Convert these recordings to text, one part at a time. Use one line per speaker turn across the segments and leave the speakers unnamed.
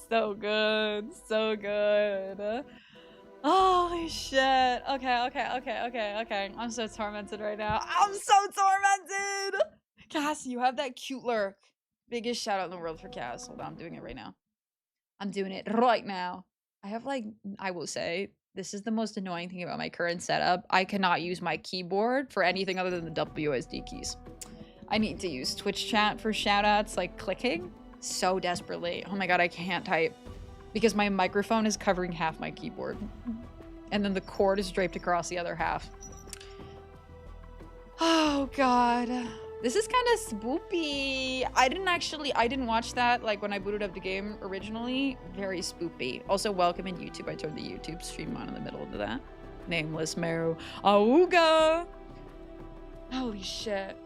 So good. So good. Holy shit. Okay. I'm so tormented right now. I'm so tormented! Cass, you have that cute lurk. Biggest shout out in the world for Cass. Hold on, I'm doing it right now. I'm doing it right now. I have like, I will say, this is the most annoying thing about my current setup. I cannot use my keyboard for anything other than the WSD keys. I need to use Twitch chat for shoutouts, like clicking so desperately. Oh my god, I can't type because my microphone is covering half my keyboard. And then the cord is draped across the other half. Oh god. This is kind of spoopy. I didn't watch that like when I booted up the game originally. Very spoopy. Also, welcome in YouTube. I turned the YouTube stream on in the middle of that. Nameless Meru. Auga! Holy shit.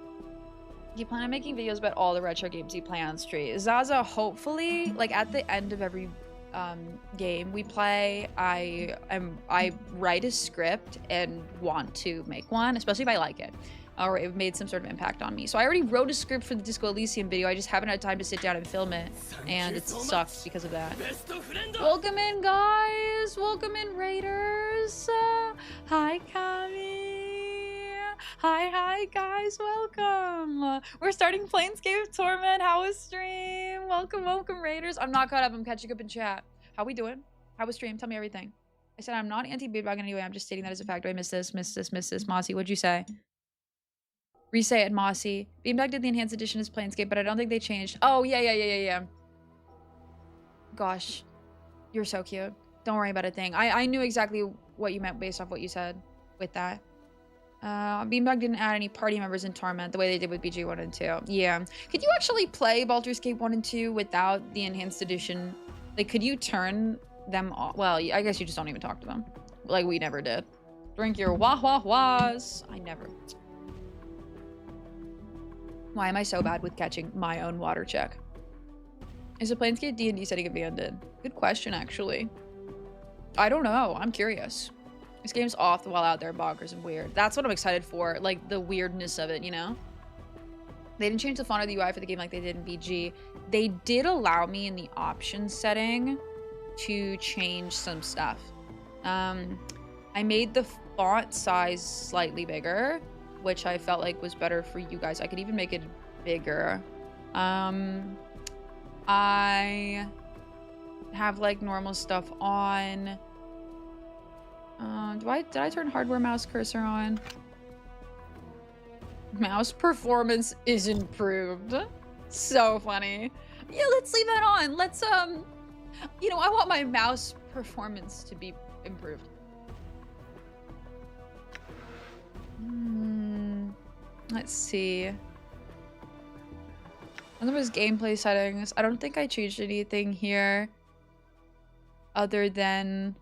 You plan on making videos about all the retro games you play on stream. Zaza, hopefully, like at the end of every game we play, I write a script and want to make one, especially if I like it. Or it made some sort of impact on me. So I already wrote a script for the Disco Elysium video. I just haven't had time to sit down and film it. And it sucked because of that. Welcome in, guys. Welcome in, Raiders. Hi, Kami. Hi, guys. Welcome. We're starting Planescape Torment. How was stream? Welcome, Raiders. I'm not caught up. I'm catching up in chat. How we doing? How was stream? Tell me everything. I said I'm not anti-beatbag in any way. I'm just stating that as a fact. I missed this. Mossy, what'd you say? Resay it, Mossy. Beanbag did the enhanced edition as Planescape, but I don't think they changed. Oh, yeah. Gosh. You're so cute. Don't worry about a thing. I knew exactly what you meant based off what you said with that. Beanbag didn't add any party members in Torment the way they did with BG 1 and 2. Yeah. Could you actually play Baldur's Gate 1 and 2 without the enhanced edition? Like, could you turn them off? Well, I guess you just don't even talk to them. Like we never did. Drink your wah-wah-wahs. I never... Why am I so bad with catching my own water check? Is the Planescape D&D setting abandoned? Good question, actually. I don't know. I'm curious. This game's off the wall out there, bonkers and weird. That's what I'm excited for. Like, the weirdness of it, you know? They didn't change the font or the UI for the game like they did in BG. They did allow me in the options setting to change some stuff. I made the font size slightly bigger, which I felt like was better for you guys. I could even make it bigger. I have like normal stuff on. Did I turn hardware mouse cursor on? Mouse performance is improved. So funny. Yeah, let's leave that on. Let's you know, I want my mouse performance to be improved. Let's see. And there was gameplay settings. I don't think I changed anything here other than...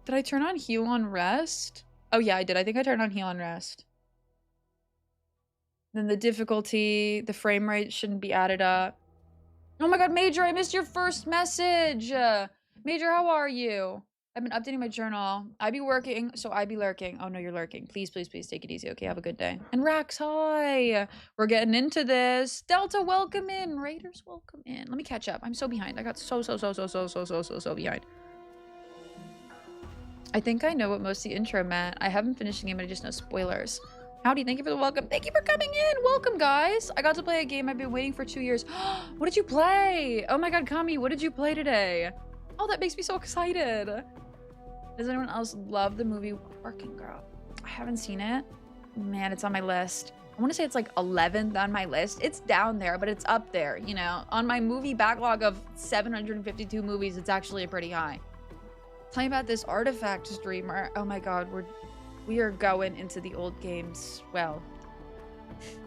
Did I turn on heal on rest? Oh yeah, I did. I think I turned on heal on rest. Then the difficulty, the frame rate shouldn't be added up. Oh my god, Major, I missed your first message! Major, how are you? I've been updating my journal. I be working, so I be lurking. Oh no, you're lurking. Please take it easy, okay? Have a good day. And Rax, hi! We're getting into this. Delta, welcome in. Raiders, welcome in. Let me catch up. I'm so behind. I got so behind. I think I know what most of the intro meant. I haven't finished the game, but I just know spoilers. Howdy, thank you for the welcome. Thank you for coming in. Welcome, guys. I got to play a game I've been waiting for 2 years. What did you play? Oh my god, Kami, what did you play today? Oh, that makes me so excited. Does anyone else love the movie Working Girl? I haven't seen it. Man, it's on my list. I want to say it's like 11th on my list. It's down there, but it's up there, you know. On my movie backlog of 752 movies, it's actually pretty high. Tell me about this Artifact streamer. Oh my god, we are going into the old games. Well,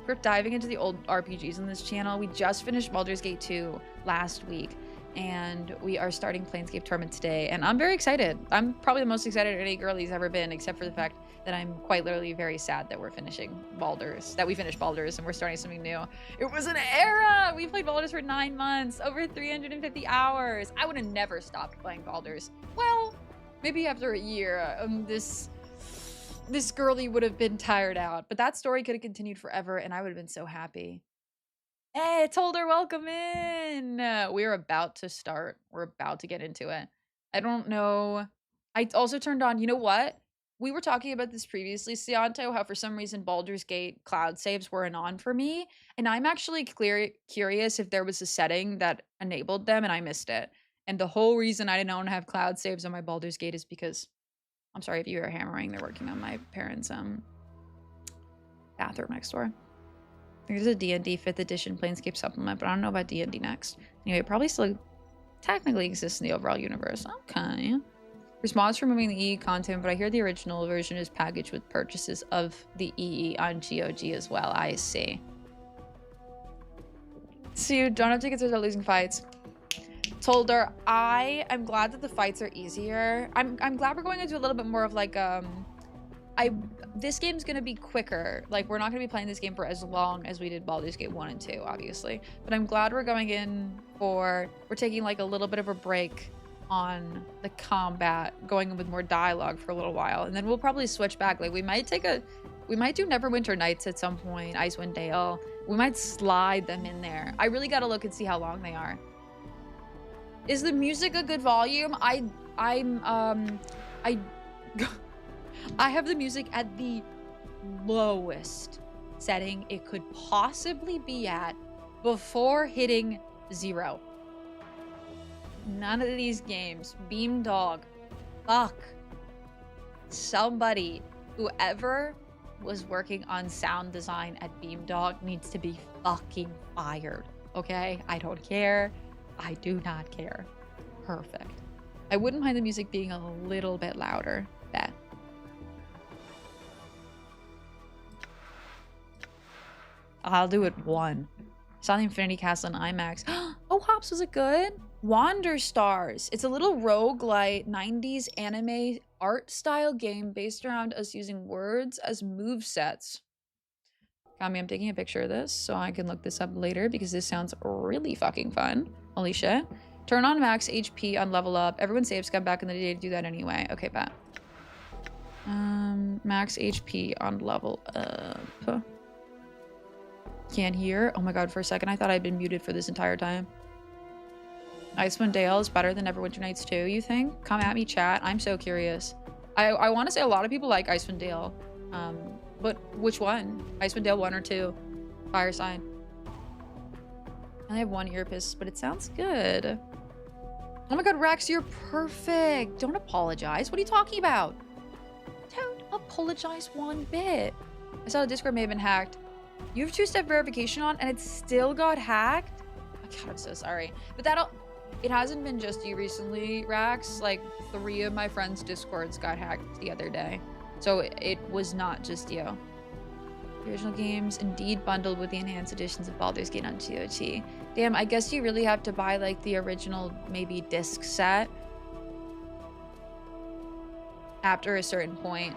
we're diving into the old RPGs on this channel. We just finished Baldur's Gate 2 last week. And we are starting Planescape Torment today, and I'm very excited. I'm probably the most excited any girlie's ever been, except for the fact that I'm quite literally very sad that we're finishing Baldur's, that we finished Baldur's and we're starting something new. It was an era! We played Baldur's for 9 months, over 350 hours. I would have never stopped playing Baldur's. Well, maybe after a year, this girlie would have been tired out, but that story could have continued forever, and I would have been so happy. Hey, I told her welcome in. We're about to start. We're about to get into it. I don't know. I also turned on, you know what? We were talking about this previously, Cianto, how for some reason Baldur's Gate cloud saves weren't on for me. And I'm actually curious if there was a setting that enabled them and I missed it. And the whole reason I didn't have cloud saves on my Baldur's Gate is because, I'm sorry if you hear hammering, they're working on my parents' bathroom next door. There's a D&D 5th edition Planescape supplement, but I don't know about D&D next. Anyway, it probably still technically exists in the overall universe. Okay. Response for moving the EE content, but I hear the original version is packaged with purchases of the EE on GOG as well. I see. So you don't have to consider losing fights. Told her, I am glad that the fights are easier. I'm glad we're going into a little bit more of like this game's gonna be quicker. Like, we're not gonna be playing this game for as long as we did Baldur's Gate 1 and 2, obviously. But I'm glad we're going in for, we're taking like a little bit of a break on the combat, going in with more dialogue for a little while. And then we'll probably switch back. Like, we might do Neverwinter Nights at some point, Icewind Dale. We might slide them in there. I really gotta look and see how long they are. Is the music a good volume? I have the music at the lowest setting it could possibly be at before hitting 0. None of these games. Beamdog. Fuck. Somebody, whoever was working on sound design at Beamdog needs to be fucking fired. Okay? I don't care. I do not care. Perfect. I wouldn't mind the music being a little bit louder. Bet. I'll do it 1. Saw the Infinity Castle on IMAX. Oh, Hops, was it good? Wander Stars. It's a little roguelite 90s anime art style game based around us using words as movesets. Kami, I'm taking a picture of this so I can look this up later because this sounds really fucking fun. Holy shit. Turn on max HP on level up. Everyone saves come back in the day to do that anyway. Okay, bet. Max HP on level up. Can't hear. Oh my god, for a second I thought I'd been muted for this entire time. Icewind Dale is better than Neverwinter Nights 2, you think? Come at me, chat. I'm so curious. I want to say a lot of people like Icewind Dale. But which one? Icewind Dale 1 or 2? Fire sign. I only have 1 earpiece, but it sounds good. Oh my god, Rex, you're perfect. Don't apologize. What are you talking about? Don't apologize one bit. I saw the Discord may have been hacked. You have 2-step verification on and it still got hacked? Oh god, I'm so sorry. But it hasn't been just you recently, Rax. Like 3 of my friends' Discords got hacked the other day. So it was not just you. The original games indeed bundled with the enhanced editions of Baldur's Gate on GOG. Damn, I guess you really have to buy like the original maybe disc set after a certain point.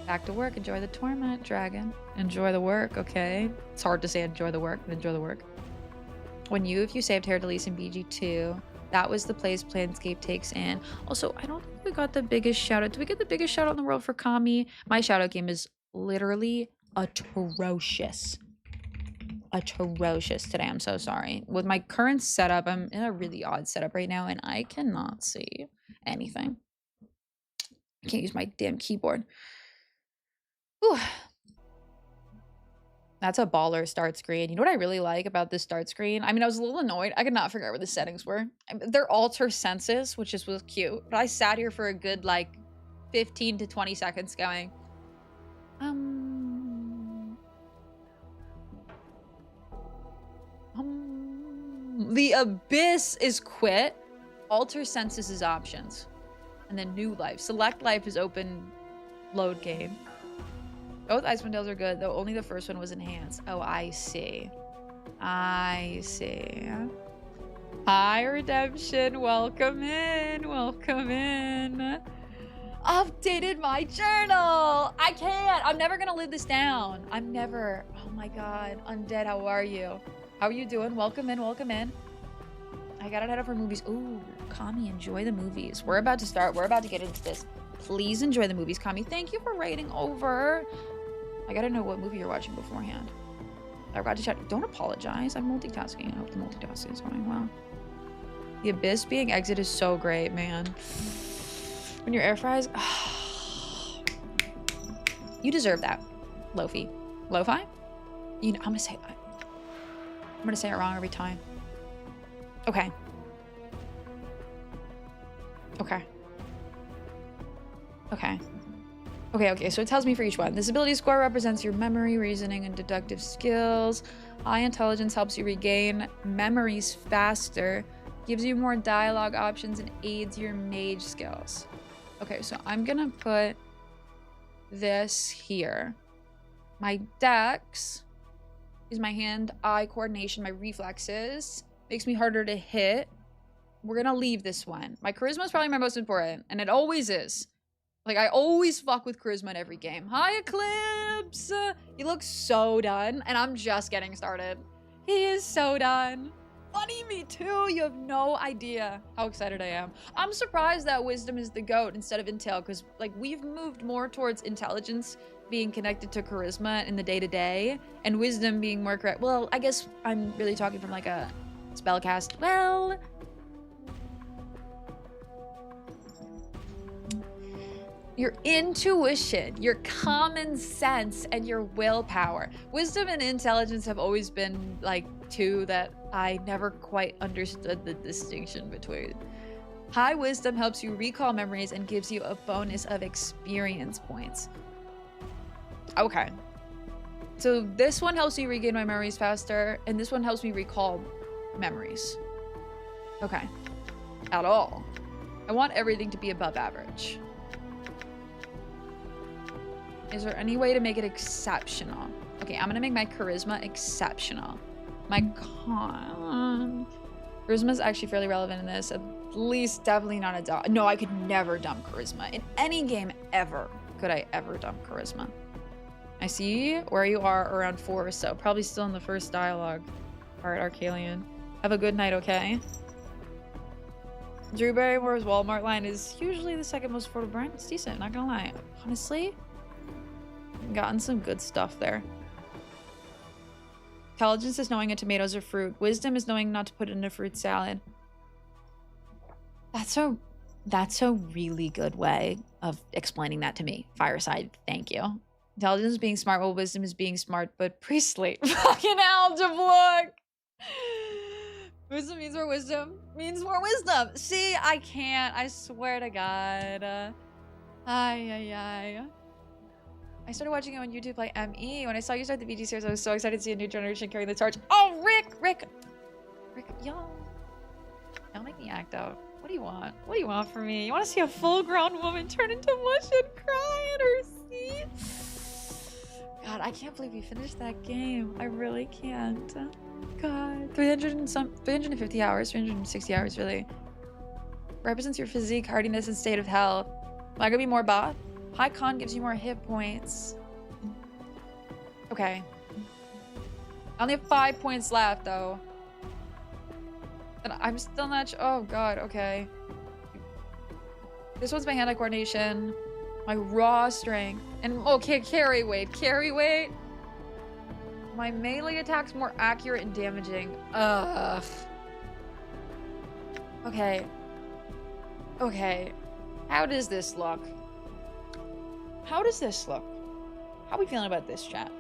Back to work. Enjoy the Torment, Dragon. Enjoy the work, okay? It's hard to say enjoy the work, but enjoy the work. If you saved Hercules in BG2, that was the place Planescape takes in. Also, I don't think we got the biggest shout out. Did we get the biggest shout out in the world for Kami? My shout out game is literally atrocious. Atrocious today. I'm so sorry. With my current setup, I'm in a really odd setup right now and I cannot see anything. I can't use my damn keyboard. Whew. That's a baller start screen. You know what I really like about this start screen? I mean, I was a little annoyed. I could not figure out where the settings were. They're alter senses, which was cute. But I sat here for a good, like, 15 to 20 seconds going, the Abyss is quit. Alter senses is options. And then new life. Select life is open load game. Both Icewind Dales are good, though only the first one was enhanced. Oh, I see. I see. Hi, Redemption. Welcome in. Welcome in. Updated my journal. I can't. I'm never going to live this down. I'm never. Oh, my God. Undead, how are you? How are you doing? Welcome in. Welcome in. I got to head up for movies. Ooh, Kami, enjoy the movies. We're about to start. We're about to get into this. Please enjoy the movies, Kami. Thank you for writing over. I gotta know what movie you're watching beforehand. I forgot to check. Don't apologize. I'm multitasking. I hope the multitasking is going well. The abyss being exit is so great, man. When your air fries, you deserve that, Lofi. Lo-fi? You know, I'm gonna say it wrong every time. Okay. Okay. Okay. Okay, so it tells me for each one. This ability score represents your memory, reasoning, and deductive skills. High intelligence helps you regain memories faster, gives you more dialogue options, and aids your mage skills. Okay, so I'm gonna put this here. My dex is my hand-eye coordination, my reflexes. Makes me harder to hit. We're gonna leave this one. My charisma is probably my most important, and it always is. Like, I always fuck with charisma in every game. Hi, Eclipse! He looks so done, and I'm just getting started. He is so done. Funny, me too. You have no idea how excited I am. I'm surprised that wisdom is the GOAT instead of intel, because, like, we've moved more towards intelligence being connected to charisma in the day-to-day, and wisdom being more correct. Well, I guess I'm really talking from, like, a spellcast. Well... your intuition, your common sense, and your willpower. Wisdom and intelligence have always been like two that I never quite understood the distinction between. High wisdom helps you recall memories and gives you a bonus of experience points. Okay. So this one helps me regain my memories faster, and this one helps me recall memories. Okay. At all. I want everything to be above average. Is there any way to make it exceptional? Okay, I'm gonna make my charisma exceptional. My con... Charisma is actually fairly relevant in this. At least definitely not a dump. No, I could never dump charisma. In any game ever could I ever dump charisma. I see where you are around 4 or so. Probably still in the first dialogue. Alright, Arcalian. Have a good night, okay? Drew Barrymore's Walmart line is usually the second most affordable brand. It's decent, not gonna lie. Honestly... gotten some good stuff there. Intelligence is knowing a tomatoes are fruit. Wisdom is knowing not to put it in a fruit salad. That's a really good way of explaining that to me. Fireside, thank you. Intelligence is being smart, while wisdom is being smart, but priestly. Fucking algebra. Wisdom means more wisdom. Means more wisdom. See, I can't. I swear to God. I started watching you on YouTube like ME. When I saw you start the VG series, I was so excited to see a new generation carrying the torch. Oh, Rick, y'all make me act out. What do you want? What do you want from me? You want to see a full-grown woman turn into mush and cry in her seat? God, I can't believe we finished that game. I really can't. God, 350 hours, 360 hours, really. Represents your physique, hardiness, and state of health. Am I gonna be more bot? High con gives you more hit points. Okay. I only have 5 points left, though. And I'm still not sure. Oh, God. Okay. This one's my hand-eye coordination. My raw strength. And, okay, carry weight. Carry weight. My melee attack's more accurate and damaging. Ugh. Okay. Okay. How does this look? How does this look? How are we feeling about this, chat?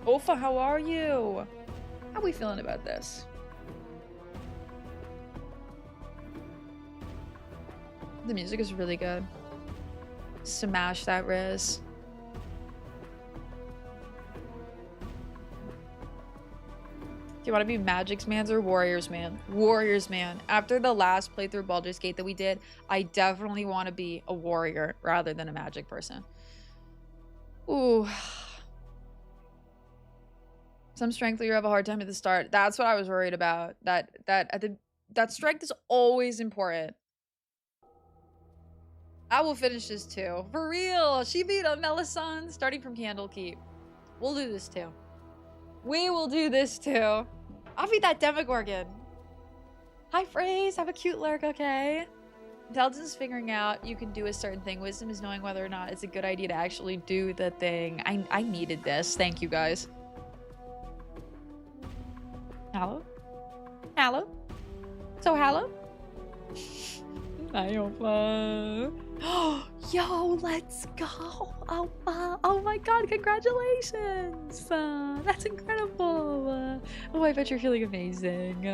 Ofa, how are you? How are we feeling about this? The music is really good. Smash that Riz. Do you want to be Magic's Man's or Warrior's Man? Warrior's Man. After the last playthrough Baldur's Gate that we did, I definitely want to be a warrior rather than a magic person. Ooh. Some strength you have a hard time at the start. That's what I was worried about. That strength is always important. I will finish this too. For real. She beat a Melisande starting from Candlekeep. We'll do this too. We will do this too. I'll beat that Demogorgon. Hi, Phrase. Have a cute lurk, okay? Intelligence is figuring out you can do a certain thing. Wisdom is knowing whether or not it's a good idea to actually do the thing. I needed this. Thank you, guys. Hello? Hello? So hello? Yo, let's go. Oh my god, congratulations. That's incredible. Oh, I bet you're feeling amazing.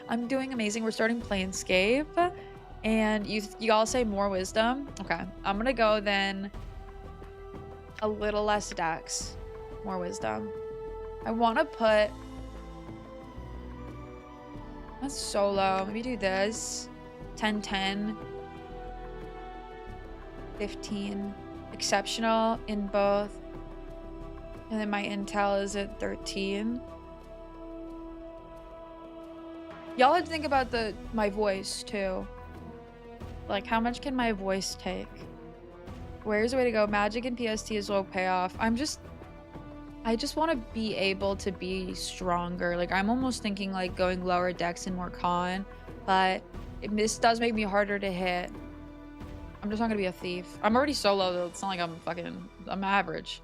I'm doing amazing. We're starting Planescape. And you all say more wisdom. Okay, I'm gonna go then a little less dex, more wisdom. I want to put, that's so low. Maybe do this 10 10 15 exceptional in both, and then my intel is at 13. Y'all have to think about my voice too. Like, how much can my voice take? Where's the way to go? Magic and PST is low payoff. I just want to be able to be stronger. Like, I'm almost thinking like going lower dex and more con, but this does make me harder to hit. I'm just not gonna be a thief. I'm already so low though. It's not like I'm average.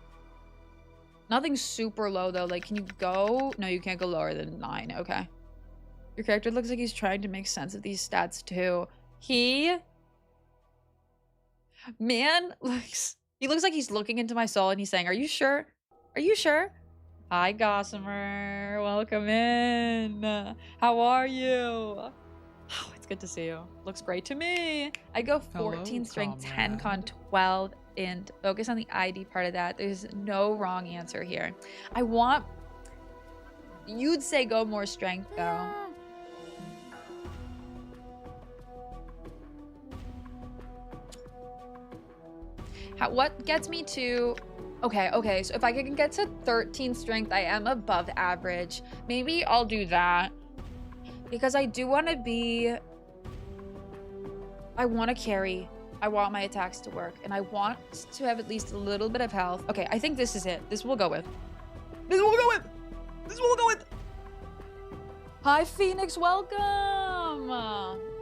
Nothing super low though. Like, can you go? No, you can't go lower than 9. Okay. Your character looks like he's trying to make sense of these stats too. He looks like he's looking into my soul and he's saying, "Are you sure? Are you sure?" Hi, Gossamer. Welcome in. How are you? Oh, it's good to see you. Looks great to me. I go 14 strength, 10 con, 12 int. Focus on the ID part of that. There's no wrong answer here. You'd say go more strength though. What gets me to... Okay, so if I can get to 13 strength, I am above average. Maybe I'll do that. Because I do want to be... I want to carry. I want my attacks to work. And I want to have at least a little bit of health. Okay, I think this is it. This we'll go with. This we'll go with! This we'll go with! Hi, Phoenix, welcome!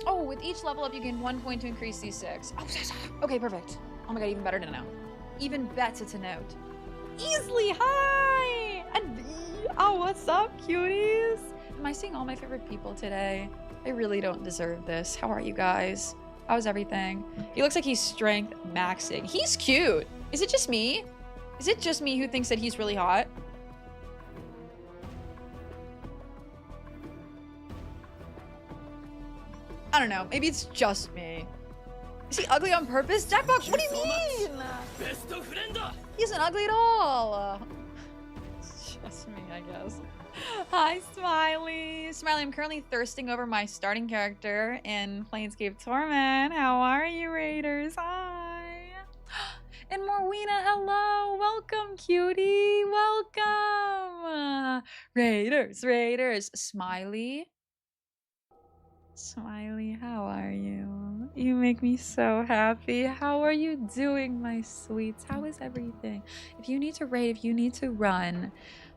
Oh, with each level up, you gain 1 point to increase D6. Oh, okay, perfect. Oh my god, even better to know. Even better to note. Easily, hi! And oh, what's up, cuties? Am I seeing all my favorite people today? I really don't deserve this. How are you guys? How's everything? He looks like he's strength maxing. He's cute. Is it just me? Is it just me who thinks that he's really hot? I don't know. Maybe it's just me. Is he ugly on purpose? Jackbox, what do you mean? He isn't ugly at all. It's just me, I guess. Hi, Smiley. Smiley, I'm currently thirsting over my starting character in Planescape Torment. How are you, Raiders? Hi. And Morwina, hello. Welcome, cutie. Welcome. Raiders. Smiley. Smiley, how are you? You make me so happy. How are you doing, my sweets? How is everything? If you need to raid, if you need to run,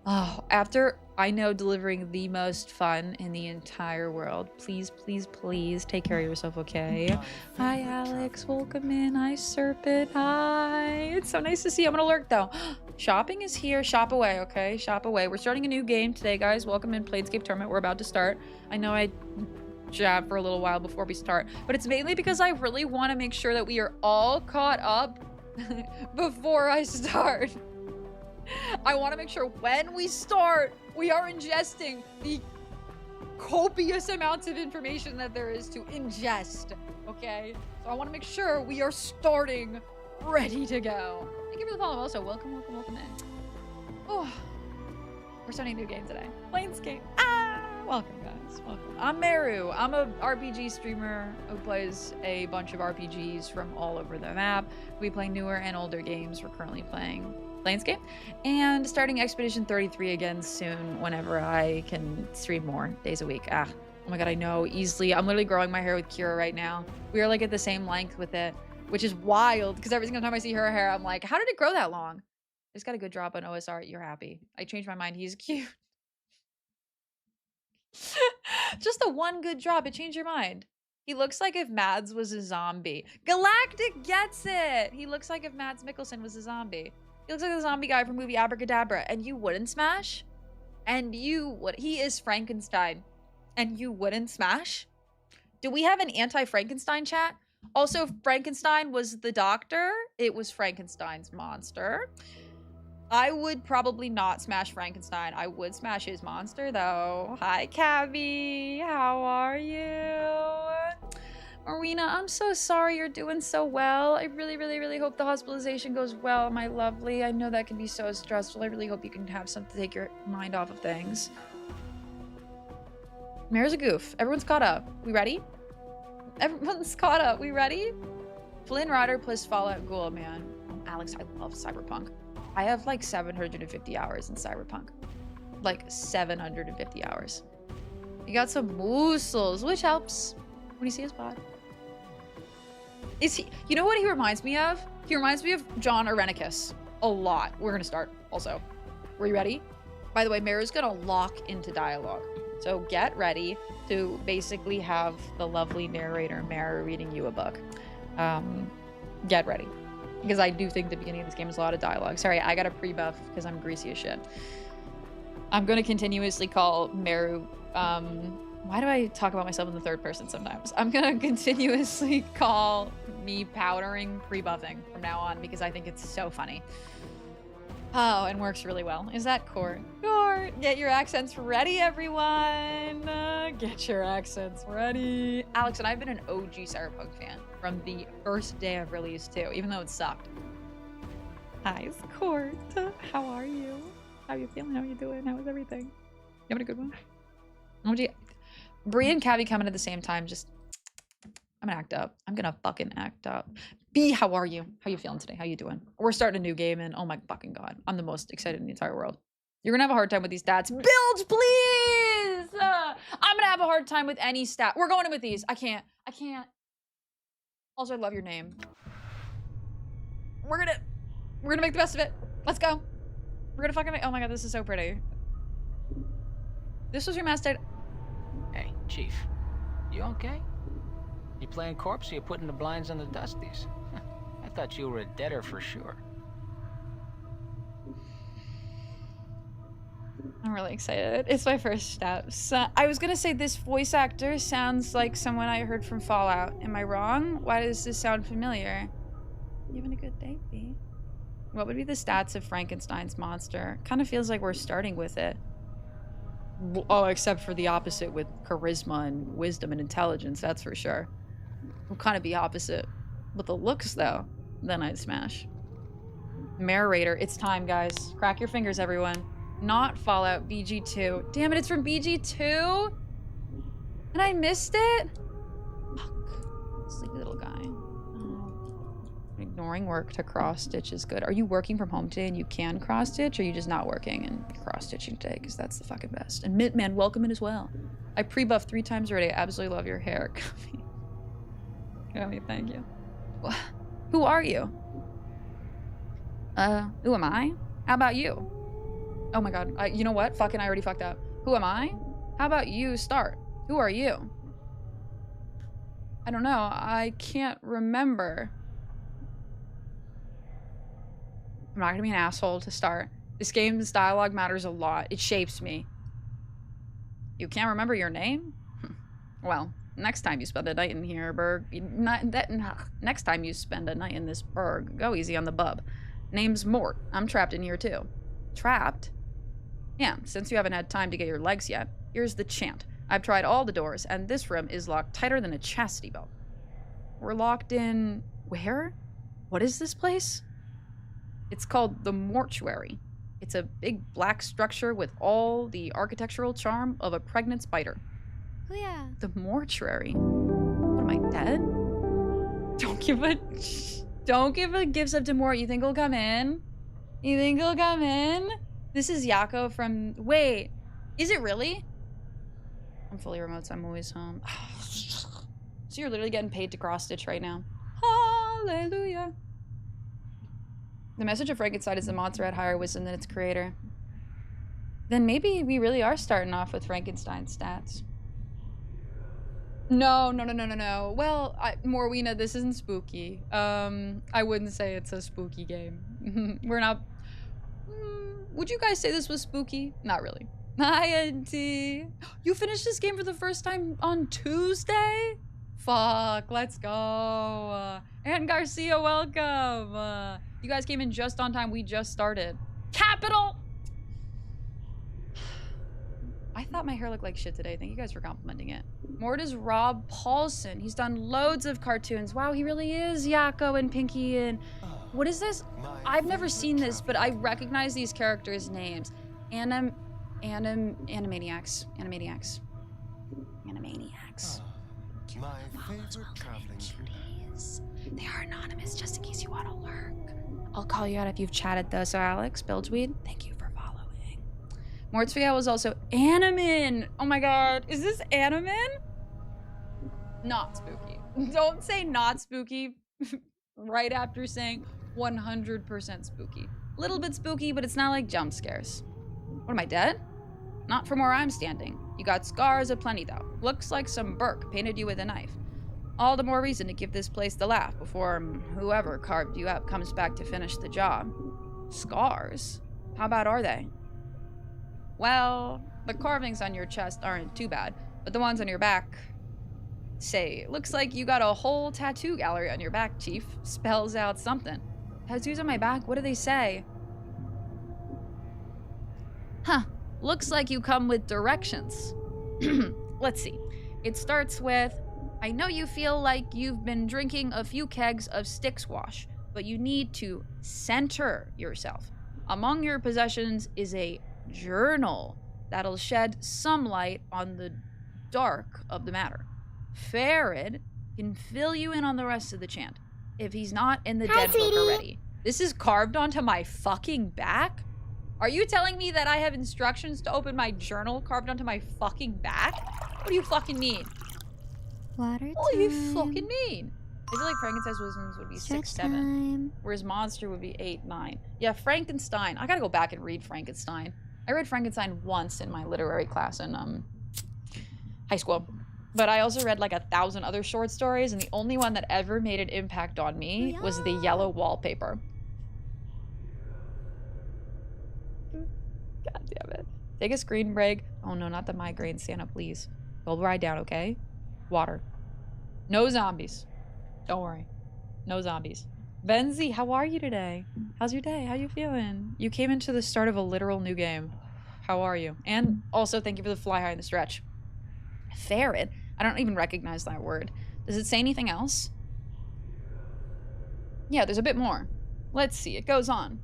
oh, after I know delivering the most fun in the entire world, please take care of yourself, okay? Hi, Alex. Welcome in. Hi, Serpent. Hi. It's so nice to see you. I'm gonna lurk though. Shopping is here. Shop away, okay? Shop away. We're starting a new game today, guys. Welcome in Planescape Torment. We're about to start. I know I jab for a little while before we start, but it's mainly because I really want to make sure that we are all caught up before I start. I want to make sure when we start, we are ingesting the copious amounts of information that there is to ingest, okay? So I want to make sure we are starting ready to go. Thank you for the follow. Also, welcome in. Oh, we're starting a new game today. Planescape. Welcome, guys. Welcome. I'm Meru. I'm a RPG streamer who plays a bunch of RPGs from all over the map. We play newer and older games. We're currently playing Planescape and starting Expedition 33 again soon whenever I can stream more days a week. Oh my god, I know, easily. I'm literally growing my hair with Kira right now. We are like at the same length with it, which is wild because every single time I see her hair, I'm like, how did it grow that long? Just got a good drop on OSR. You're happy. I changed my mind. He's cute. Just the one good drop, it changed your mind. He looks like if Mads was a zombie. Galactic gets it! He looks like if Mads Mikkelsen was a zombie. He looks like the zombie guy from movie Abracadabra. And you wouldn't smash? and you would, he is Frankenstein, and you wouldn't smash? Do we have an anti-Frankenstein chat? Also, if Frankenstein was the doctor, it was Frankenstein's monster. I would probably not smash Frankenstein. I would smash his monster, though. Hi, Cabby. How are you? Marina, I'm so sorry you're doing so well. I really, really, really hope the hospitalization goes well, my lovely. I know that can be so stressful. I really hope you can have something to take your mind off of things. Meru's a goof. Everyone's caught up. We ready? Everyone's caught up. We ready? Flynn Rider plus Fallout Ghoul, man. Oh, Alex, I love Cyberpunk. I have like 750 hours in Cyberpunk. Like 750 hours. You got some moosels, which helps when you see his pod. Is he, you know what he reminds me of? He reminds me of John Arenicus a lot. We're gonna start also. Were you ready? By the way, Meru's gonna lock into dialogue. So get ready to basically have the lovely narrator Meru reading you a book. Get ready. Because I do think the beginning of this game is a lot of dialogue. Sorry, I got a pre-buff because I'm greasy as shit. I'm gonna continuously call Meru, why do I talk about myself in the third person sometimes? I'm gonna continuously call me powdering pre-buffing from now on because I think it's so funny. Oh, and works really well. Is that Court? Court! Get your accents ready, everyone! Get your accents ready. Alex and I've been an OG Cyberpunk fan from the first day of release too, even though it sucked. Hi, it's Court. How are you? How are you feeling? How are you doing? How is everything? You having a good one? Bree and Cabby coming at the same time. Just, I'm gonna act up. I'm gonna fucking act up. B, how are you? How you feeling today? How you doing? We're starting a new game and oh my fucking god. I'm the most excited in the entire world. You're gonna have a hard time with these stats. Builds, please! I'm gonna have a hard time with any stat. We're going in with these. I can't. Also, I love your name. We're gonna make the best of it. Let's go. We're gonna fucking make, oh my god, this is so pretty. This was your master.
Hey, Chief. You okay? You playing corpse or you putting the blinds on the dusties? I thought you were a deader for sure.
I'm really excited. It's my first steps. I was gonna say this voice actor sounds like someone I heard from Fallout. Am I wrong? Why does this sound familiar? You having a good day, B? What would be the stats of Frankenstein's monster? Kind of feels like we're starting with it. Oh, except for the opposite with charisma and wisdom and intelligence, that's for sure. We'll kind of be opposite. With the looks, though, then I'd smash. Narrator, it's time, guys. Crack your fingers, everyone. Not Fallout, BG2. Damn it, it's from BG2? And I missed it? Fuck. Sleepy little guy. Ignoring work to cross-stitch is good. Are you working from home today and you can cross-stitch, or are you just not working and cross-stitching today? Because that's the fucking best. And Mintman, welcome in as well. I pre-buffed 3 times already. I absolutely love your hair. Thank you. Who are you? Who am I? How about you? Oh my god. You know what? Fucking, I already fucked up. Who am I? How about you start? Who are you? I don't know. I can't remember. I'm not gonna be an asshole to start. This game's dialogue matters a lot. It shapes me. You can't remember your name? Well, next time you spend a night in here, next time you spend a night in this burg, go easy on the bub. Name's Mort. I'm trapped in here too. Trapped? Yeah, since you haven't had time to get your legs yet, here's the chant. I've tried all the doors, and this room is locked tighter than a chastity belt. We're locked in... where? What is this place? It's called the mortuary. It's a big black structure with all the architectural charm of a pregnant spider.
Oh yeah.
The mortuary? What, am I dead? Don't give a gifts up to Mort. You think he'll come in? You think he'll come in? This is Yako from... Wait, is it really? I'm fully remote, so I'm always home. So you're literally getting paid to cross-stitch right now. Hallelujah. The message of Frankenstein is the monster had higher wisdom than its creator. Then maybe we really are starting off with Frankenstein's stats. No. Well, Morwina, this isn't spooky. I wouldn't say it's a spooky game. We're not... Would you guys say this was spooky? Not really. Hi, Auntie. You finished this game for the first time on Tuesday? Fuck, let's go. Ann Garcia, welcome. You guys came in just on time. We just started. Capital! I thought my hair looked like shit today. Thank you guys for complimenting it. Mort is Rob Paulson. He's done loads of cartoons. Wow, he really is Yakko and Pinky and... What is this? I've never seen this, but I recognize these characters' names. Animaniacs.
My favorite traveling
cuties. They are anonymous, just in case you want to lurk. I'll call you out if you've chatted though, so Alex, Bilgeweed, thank you for following. Mortsvia was also Animan. Oh my god, is this Animan? Not spooky. Don't say not spooky right after saying 100% spooky. A little bit spooky, but it's not like jump scares. What, am I dead? Not from where I'm standing. You got scars aplenty though. Looks like some Burke painted you with a knife. All the more reason to give this place the laugh before whoever carved you up comes back to finish the job. Scars? How bad are they? Well, the carvings on your chest aren't too bad, but the ones on your back... Say, looks like you got a whole tattoo gallery on your back, Chief. Spells out something. Tattoos on my back? What do they say? Huh. Looks like you come with directions. Let's see. It starts with, I know you feel like you've been drinking a few kegs of stick squash, but you need to center yourself. Among your possessions is a journal that'll shed some light on the dark of the matter. Farid can fill you in on the rest of the chant, if he's not in the dead book already. This is carved onto my fucking back? Are you telling me that I have instructions to open my journal carved onto my fucking back? What do you fucking mean?
Water
What do you
time.
fucking mean? I feel like Frankenstein's wisdoms would be
Stretch
6, 7.
time.
Whereas Monster would be 8, 9. Yeah, Frankenstein. I gotta go back and read Frankenstein. I read Frankenstein once in my literary class in high school. But I also read like 1,000 other short stories, and the only one that ever made an impact on me was the yellow wallpaper. God damn it. Take a screen break. Oh no, not the migraine. Santa, please. Go ride down, okay? Water. No zombies. Don't worry. No zombies. Benzie, how are you today? How's your day? How you feeling? You came into the start of a literal new game. How are you? And also, thank you for the fly high in the stretch. Ferret? I don't even recognize that word. Does it say anything else? Yeah, there's a bit more. Let's see, it goes on.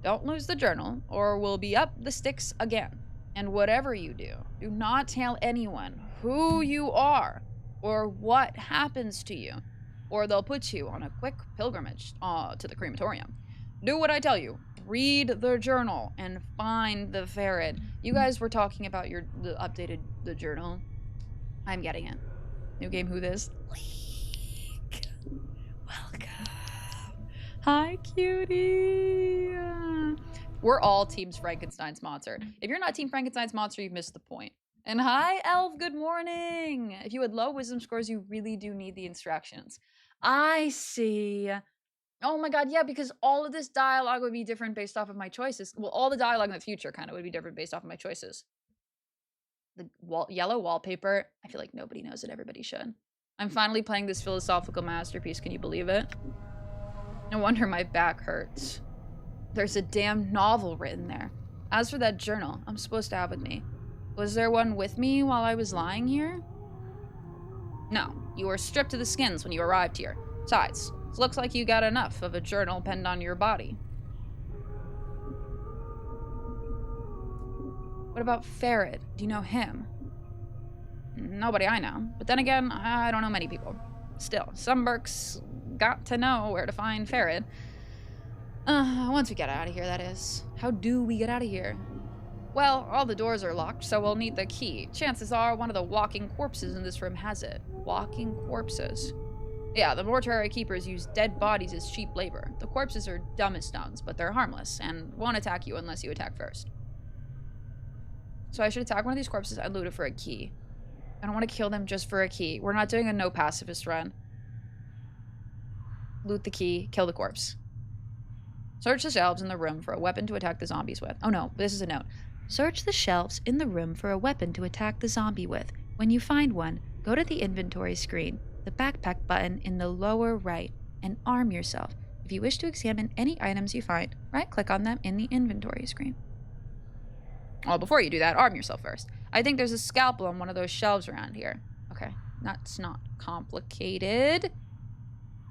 Don't lose the journal, or we'll be up the sticks again. And whatever you do, do not tell anyone who you are, or what happens to you, or they'll put you on a quick pilgrimage to the crematorium. Do what I tell you. Read the journal and find the ferret. You guys were talking about the journal. I'm getting it. New game, who this? Leak. Welcome. Hi, cutie. We're all teams Frankenstein's monster. If you're not team Frankenstein's monster, you've missed the point. And hi, Elf, good morning. If you had low wisdom scores, you really do need the instructions. I see. Oh my god, yeah, because all of this dialogue would be different based off of my choices. Well, all the dialogue in the future kind of would be different based off of my choices. The yellow wallpaper, I feel like nobody knows it. Everybody should. I'm finally playing this philosophical masterpiece. Can you believe it? No wonder my back hurts. There's a damn novel written there. As for that journal I'm supposed to have with me, was there one with me while I was lying here? No, you were stripped to the skins when you arrived here. Besides, it looks like you got enough of a journal penned on your body. What about Ferret? Do you know him? Nobody I know. But then again, I don't know many people. Still, some Burks got to know where to find Ferret. Once we get out of here, that is. How do we get out of here? Well, all the doors are locked, so we'll need the key. Chances are one of the walking corpses in this room has it. Walking corpses. Yeah, the mortuary keepers use dead bodies as cheap labor. The corpses are dumb as stones, but they're harmless, and won't attack you unless you attack first. So I should attack one of these corpses and loot it for a key. I don't want to kill them just for a key. We're not doing a no pacifist run. Loot the key, kill the corpse. Search the shelves in the room for a weapon to attack the zombies with. Oh no, this is a note. Search the shelves in the room for a weapon to attack the zombie with. When you find one, go to the inventory screen, the backpack button in the lower right, and arm yourself. If you wish to examine any items you find, right-click on them in the inventory screen. Well, before you do that, arm yourself first. I think there's a scalpel on one of those shelves around here. Okay, that's not complicated.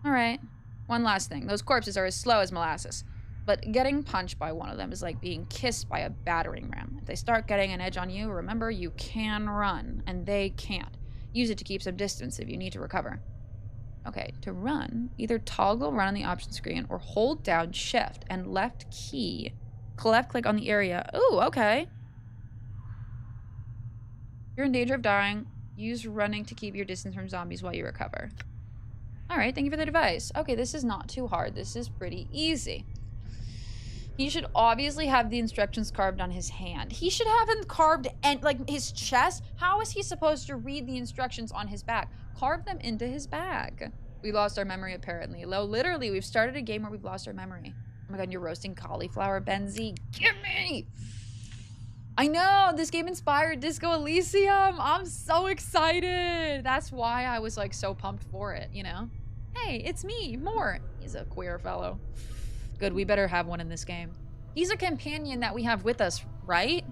All right, one last thing. Those corpses are as slow as molasses, but getting punched by one of them is like being kissed by a battering ram. If they start getting an edge on you, remember you can run, and they can't. Use it to keep some distance if you need to recover. Okay, to run, either toggle run on the option screen or hold down shift and left key. Left click on the area. Ooh, okay. You're in danger of dying. Use running to keep your distance from zombies while you recover. All right, thank you for the advice. Okay, this is not too hard. This is pretty easy. He should obviously have the instructions carved on his hand. He should have them carved and like his chest. How is he supposed to read the instructions on his back? Carve them into his bag. We lost our memory apparently. Literally, we've started a game where we've lost our memory. Oh my god, you're roasting cauliflower, Benzie. Give me! I know, this game inspired Disco Elysium. I'm so excited. That's why I was like so pumped for it, you know? Hey, it's me, Mort. He's a queer fellow. Good, we better have one in this game. He's a companion that we have with us, right?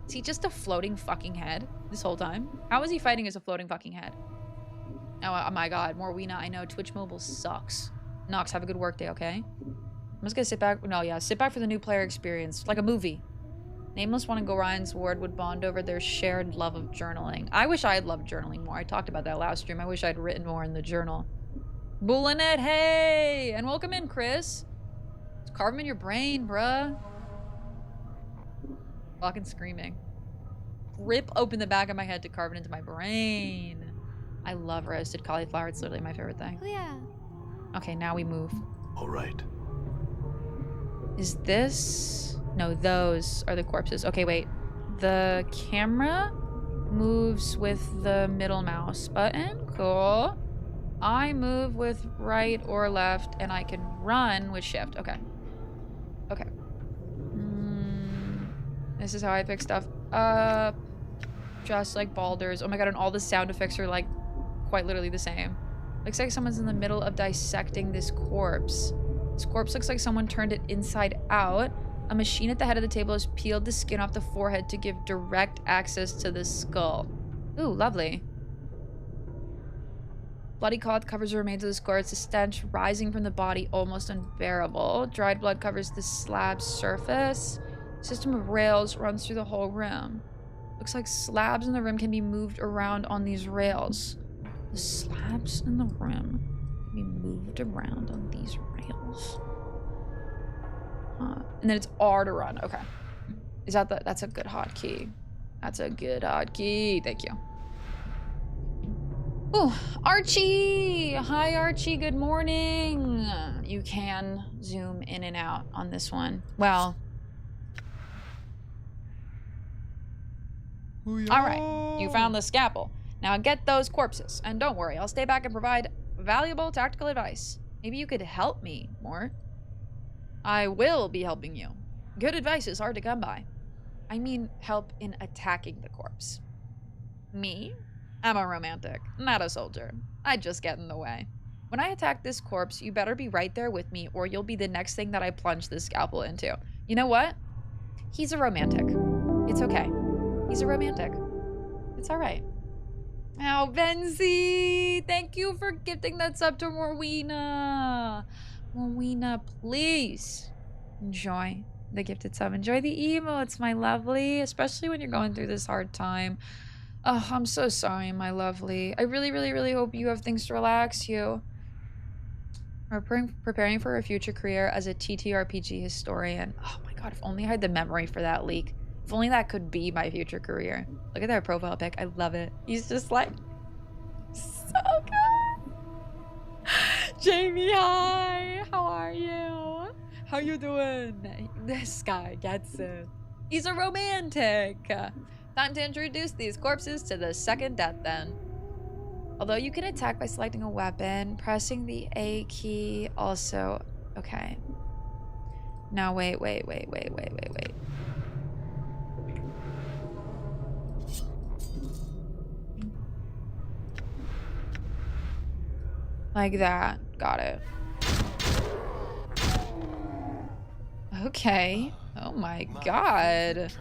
Is he just a floating fucking head this whole time? How is he fighting as a floating fucking head? Oh my god, Morwina, I know Twitch Mobile sucks. Nox, have a good work day, okay? I'm just gonna sit back. No, yeah, sit back for the new player experience. Like a movie. Nameless One and Gorion's Ward would bond over their shared love of journaling. I wish I had loved journaling more. I talked about that last stream. I wish I'd written more in the journal. Bullinet, hey! And welcome in, Chris. Just carve them in your brain, bruh. Fucking screaming. Rip open the back of my head to carve it into my brain. I love roasted cauliflower. It's literally my favorite thing.
Oh, yeah.
Okay, now we move.
All right.
Is this... No, those are the corpses. Okay, wait. The camera moves with the middle mouse button. Cool. I move with right or left, and I can run with shift. Okay. Okay. This is how I pick stuff up. Just like Baldur's. Oh my god, and all the sound effects are like quite literally the same. Looks like someone's in the middle of dissecting this corpse. This corpse looks like someone turned it inside out. A machine at the head of the table has peeled the skin off the forehead to give direct access to the skull. Ooh, lovely. Bloody cloth covers the remains of the corpse, the stench rising from the body almost unbearable. Dried blood covers the slab's surface. A system of rails runs through the whole room. Looks like slabs in the room can be moved around on these rails. The slabs in the room can be moved around on these rails. And then it's R to run. Okay. Is that the... That's a good hotkey. That's a good hotkey. Thank you. Oh, Archie! Hi, Archie. Good morning. You can zoom in and out on this one. Well... Alright, you found the scalpel. Now get those corpses. And don't worry, I'll stay back and provide valuable tactical advice. Maybe you could help me, Mort. I will be helping you. Good advice is hard to come by. I mean, help in attacking the corpse. Me? I'm a romantic, not a soldier. I just get in the way. When I attack this corpse, you better be right there with me or you'll be the next thing that I plunge this scalpel into. You know what? He's a romantic. It's okay. He's a romantic. It's all right. Oh, Benzie! Thank you for gifting that sub to Morwina. Morwina, please enjoy the gifted sub. Enjoy the emotes, my lovely. Especially when you're going through this hard time. Oh, I'm so sorry, my lovely. I really, really, really hope you have things to relax you. We're preparing for a future career as a TTRPG historian. Oh my god, if only I had the memory for that leak. If only that could be my future career. Look at that profile pic. I love it. He's just like so good. Jamie, hi. How are you? How you doing? This guy gets it. He's a romantic. Time to introduce these corpses to the second death then. Although you can attack by selecting a weapon, pressing the A key also. Okay. Now wait. Like that. Got it. Okay. Oh my god.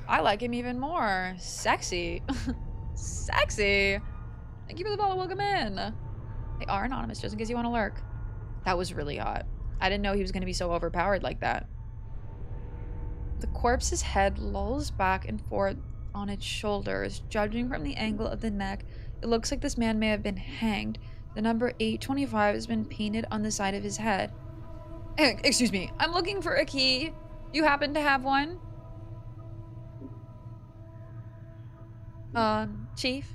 I like him even more. Sexy. Sexy. Thank you for the follow. Welcome in. They are anonymous just in case you want to lurk. That was really hot. I didn't know he was going to be so overpowered like that. The corpse's head lolls back and forth on its shoulders. Judging from the angle of the neck, it looks like this man may have been hanged. The number 825 has been painted on the side of his head. Excuse me, I'm looking for a key. You happen to have one? Chief?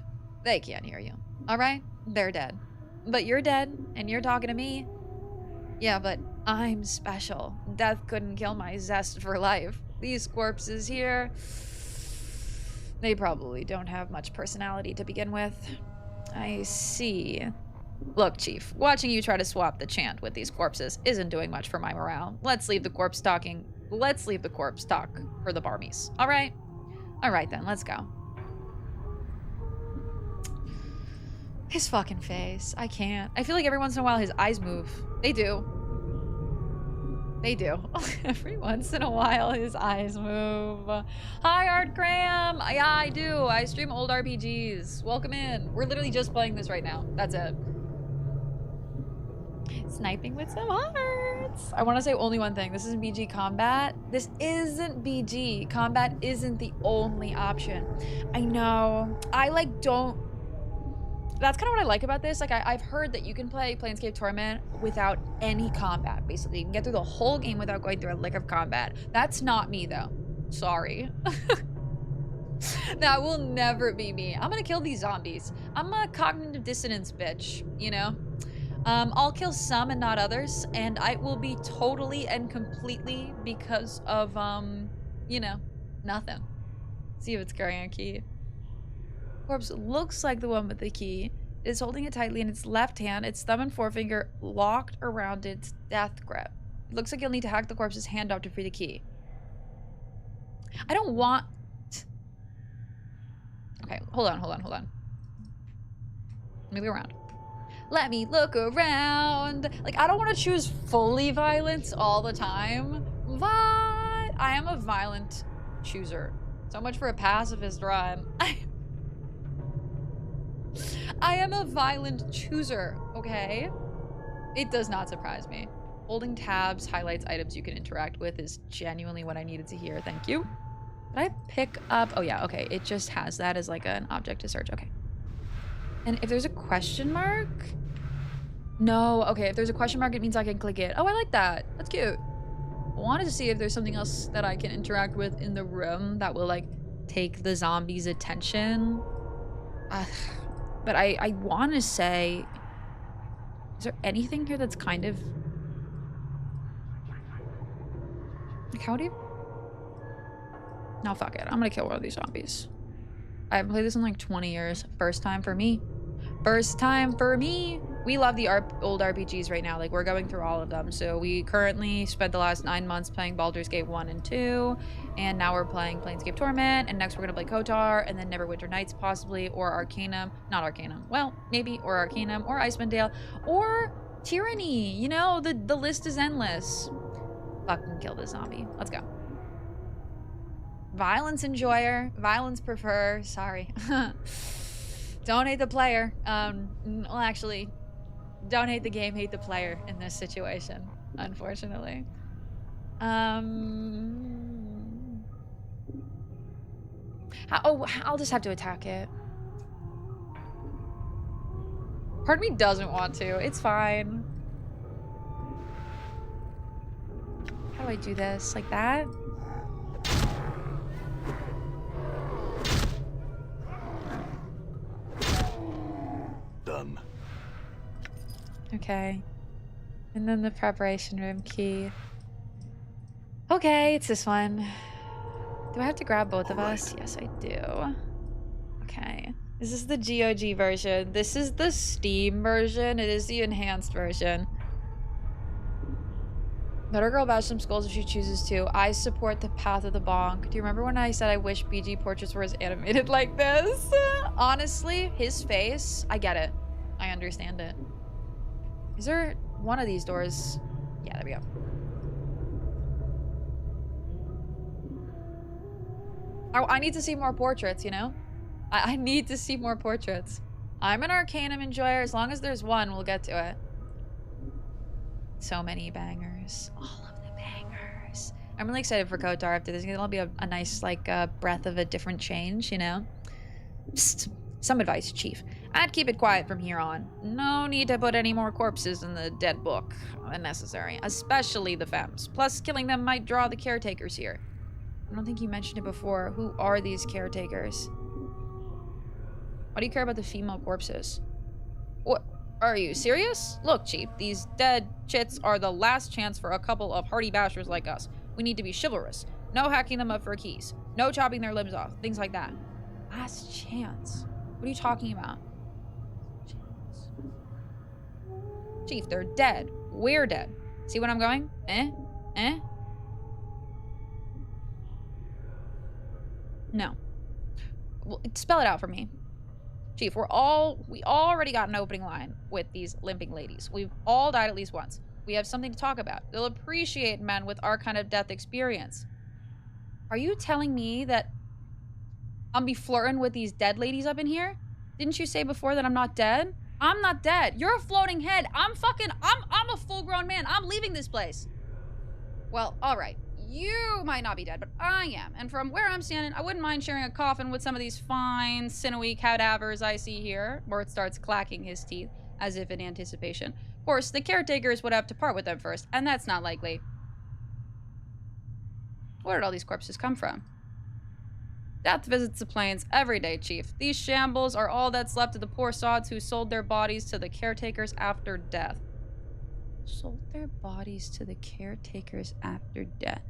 They can't hear you. Alright? They're dead. But you're dead, and you're talking to me. Yeah, but I'm special. Death couldn't kill my zest for life. These corpses here, they probably don't have much personality to begin with. I see. Look, Chief, watching you try to swap the chant with these corpses isn't doing much for my morale. Let's leave the corpse talking. Let's leave the corpse talk for the barmies. All right? All right, then. Let's go. His fucking face. I can't. I feel like every once in a while his eyes move. They do. They do. Every once in a while his eyes move. Hi, Art Graham. Yeah, I do. I stream old RPGs. Welcome in. We're literally just playing this right now. That's it. Sniping with some hearts. I want to say only one thing. This isn't BG combat. This isn't BG. Combat isn't the only option. I know. I like don't. That's kind of what I like about this. Like I've heard that you can play Planescape Torment without any combat. Basically, you can get through the whole game without going through a lick of combat. That's not me though. Sorry. That will never be me. I'm gonna kill these zombies. I'm a cognitive dissonance bitch, you know? I'll kill some and not others, and I will be totally and completely because of, you know, nothing. See if it's carrying a key. Corpse looks like the one with the key. It is holding it tightly in its left hand, its thumb and forefinger locked around its death grip. It looks like you'll need to hack the corpse's hand off to free the key. I don't want... Okay, hold on. Let me look around. Let me look around. Like, I don't want to choose fully violence all the time, but I am a violent chooser. So much for a pacifist run. I am a violent chooser, okay? It does not surprise me. Holding tabs highlights items you can interact with is genuinely what I needed to hear. Thank you. Did I pick up? Oh yeah, okay. It just has that as like an object to search. Okay. And if there's a question mark? No, okay. If there's a question mark, it means I can click it. Oh, I like that. That's cute. I wanted to see if there's something else that I can interact with in the room that will like take the zombie's attention. But I want to say, is there anything here that's kind of... Like, how do you... No, fuck it. I'm gonna kill one of these zombies. I haven't played this in like 20 years. First time for me. First time for me. We love the old RPGs right now. Like, we're going through all of them. So we currently spent the last 9 months playing Baldur's Gate 1 and 2. And now we're playing Planescape Torment. And next we're going to play KOTOR. And then Neverwinter Nights possibly. Or Arcanum. Not Arcanum. Well, maybe. Or Arcanum. Or Icewind Dale. Or Tyranny. You know, the list is endless. Fucking kill this zombie. Let's go. Violence enjoyer. Violence prefer. Sorry. Don't hate the player. Well, actually... Don't hate the game, hate the player in this situation, unfortunately. I'll just have to attack it. Part of me doesn't want to. It's fine. How do I do this? Like that?
Done.
Okay. And then the preparation room key. Okay, it's this one. Do I have to grab both of us? Yes, I do. Okay. This is the GOG version. This is the Steam version. It is the enhanced version. Let our girl bash some skulls if she chooses to. I support the path of the bonk. Do you remember when I said I wish BG portraits were as animated like this? Honestly, his face, I get it. I understand it. Is there one of these doors? Yeah, there we go. I need to see more portraits, you know? I need to see more portraits. I'm an Arcanum enjoyer. As long as there's one, we'll get to it. So many bangers. All of the bangers. I'm really excited for KOTOR after this. It'll be a nice, like, breath of a different change, you know? Psst. Some advice, Chief. I'd keep it quiet from here on. No need to put any more corpses in the dead book. Unnecessary. Especially the femmes. Plus, killing them might draw the caretakers here. I don't think you mentioned it before. Who are these caretakers? Why do you care about the female corpses? What? Are you serious? Look, Chief, these dead chits are the last chance for a couple of hardy bashers like us. We need to be chivalrous. No hacking them up for keys. No chopping their limbs off. Things like that. Last chance? What are you talking about? Chief, they're dead. We're dead. See what I'm going? No. Well, spell it out for me. Chief, we already got an opening line with these limping ladies. We've all died at least once. We have something to talk about. They'll appreciate men with our kind of death experience. Are you telling me that I'm be flirting with these dead ladies up in here? Didn't you say before that I'm not dead? I'm not dead. You're a floating head. I'm a full-grown man. I'm leaving this place. Well, all right. You might not be dead, but I am. And from where I'm standing, I wouldn't mind sharing a coffin with some of these fine, sinewy cadavers I see here. Mort starts clacking his teeth, as if in anticipation. Of course, the caretakers would have to part with them first, and that's not likely. Where did all these corpses come from? Death visits the plains every day, Chief. These shambles are all that's left of the poor sods who sold their bodies to the caretakers after death. Sold their bodies to the caretakers after death.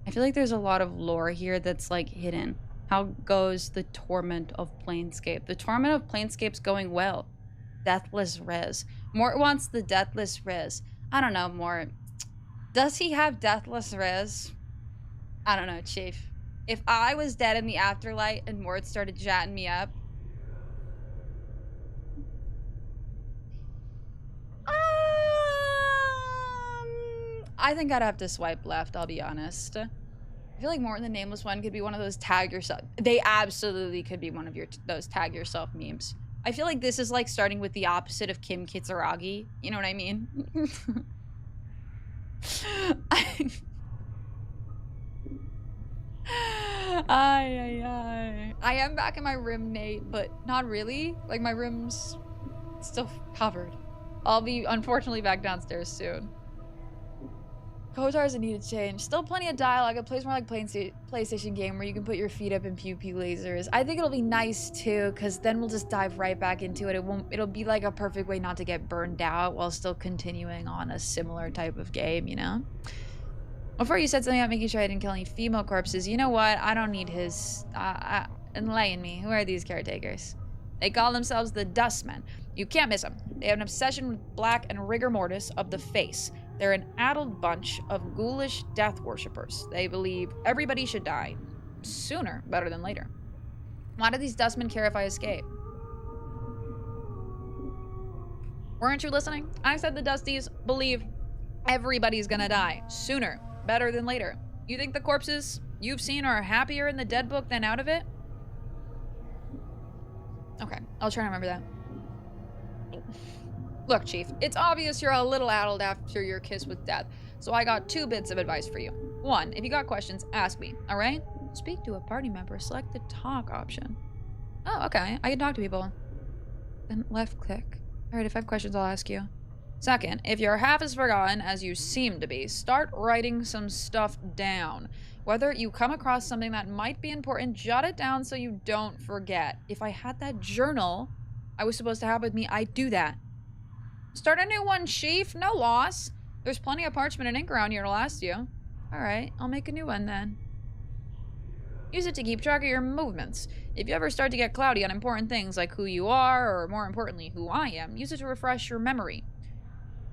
I feel like there's a lot of lore here that's, like, hidden. How goes the Torment of Planescape? The Torment of Planescape's going well. Deathless res. Mort wants the deathless res. I don't know, Mort. Does he have deathless res? I don't know, Chief. If I was dead in the afterlife and Mort started chatting me up... I think I'd have to swipe left, I'll be honest. I feel like Mort and the Nameless One could be one of those tag yourself. They absolutely could be one of those tag yourself memes. I feel like this is like starting with the opposite of Kim Kitsuragi. You know what I mean? I am back in my room, Nate, but not really. Like, my room's still covered. I'll be, unfortunately, back downstairs soon. KOTOR is a needed change. Still plenty of dialogue. It plays more like PlayStation game where you can put your feet up and pew pew lasers. I think it'll be nice too, because then we'll just dive right back into it. It'll be like a perfect way not to get burned out while still continuing on a similar type of game, you know? Before you said something about making sure I didn't kill any female corpses, you know what? I don't need his... enlighten me. Who are these caretakers? They call themselves the Dustmen. You can't miss them. They have an obsession with black and rigor mortis of the face. They're an addled bunch of ghoulish death worshippers. They believe everybody should die. Sooner, better than later. Why do these dustmen care if I escape? Weren't you listening? I said the Dusties believe everybody's gonna die. Sooner, better than later. You think the corpses you've seen are happier in the dead book than out of it? Okay, I'll try to remember that. Look, Chief, it's obvious you're a little addled after your kiss with death, so I got 2 bits of advice for you. 1, if you got questions, ask me, alright? Speak to a party member, select the talk option. Oh, okay, I can talk to people. Then left click. Alright, if I have questions, I'll ask you. 2nd, if you're half as forgotten as you seem to be, start writing some stuff down. Whether you come across something that might be important, jot it down so you don't forget. If I had that journal I was supposed to have with me, I'd do that. Start a new one, Chief. No loss. There's plenty of parchment and ink around here to last you. Alright, I'll make a new one then. Use it to keep track of your movements. If you ever start to get cloudy on important things like who you are, or more importantly, who I am, use it to refresh your memory.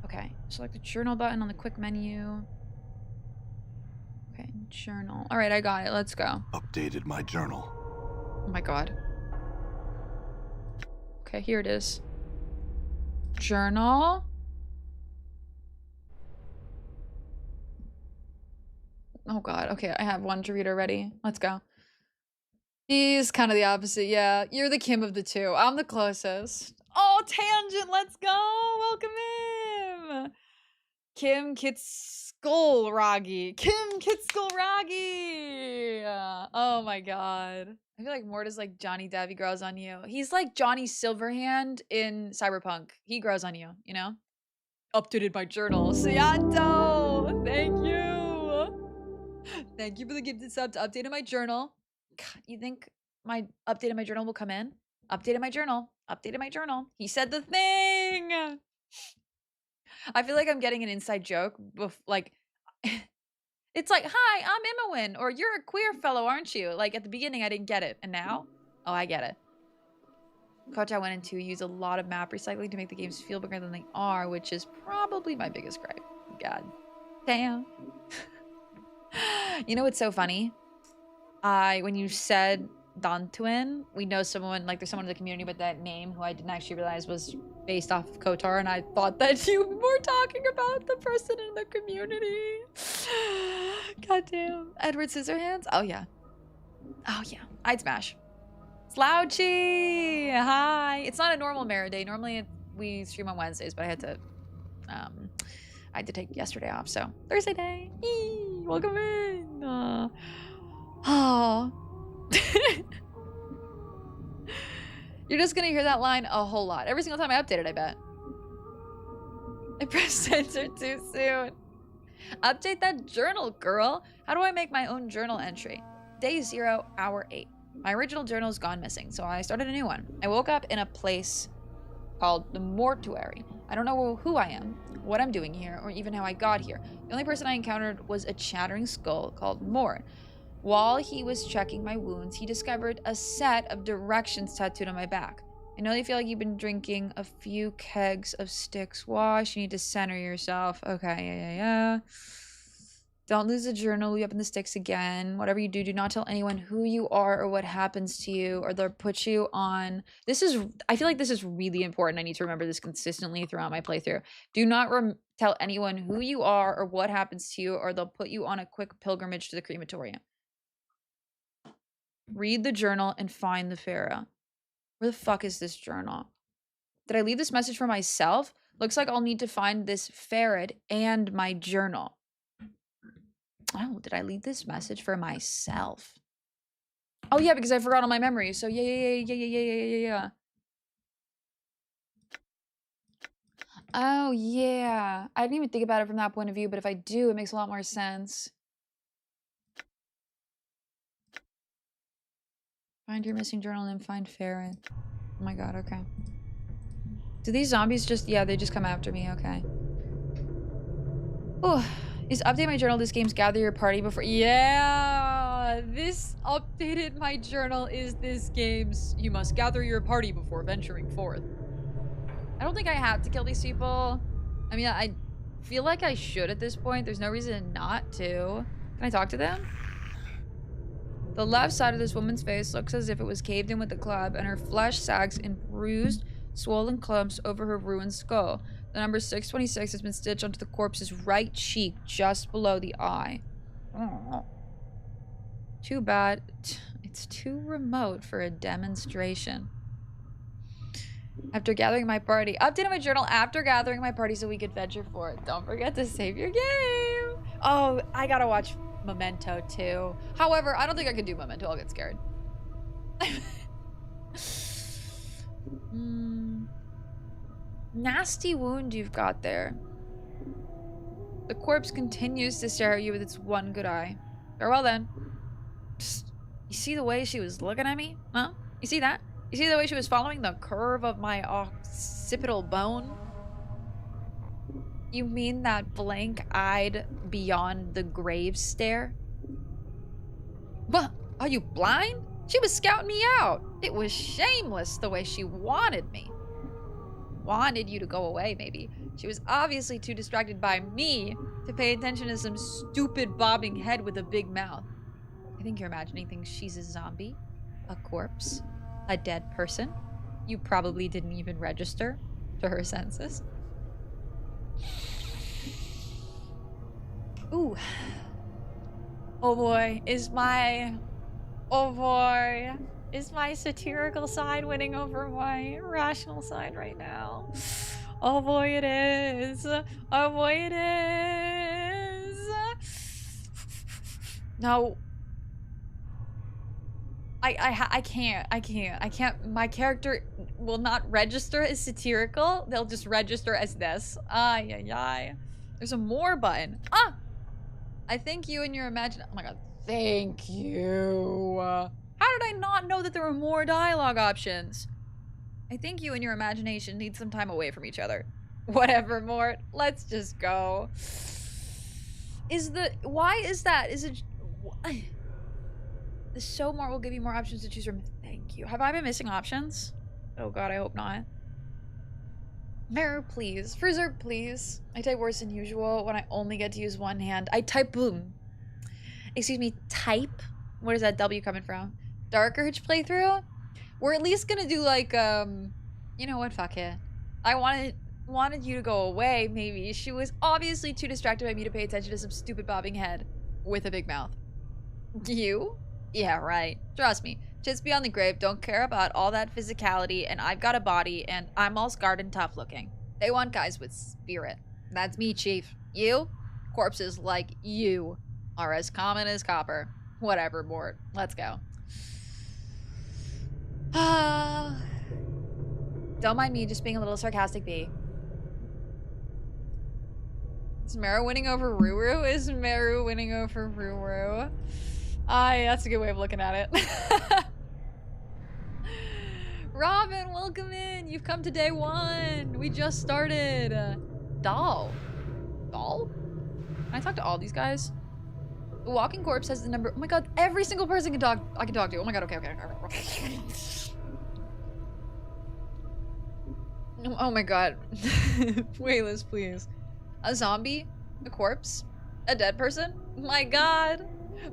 Okay, select the journal button on the quick menu. Okay, journal. Alright, I got it. Let's go.
Updated my journal.
Oh my god. Okay, here it is. Journal. Oh god, okay, I have one to read already. Let's go. He's kind of the opposite, yeah. You're the Kim of the two. I'm the closest. Oh, Tangent, let's go! Welcome him! Kim Kitskullragi. Kim Kitskullragi! Oh my god. I feel like Mort is like Johnny Depp, he grows on you. He's like Johnny Silverhand in Cyberpunk. He grows on you, you know? Updated my journal. Sianto! Thank you! Thank you for the gifted sub to update my journal. God, you think my updated my journal will come in? Updated my journal. Updated my journal. He said the thing! I feel like I'm getting an inside joke. Like, it's like, hi, I'm Imowin, or you're a queer fellow, aren't you? Like, at the beginning, I didn't get it. And now? Oh, I get it. KOTOR 1 and 2 use a lot of map recycling to make the games feel bigger than they are, which is probably my biggest gripe. God damn. You know what's so funny? When you said Dantuin, we know someone, like there's someone in the community with that name who I didn't actually realize was based off of KOTOR, and I thought that you were talking about the person in the community. God damn. Edward Scissorhands? Oh yeah. Oh yeah. I'd smash. Slouchy! Hi! It's not a normal Meru day. Normally we stream on Wednesdays, but I had to take yesterday off, so Thursday day. Eee, welcome in! Oh. You're just gonna hear that line a whole lot. Every single time I update it, I bet. I pressed enter too soon. Update that journal, girl! How do I make my own journal entry? Day 0, hour 8. My original journal is gone missing, so I started a new one. I woke up in a place called the mortuary. I don't know who I am, what I'm doing here, or even how I got here. The only person I encountered was a chattering skull called Mort. While he was checking my wounds, he discovered a set of directions tattooed on my back. I know you feel like you've been drinking a few kegs of Styx wash. You need to center yourself. Okay, yeah. Don't lose the journal, leave up in the Styx again. Whatever you do, do not tell anyone who you are or what happens to you, or they'll put you on... I feel like this is really important. I need to remember this consistently throughout my playthrough. Do not tell anyone who you are or what happens to you, or they'll put you on a quick pilgrimage to the crematorium. Read the journal and find the Pharoah. Where the fuck is this journal? Did I leave this message for myself? Looks like I'll need to find this ferret and my journal. Oh, did I leave this message for myself? Oh yeah, because I forgot all my memories. So yeah. Oh yeah. I didn't even think about it from that point of view, but if I do, it makes a lot more sense. Find your missing journal and find ferret. Oh my god, okay. Do these zombies just... Yeah, they just come after me, okay. Oh, is update my journal this game's gather your party before... Yeah! This updated my journal is this game's you must gather your party before venturing forth. I don't think I have to kill these people. I mean, I feel like I should at this point. There's no reason not to. Can I talk to them? The left side of this woman's face looks as if it was caved in with a club, and her flesh sags in bruised, swollen clumps over her ruined skull. The number 626 has been stitched onto the corpse's right cheek, just below the eye. Oh. Too bad. It's too remote for a demonstration. After gathering my party. Updated my journal after gathering my party so we could venture forth. Don't forget to save your game. Oh, I gotta watch Memento too. However, I don't think I can do Memento. I'll get scared. Nasty wound you've got there. The corpse continues to stare at you with its one good eye. Farewell then. Psst. You see the way she was looking at me? Huh? You see that? You see the way she was following the curve of my occipital bone? You mean that blank-eyed, beyond the grave stare? What? Are you blind? She was scouting me out. It was shameless the way she wanted me. Wanted you to go away, maybe. She was obviously too distracted by me to pay attention to some stupid bobbing head with a big mouth. I think you're imagining things. She's a zombie, a corpse, a dead person. You probably didn't even register to her senses. Ooh. Oh boy, is my satirical side winning over my rational side right now? Oh boy, it is. Oh boy, it is. No. I can't. My character will not register as satirical. They'll just register as this. Ay, ay, ay. There's a more button. Ah! I think you and your imagine. Oh my god. Thank you. How did I not know that there were more dialogue options? I think you and your imagination need some time away from each other. Whatever, Mort. Let's just go. Why is that? Is it... The so more will give you more options to choose from. Thank you. Have I been missing options? Oh god, I hope not. Meru, please. Frizzur, please. I type worse than usual when I only get to use one hand. I type boom. Excuse me, type? Where is that W coming from? Dark Urge playthrough? We're at least gonna do like, you know what, fuck it. I wanted you to go away, maybe. She was obviously too distracted by me to pay attention to some stupid bobbing head with a big mouth. You? Yeah, right. Trust me. Just beyond the grave, don't care about all that physicality, and I've got a body, and I'm all scarred and tough looking. They want guys with spirit. That's me, Chief. You? Corpses like you are as common as copper. Whatever, Mort. Let's go. Don't mind me just being a little sarcastic bee. Is Meru winning over Ruru? Is Meru winning over Ruru? That's a good way of looking at it. Robin, welcome in. You've come to day 1. We just started. Doll? Can I talk to all these guys? The walking corpse has the number. Oh my god, every single person I can talk to. Oh my god, okay. Oh my god. Wayless, please. A zombie? A corpse? A dead person? My god.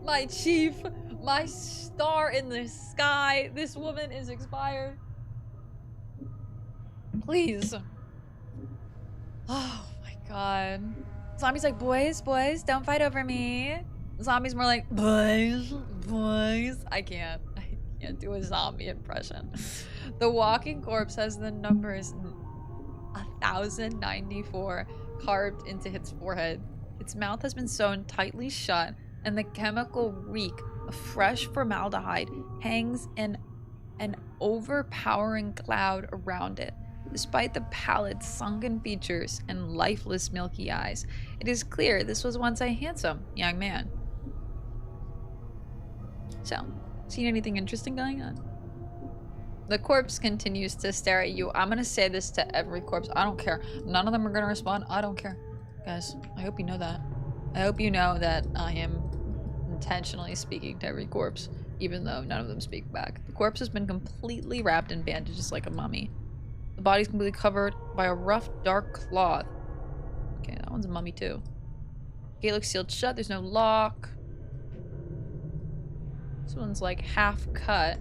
My chief. My star in the sky. This woman is expired. Please. Oh my god. Zombie's like, boys, don't fight over me. Zombie's more like, boys. I can't do a zombie impression. The walking corpse has the numbers 1094 carved into its forehead. Its mouth has been sewn tightly shut, and the chemical reek of fresh formaldehyde hangs in an overpowering cloud around it. Despite the pallid, sunken features and lifeless, milky eyes, it is clear this was once a handsome young man. So, seen anything interesting going on? The corpse continues to stare at you. I'm gonna say this to every corpse. I don't care. None of them are gonna respond. I don't care. Guys, I hope you know that. I hope you know that I am intentionally speaking to every corpse, even though none of them speak back. The corpse has been completely wrapped in bandages like a mummy. The body's completely covered by a rough, dark cloth. Okay, that one's a mummy too. Gate looks sealed shut. There's no lock. This one's like half cut.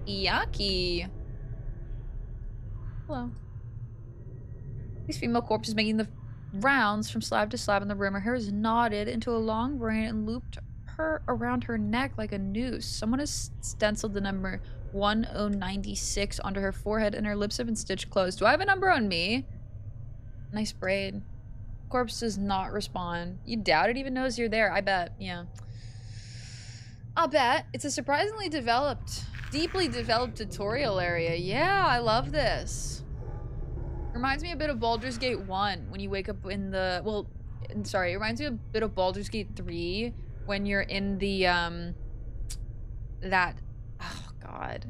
Yucky. Hello. These female corpses making the rounds from slab to slab in the room. Her hair is knotted into a long braid and looped her around her neck like a noose. Someone has stenciled the number 1096 onto her forehead, and her lips have been stitched closed. Do I have a number on me? Nice braid. Corpse does not respond. You doubt it even knows you're there. I bet. Yeah. I'll bet. It's a surprisingly deeply developed tutorial area. Yeah, I love this. Reminds me a bit of Baldur's Gate 1 when you wake up in the... Well, sorry. It reminds me a bit of Baldur's Gate 3 when you're in the, that... Oh, God.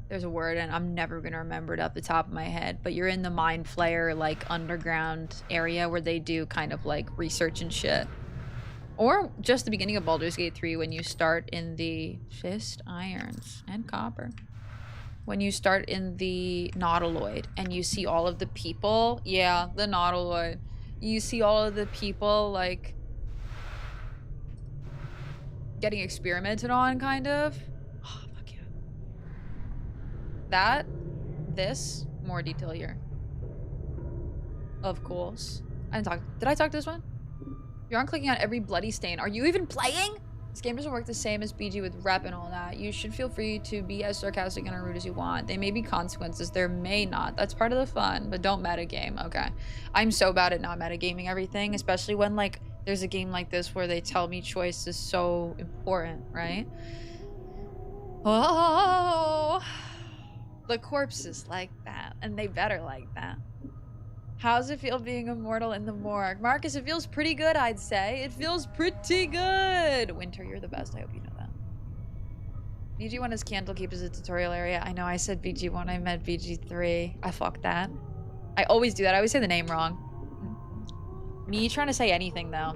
There's a word, and I'm never gonna remember it off the top of my head, but you're in the Mind Flayer, like, underground area where they do kind of, like, research and shit. Or just the beginning of Baldur's Gate 3 when you start in the schist irons and copper. When you start in the Nautiloid and you see all of the people. Yeah, the Nautiloid. You see all of the people, like, getting experimented on, kind of. Oh, fuck yeah. This, more detail here. Of course. Did I talk to this one? You aren't clicking on every bloody stain. Are you even playing? This game doesn't work the same as BG with rep and all that. You should feel free to be as sarcastic and rude as you want. There may be consequences. There may not. That's part of the fun, but don't metagame. Okay. I'm so bad at not metagaming everything, especially when, like, there's a game like this where they tell me choice is so important, right? Oh, the corpses like that, and they better like that. How's it feel being immortal in the morgue? Marcus, it feels pretty good, I'd say. It feels pretty good. Winter, you're the best. I hope you know that. BG1 is Candlekeep as a tutorial area. I know I said BG1. I meant BG3. I fucked that. I always do that. I always say the name wrong. Me trying to say anything, though.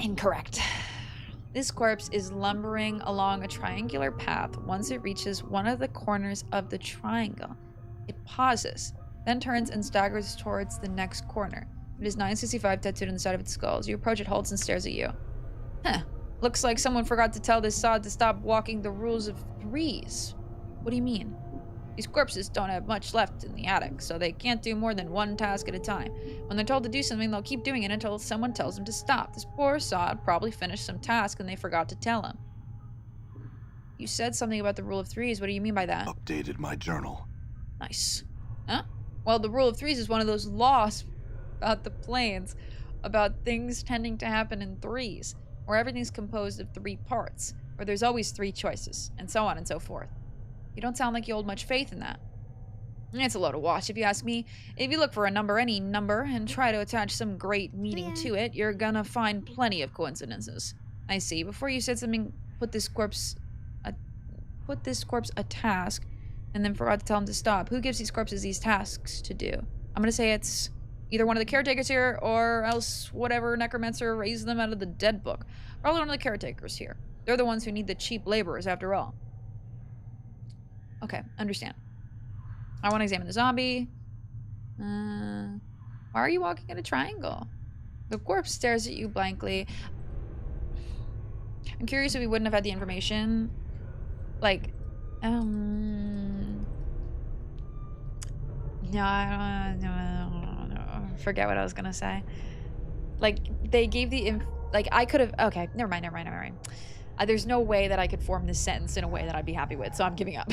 Incorrect. This corpse is lumbering along a triangular path. Once it reaches one of the corners of the triangle, it pauses, then turns and staggers towards the next corner. It is 965 tattooed on the side of its skull. As you approach, it halts and stares at you. Huh. Looks like someone forgot to tell this sod to stop walking the rules of threes. What do you mean? These corpses don't have much left in the attic, so they can't do more than one task at a time. When they're told to do something, they'll keep doing it until someone tells them to stop. This poor sod probably finished some task and they forgot to tell him. You said something about the rule of threes. What do you mean by that?
Updated my journal.
Nice. Huh? Well, the rule of threes is one of those laws about the planes, about things tending to happen in threes, where everything's composed of 3 parts, where there's always 3 choices, and so on and so forth. You don't sound like you hold much faith in that. It's a load of wash, if you ask me. If you look for a number, any number, and try to attach some great meaning to it, you're gonna find plenty of coincidences. I see. Before you said something, put this corpse a task, and then forgot to tell him to stop. Who gives these corpses these tasks to do? I'm gonna say it's either one of the caretakers here, or else whatever necromancer raised them out of the dead book. Probably one of the caretakers here. They're the ones who need the cheap laborers, after all. Okay, understand. I want to examine the zombie. Why are you walking in a triangle? The corpse stares at you blankly. I'm curious if we wouldn't have had the information. Like, no, forget what I was gonna say. Like, they gave the like, I could have, okay, never mind. There's no way that I could form this sentence in a way that I'd be happy with, so I'm giving up.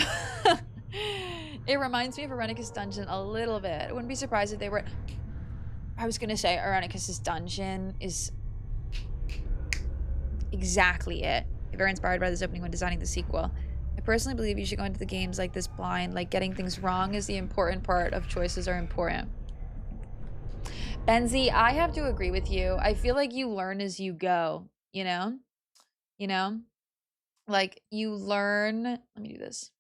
It reminds me of Arenicus Dungeon a little bit. I wouldn't be surprised if they were, I was gonna say Arenicus's Dungeon is exactly it. Very inspired by this opening when designing the sequel. I personally believe you should go into the games like this blind. Like, getting things wrong is the important part of choices are important. Benzie, I have to agree with you. I feel like you learn as you go, you know? You know? Like, you learn... Let me do this.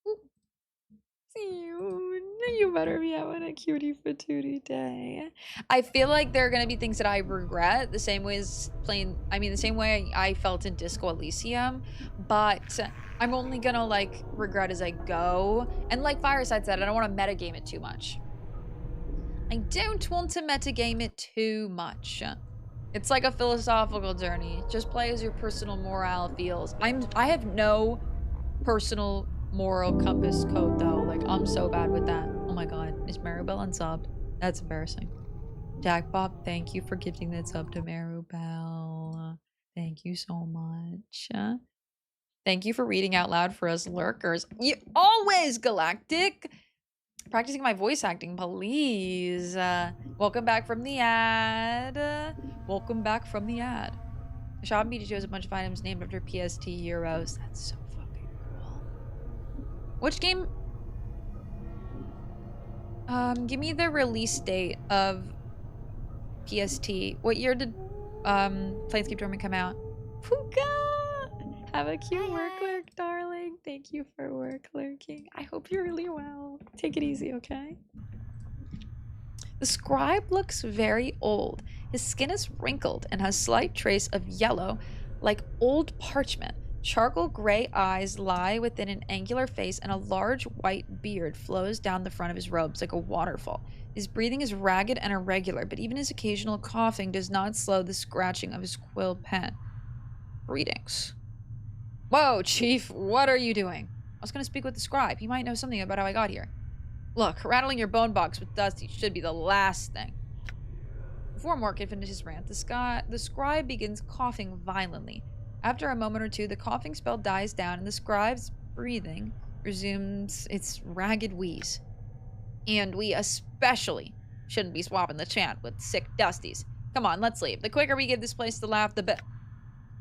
You better be having a cutie patootie day. I feel like there are going to be things that I regret, the same way as playing... I mean, the same way I felt in Disco Elysium, but I'm only going to, like, regret as I go. And like Fireside said, I don't want to metagame it too much. I don't want to metagame it too much. It's like a philosophical journey. Just play as your personal morale feels. I have no personal moral compass code though. Like, I'm so bad with that. Oh my god. Is Maribel unsubbed? That's embarrassing. Jack Bob, thank you for gifting that sub to Maribel. Thank you so much. Thank you for reading out loud for us lurkers. You always, Galactic! Practicing my voice acting, please. Welcome back from the ad. Welcome back from the ad. The shop immediately shows a bunch of items named after PST Euros. That's so fucking cool. Which game? Give me the release date of PST. What year did Planescape Torment come out? Puka! Have a cute work lurk, darling. Thank you for work lurking. I hope you're really well. Take it easy, okay? The scribe looks very old. His skin is wrinkled and has slight trace of yellow, like old parchment. Charcoal gray eyes lie within an angular face, and a large white beard flows down the front of his robes like a waterfall. His breathing is ragged and irregular, but even his occasional coughing does not slow the scratching of his quill pen. Greetings. Whoa, Chief, what are you doing? I was going to speak with the scribe. He might know something about how I got here. Look, rattling your bone box with Dusty should be the last thing. Before Mork can finish his rant, the scribe begins coughing violently. After a moment or two, the coughing spell dies down and the scribe's breathing resumes its ragged wheeze. And we especially shouldn't be swapping the chant with sick dusties. Come on, let's leave. The quicker we give this place to laugh, the better.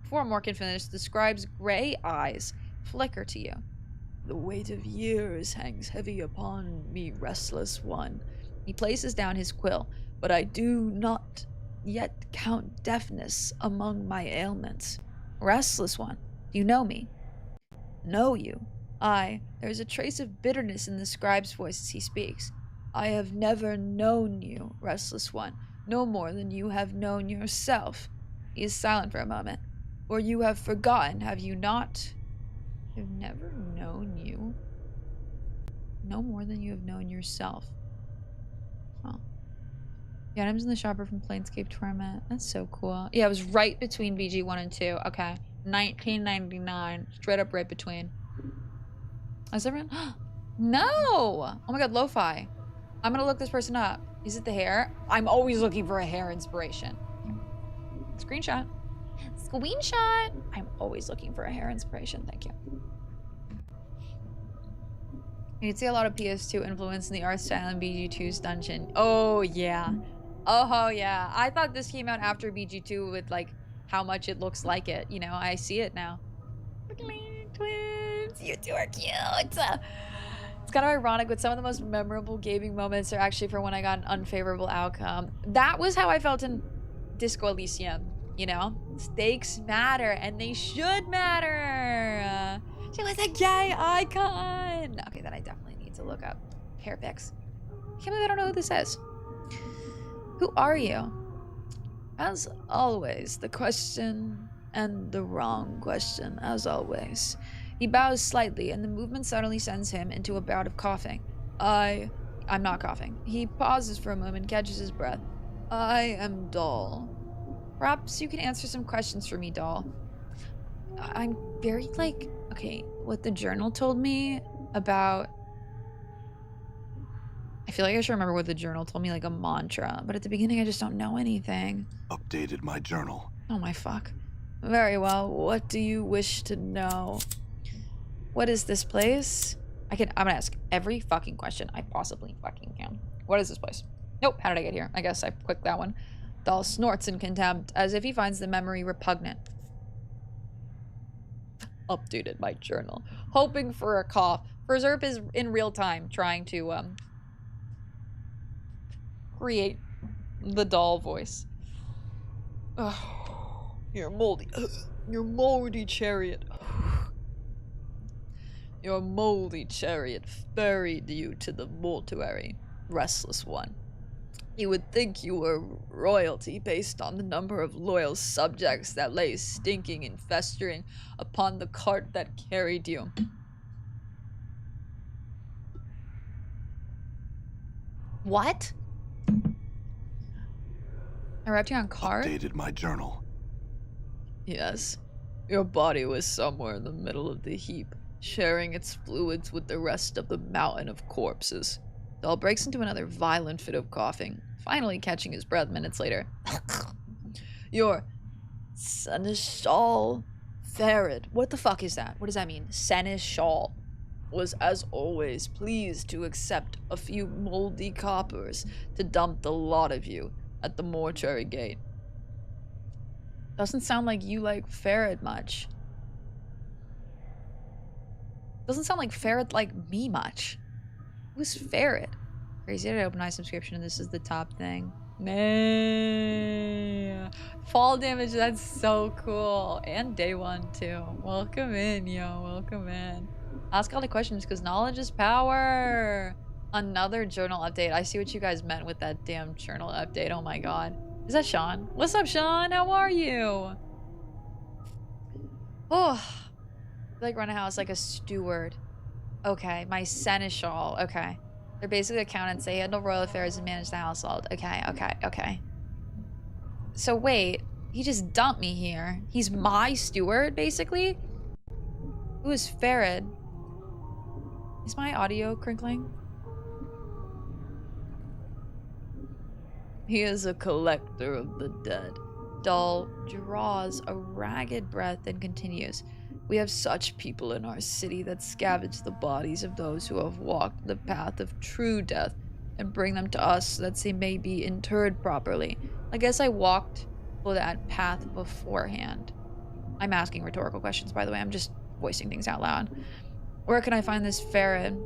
Before Mork can finish, the scribe's gray eyes flicker to you. The weight of years hangs heavy upon me, restless one. He places down his quill, but I do not yet count deafness among my ailments. Restless one, do you know me? Know you? Aye, there is a trace of bitterness in the scribe's voice as he speaks. I have never known you, restless one, no more than you have known yourself. He is silent for a moment. Or you have forgotten, have you not? I've never known you. No more than you have known yourself. Huh. The items in the shop are from Planescape Torment. That's so cool. Yeah, it was right between BG 1 and 2. Okay. 1999. Straight up right between. Is everyone? No! Oh my god, lo-fi. I'm gonna look this person up. Is it the hair? I'm always looking for a hair inspiration. Screenshot. Screenshot. I'm always looking for a hair inspiration. Thank you. You can see a lot of PS2 influence in the art style in BG2's dungeon. Oh, yeah. Oh, yeah. I thought this came out after BG2 with, like, how much it looks like it. You know, I see it now. Twins. You two are cute. It's kind of ironic, but some of the most memorable gaming moments are actually for when I got an unfavorable outcome. That was how I felt in Disco Elysium, you know? Stakes matter, and they should matter. She was a gay icon. Okay, then I definitely need to look up hair pics. I can't believe I don't know who this is. Who are you? As always, the question and the wrong question, as always. He bows slightly, and the movement suddenly sends him into a bout of coughing. I'm not coughing. He pauses for a moment, catches his breath. I am Doll. Perhaps you can answer some questions for me, Doll. I'm very, like, okay, what the journal told me about... I feel like I should remember what the journal told me, like a mantra, but at the beginning I just don't know anything.
Updated my journal.
Oh my fuck. Very well, what do you wish to know? What is this place? I'm gonna ask every fucking question I possibly fucking can. What is this place? Nope, how did I get here? I guess I clicked that one. Doll snorts in contempt, as if he finds the memory repugnant. Updated my journal. Hoping for a cough. Berserp is in real time trying to create the doll voice. Oh, your moldy chariot. Your moldy chariot ferried you to the mortuary, restless one. You would think you were royalty based on the number of loyal subjects that lay stinking and festering upon the cart that carried you. What? I wrapped you on cart?
Updated my journal.
Yes. Your body was somewhere in the middle of the heap, sharing its fluids with the rest of the mountain of corpses. Doll breaks into another violent fit of coughing, finally catching his breath minutes later. Your seneschal Farad. What the fuck is that? What does that mean? Seneschal was, as always, pleased to accept a few moldy coppers to dump the lot of you at the mortuary gate. Doesn't sound like you like Farad much. Doesn't sound like Farad like me much. Who's Farad? Crazy that I opened my subscription and this is the top thing. Nah. Fall damage, that's so cool. And day one too. Welcome in, yo. Welcome in. Ask all the questions because knowledge is power. Another journal update. I see what you guys meant with that damn journal update. Oh my god. Is that Sean? What's up, Sean? How are you? Oh. I like run a house like a steward. Okay, my seneschal. Okay. They're basically accountants. They handle royal affairs and manage the household. Okay. So wait, he just dumped me here. He's my steward, basically? Who is Farad? Is my audio crinkling? He is a collector of the dead. Dahl draws a ragged breath and continues. We have such people in our city that scavenge the bodies of those who have walked the path of true death and bring them to us so that they may be interred properly. I guess I walked for that path beforehand. I'm asking rhetorical questions, by the way. I'm just voicing things out loud. Where can I find this Farad?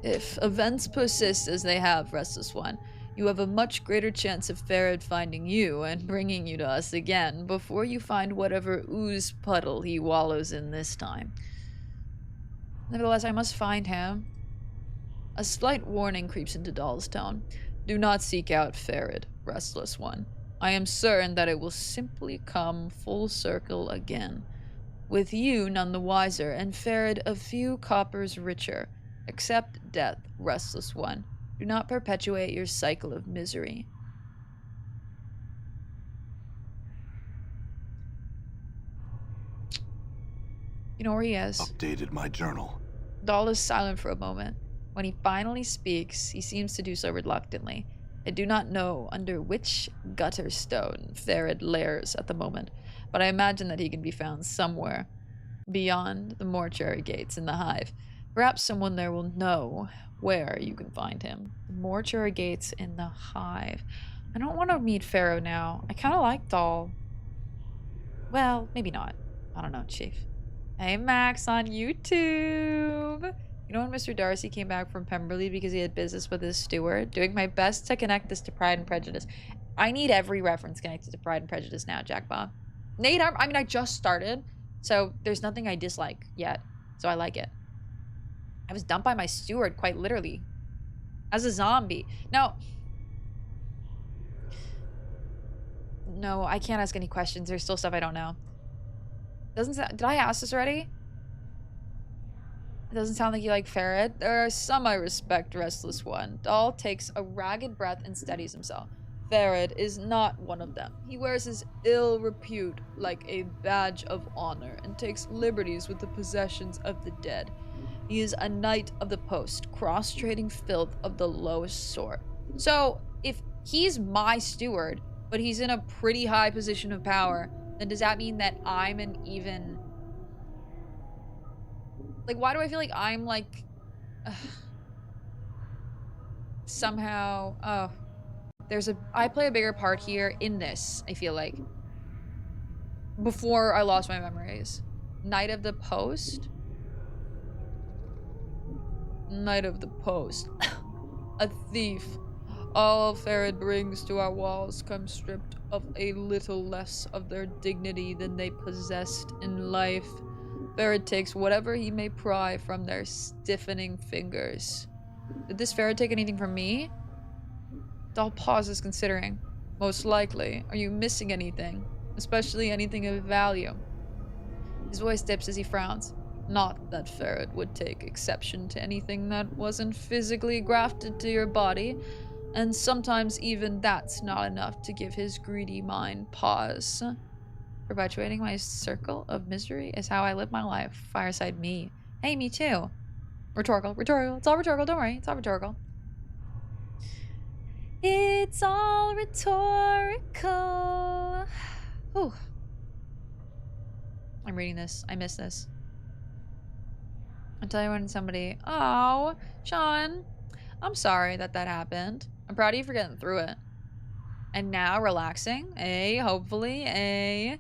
If events persist as they have, Restless One, you have a much greater chance of Farad finding you and bringing you to us again before you find whatever ooze puddle he wallows in this time. Nevertheless, I must find him. A slight warning creeps into Dahl's tone. Do not seek out Farad, Restless One. I am certain that it will simply come full circle again. With you none the wiser, and Farad a few coppers richer. Accept death, Restless One. Do not perpetuate your cycle of misery. You know where he is.
Updated my journal.
Dahl is silent for a moment. When he finally speaks, he seems to do so reluctantly. I do not know under which gutter stone Farad lairs at the moment, but I imagine that he can be found somewhere beyond the mortuary gates in the hive. Perhaps someone there will know where you can find him. The mortuary gates in the hive. I don't want to meet Pharoah now. I kind of like Dahl. Well, maybe not. I don't know, Chief. Hey, Max on YouTube. You know when Mr. Darcy came back from Pemberley because he had business with his steward? Doing my best to connect this to Pride and Prejudice. I need every reference connected to Pride and Prejudice now, Jack Bob. Nate, I mean, I just started, so there's nothing I dislike yet, so I like it. I was dumped by my steward, quite literally, as a zombie. Now, no, I can't ask any questions. There's still stuff I don't know. Did I ask this already? It doesn't sound like you like Farad. There are some I respect, Restless One. Dahl takes a ragged breath and steadies himself. Farad is not one of them. He wears his ill repute like a badge of honor and takes liberties with the possessions of the dead. He is a knight of the post, cross-trading filth of the lowest sort. So, if he's my steward, but he's in a pretty high position of power, then does that mean that I'm an even... Like, why do I feel like I'm, like... somehow... Oh. I play a bigger part here in this, I feel like. Before I lost my memories. Knight of the Post? Knight of the Post. A thief. All Farad brings to our walls come stripped of a little less of their dignity than they possessed in life. Farad takes whatever he may pry from their stiffening fingers. Did this Farad take anything from me? Dahl pauses, considering. Most likely. Are you missing anything? Especially anything of value? His voice dips as he frowns. Not that Farad would take exception to anything that wasn't physically grafted to your body, and sometimes even that's not enough to give his greedy mind pause. Perpetuating my circle of misery is how I live my life. Fireside me. Hey, me too. Rhetorical. It's all rhetorical, don't worry. It's all rhetorical. It's all rhetorical. Whew. I'm reading this. I miss this. I'll tell you when somebody... Oh, Sean. I'm sorry that happened. I'm proud of you for getting through it. And now relaxing. Hopefully. If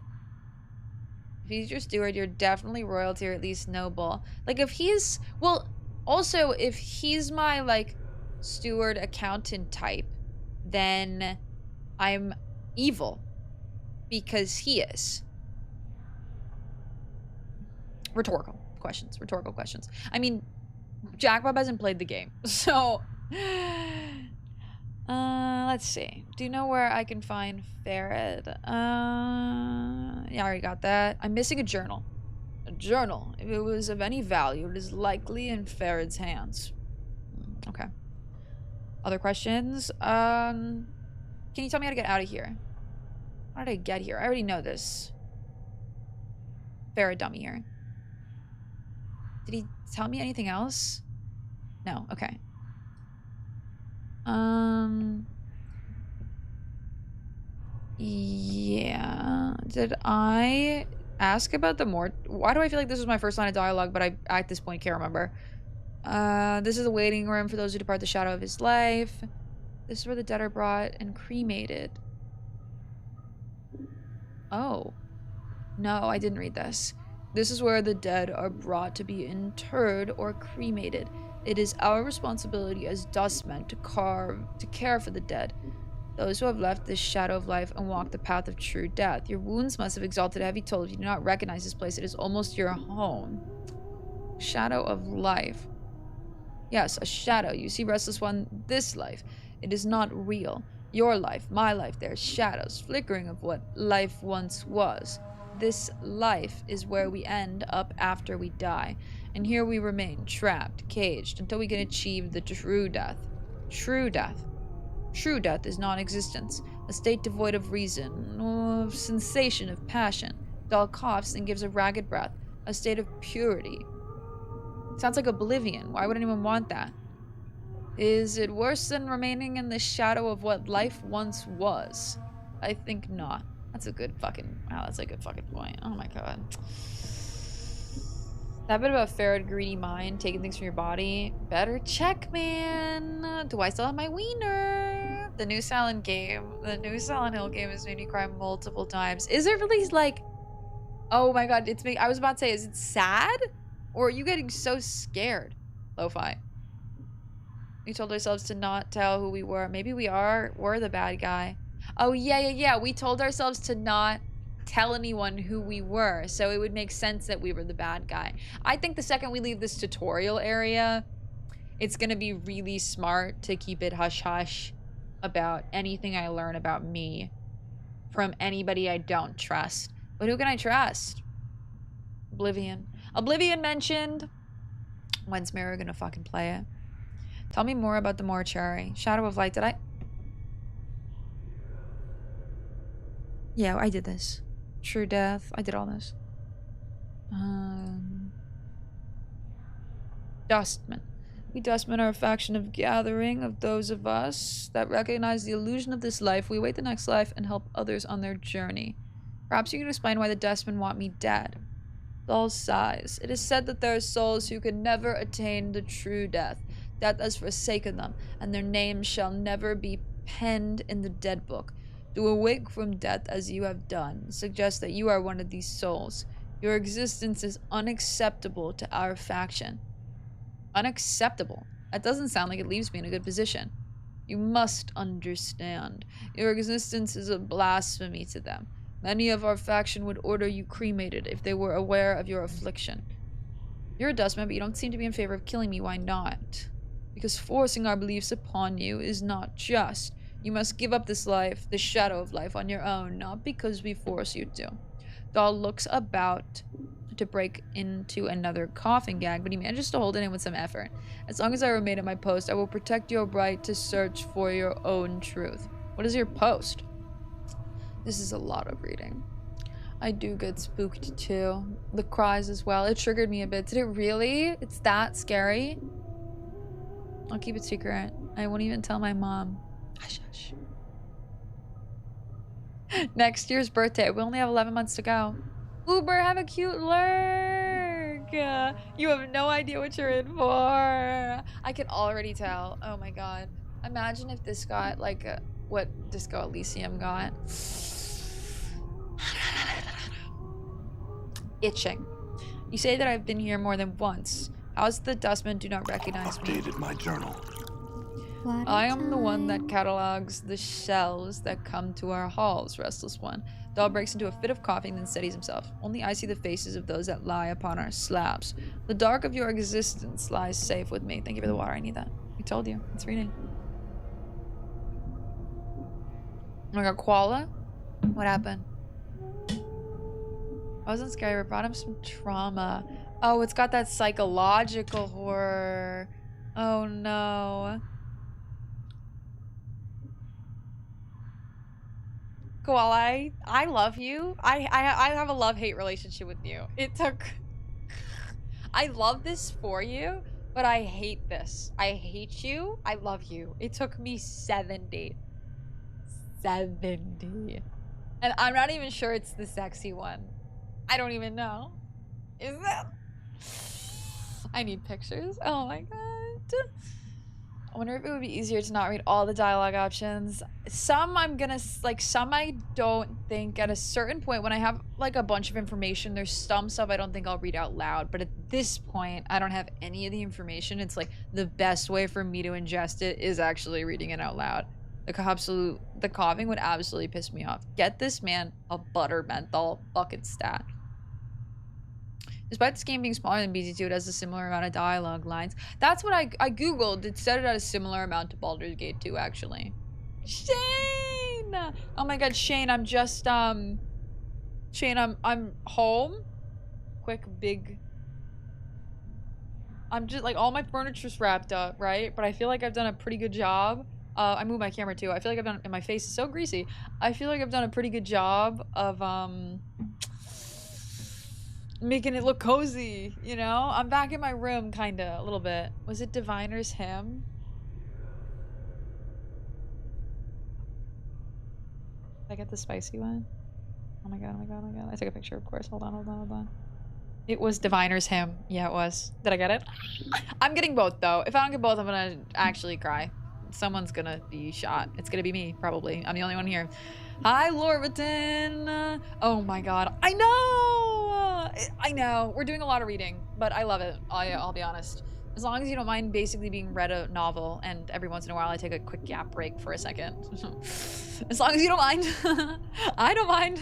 he's your steward, you're definitely royalty or at least noble. Like, if he's... Well, also, if he's my, like, steward accountant type, then I'm evil. Because he is. Rhetorical questions. I mean, Jack Bob hasn't played the game. So, let's see. Do you know where I can find Farad? Yeah, I already got that. I'm missing a journal. A journal. If it was of any value, it is likely in Farad's hands. Okay. Other questions? Can you tell me how to get out of here? How did I get here? I already know this. Farad dummy here. Did he tell me anything else? No, okay. Did I ask about the why do I feel like this was my first line of dialogue, but I at this point can't remember. This is the waiting room for those who depart the shadow of his life. This is where the dead are brought and cremated. Oh. No, I didn't read this. This is where the dead are brought to be interred or cremated. It is our responsibility as dustmen to care for the dead. Those who have left this shadow of life and walked the path of true death. Your wounds must have exalted a heavy toll if you do not recognize this place. It is almost your home. Shadow of life. Yes, a shadow. You see, Restless One, this life. It is not real. Your life, my life, there are shadows, flickering of what life once was. This life is where we end up after we die. And here we remain, trapped, caged, until we can achieve the true death. True death. True death is non-existence, a state devoid of reason, of sensation, of passion. Dull coughs and gives a ragged breath, a state of purity. Sounds like oblivion. Why would anyone want that? Is it worse than remaining in the shadow of what life once was? I think not. That's a good fucking... Wow, that's a good fucking point. Oh my god. That bit about Pharoah, greedy mind, taking things from your body. Better check, man. Do I still have my wiener? The new Silent Hill game has made me cry multiple times. Is it really like... Oh my god, I was about to say, is it sad? Or are you getting so scared? Lo-fi. We told ourselves to not tell who we were. Maybe we're the bad guy. Oh, yeah. We told ourselves to not tell anyone who we were, so it would make sense that we were the bad guy. I think the second we leave this tutorial area, it's gonna be really smart to keep it hush-hush about anything I learn about me from anybody I don't trust. But who can I trust? Oblivion. Oblivion mentioned. When's Meru gonna fucking play it? Tell me more about the mortuary. Shadow of light, did I? Yeah, I did this. True death, I did all this. Dustmen. We dustmen are a faction of gathering of those of us that recognize the illusion of this life. We await the next life and help others on their journey. Perhaps you can explain why the dustmen want me dead. Dull sighs. It is said that there are souls who can never attain the true death. Death has forsaken them, and their names shall never be penned in the dead book. To awake from death as you have done suggests that you are one of these souls. Your existence is unacceptable to our faction. Unacceptable? That doesn't sound like it leaves me in a good position. You must understand. Your existence is a blasphemy to them. Many of our faction would order you cremated if they were aware of your affliction. You're a dustman, but you don't seem to be in favor of killing me. Why not? Because forcing our beliefs upon you is not just. You must give up this life, this shadow of life, on your own, not because we force you to. Dahl looks about to break into another coughing gag, but he manages to hold it in with some effort. As long as I remain at my post, I will protect your right to search for your own truth. What is your post? This is a lot of reading. I do get spooked too. The cries as well. It triggered me a bit. Did it really? It's that scary? I'll keep it secret. I won't even tell my mom. Hush, hush. Next year's birthday. We only have 11 months to go. Uber, have a cute lurk. You have no idea what you're in for. I can already tell. Oh my god. Imagine if this got like what Disco Elysium got. Itching. You say that I've been here more than once. How's the dustmen do not recognize me?
Updated my journal.
I am the one that catalogs the shells that come to our halls, Restless One. Dahl breaks into a fit of coughing, then steadies himself. Only I see the faces of those that lie upon our slabs. The dark of your existence lies safe with me. Thank you for the water. I need that. I told you. It's reading. Oh my god, Koala? What happened? I wasn't scary, but brought him some trauma. Oh, it's got that psychological horror. Oh no. Koala, I love you. I have a love-hate relationship with you. It took... I love this for you, but I hate this. I hate you. I love you. It took me 70. And I'm not even sure it's the sexy one. I don't even know. Is that? I need pictures. Oh my god. I wonder if it would be easier to not read all the dialogue options. Some I'm gonna, like, some I don't think at a certain point when I have like a bunch of information, there's some stuff I don't think I'll read out loud. But at this point, I don't have any of the information. It's like the best way for me to ingest it is actually reading it out loud. The coughing would absolutely piss me off. Get this man a butter menthol bucket stat. Despite this game being smaller than BZ2, it has a similar amount of dialogue lines. That's what I googled. It said it had a similar amount to Baldur's Gate 2, actually. Shane! Oh my god, Shane, I'm just, Shane, I'm home. Quick, big... I'm just, like, all my furniture's wrapped up, right? But I feel like I've done a pretty good job. I moved my camera, too. I feel like I've done... And my face is so greasy. I feel like I've done a pretty good job of, making it look cozy, you know? I'm back in my room, kinda, a little bit. Was it Diviner's Hymn? Did I get the spicy one? Oh my god, oh my god, oh my god. I took a picture, of course. Hold on, hold on, hold on. It was Diviner's Hymn. Yeah, it was. Did I get it? I'm getting both, though. If I don't get both, I'm gonna actually cry. Someone's gonna be shot. It's gonna be me, probably. I'm the only one here. Hi, Lorbiton. Oh my god. I know. We're doing a lot of reading, but I love it. I'll be honest. As long as you don't mind basically being read a novel, and every once in a while I take a quick gap break for a second. As long as you don't mind. I don't mind.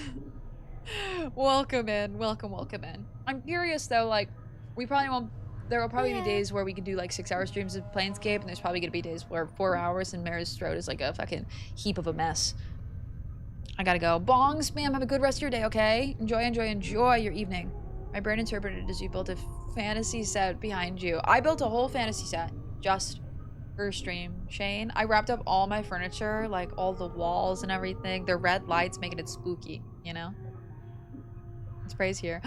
Welcome in. Welcome in. I'm curious though, like, we probably won't... There will probably be days where we could do like 6-hour streams of Planescape, and there's probably gonna be days where 4 hours and Meru's throat is like a fucking heap of a mess. I gotta go. Bongs, ma'am, have a good rest of your day, okay? Enjoy your evening. My brain interpreted it as you built a fantasy set behind you. I built a whole fantasy set just for stream. Shane, I wrapped up all my furniture, like all the walls and everything. The red lights making it spooky, you know? Sprays here.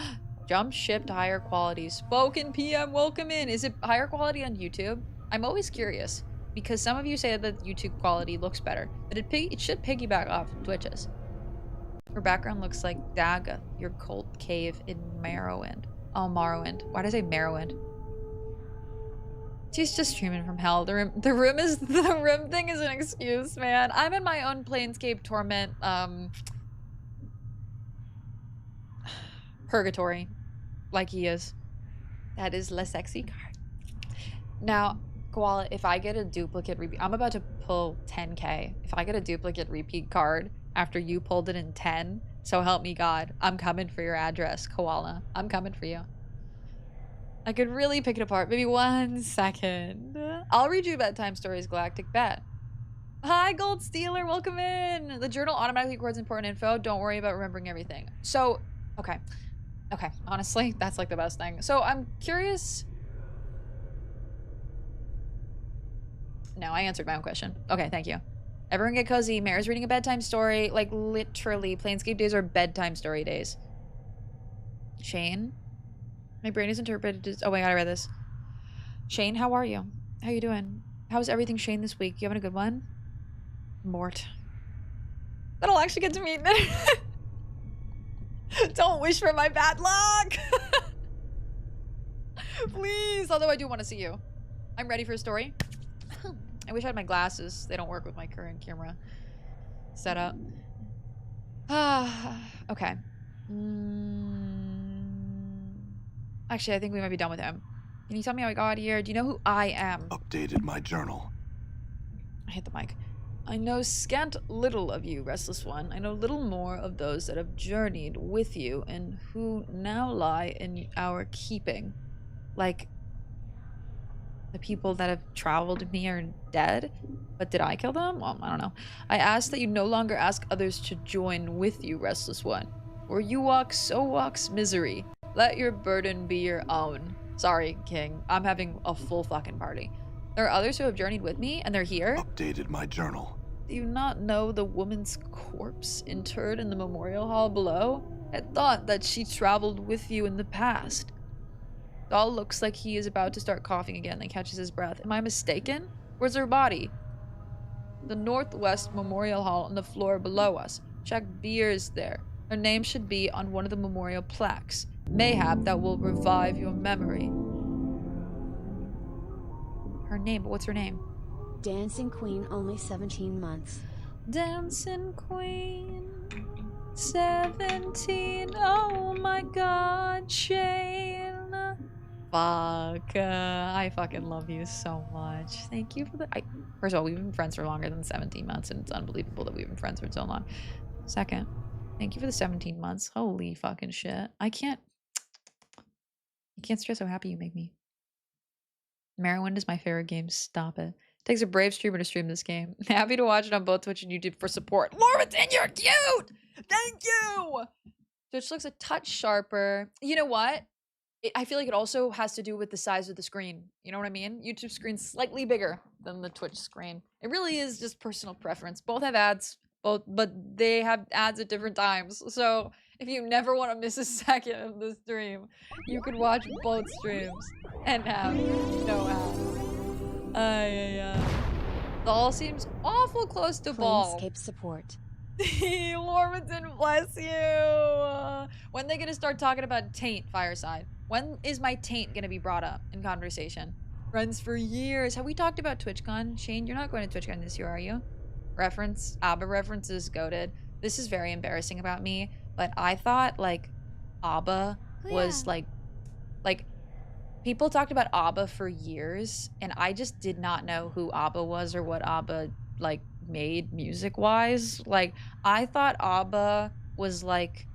Jump ship to higher quality. Spoken PM, welcome in. Is it higher quality on YouTube? I'm always curious because some of you say that YouTube quality looks better, but it should piggyback off Twitch's. Her background looks like Daga, your cult cave in Morrowind. Oh, Morrowind. Why did I say Morrowind? She's just streaming from hell. The room thing is an excuse, man. I'm in my own Planescape Torment, purgatory. Like he is. That is less sexy card. Now, Koala, if I get a duplicate repeat, I'm about to pull 10k. If I get a duplicate repeat card after you pulled it in 10, so help me God, I'm coming for your address, Koala. I'm coming for you. I could really pick it apart. Maybe 1 second. I'll read you bedtime stories, Galactic Bet. Hi, Gold Stealer. Welcome in. The journal automatically records important info. Don't worry about remembering everything. So, okay. Okay, honestly, that's like the best thing. So I'm curious. No, I answered my own question. Okay, thank you. Everyone get cozy. Mare's reading a bedtime story. Like, literally, Planescape days are bedtime story days. Shane? My brain is interpreted as... Oh my god, I read this. Shane, how are you? How you doing? How's everything, Shane, this week? You having a good one? Mort. That'll actually get to meet. Don't wish for my bad luck. Please. Although I do want to see you. I'm ready for a story. I wish I had my glasses. They don't work with my current camera setup. Okay. Actually, I think we might be done with him. Can you tell me how I got here? Do you know who I am?
Updated my journal.
I hit the mic. I know scant little of you, Restless One. I know little more of those that have journeyed with you and who now lie in our keeping. Like, the people that have traveled with me are dead? But did I kill them? Well, I don't know. I ask that you no longer ask others to join with you, Restless One. Where you walk, so walks misery. Let your burden be your own. Sorry, King. I'm having a full fucking party. There are others who have journeyed with me, and they're here.
Updated my journal.
Do you not know the woman's corpse interred in the memorial hall below? I thought that she traveled with you in the past. Doll looks like he is about to start coughing again and catches his breath. Am I mistaken? Where's her body? The Northwest Memorial Hall on the floor below us. Check beers there. Her name should be on one of the memorial plaques. Mayhap that will revive your memory. Her name, but what's her name?
Dancing Queen, only 17 months.
Dancing Queen, 17. Oh my god, Shane. Fuck. I fucking love you so much. Thank you for the. First of all, we've been friends for longer than 17 months, and it's unbelievable that we've been friends for so long. Second, thank you for the 17 months. Holy fucking shit. I can't stress how happy you make me. Morrowind is my favorite game. Stop it. Takes a brave streamer to stream this game. Happy to watch it on both Twitch and YouTube for support. Morbiton, you're cute! Thank you! Twitch looks a touch sharper. You know what? I feel like it also has to do with the size of the screen. You know what I mean? YouTube screen's slightly bigger than the Twitch screen. It really is just personal preference. Both have ads, but they have ads at different times. So if you never want to miss a second of the stream, you could watch both streams and have no ads. The all seems awful close to ball.
Planescape support.
Lormanton, bless you. When are they gonna start talking about taint, Fireside? When is my taint gonna be brought up in conversation? Friends for years. Have we talked about TwitchCon? Shane, you're not going to TwitchCon this year, are you? ABBA references goated. This is very embarrassing about me, but I thought like ABBA was like people talked about ABBA for years, and I just did not know who ABBA was or what ABBA like made music wise. Like I thought ABBA was like,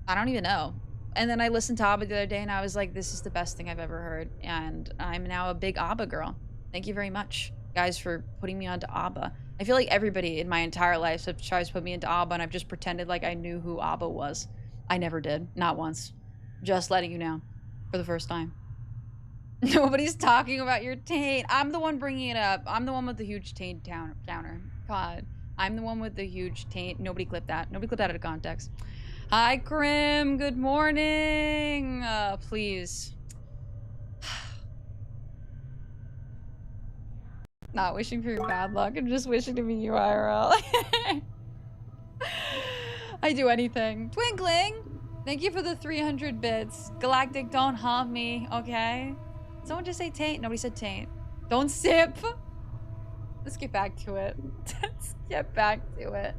I don't even know. And then I listened to ABBA the other day and I was like, this is the best thing I've ever heard. And I'm now a big ABBA girl. Thank you very much, guys, for putting me onto ABBA. I feel like everybody in my entire life tries to put me into ABBA, and I've just pretended like I knew who ABBA was. I never did. Not once. Just letting you know. For the first time. Nobody's talking about your taint. I'm the one bringing it up. I'm the one with the huge taint counter. God. I'm the one with the huge taint. Nobody clip that. Nobody clip that out of context. Hi, Krim. Good morning. Please. Not wishing for your bad luck. I'm just wishing to meet you IRL. I do anything. Twinkling. Thank you for the 300 bits. Galactic, don't haunt me, okay? Someone just say taint. Nobody said taint. Don't sip. Let's get back to it. Let's get back to it.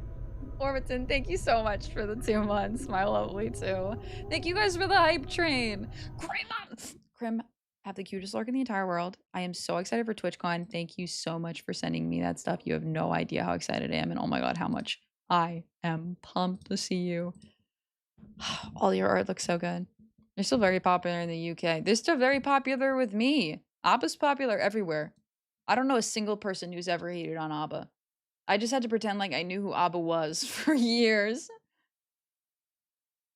Orbiton, thank you so much for the 2 months. My lovely too. Thank you guys for the hype train. Krim, have the cutest lurk in the entire world. I am so excited for TwitchCon. Thank you so much for sending me that stuff. You have no idea how excited I am, and oh my god, how much I am pumped to see you. All your art looks so good. They're still very popular in the UK. They're still very popular with me. ABBA's popular everywhere. I don't know a single person who's ever hated on ABBA. I just had to pretend like I knew who ABBA was for years.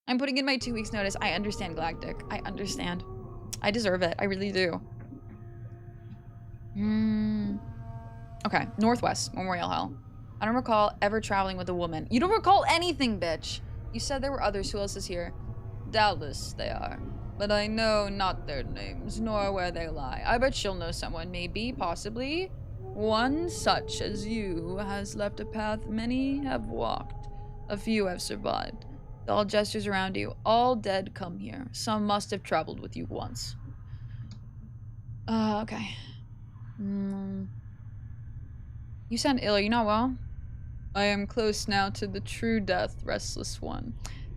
I'm putting in my 2 weeks notice. I understand, Galactic. I understand. I deserve it. I really do. Okay, Northwest, Memorial Hall. I don't recall ever traveling with a woman. You don't recall anything, bitch! You said there were others. Who else is here? Doubtless they are. But I know not their names, nor where they lie. I bet she'll know someone, maybe, possibly. One such as you has left a path many have walked. A few have survived. All gestures around you. All dead come here. Some must have traveled with you once. Okay. You sound ill. Are you not well? I am close now to the true death, restless one.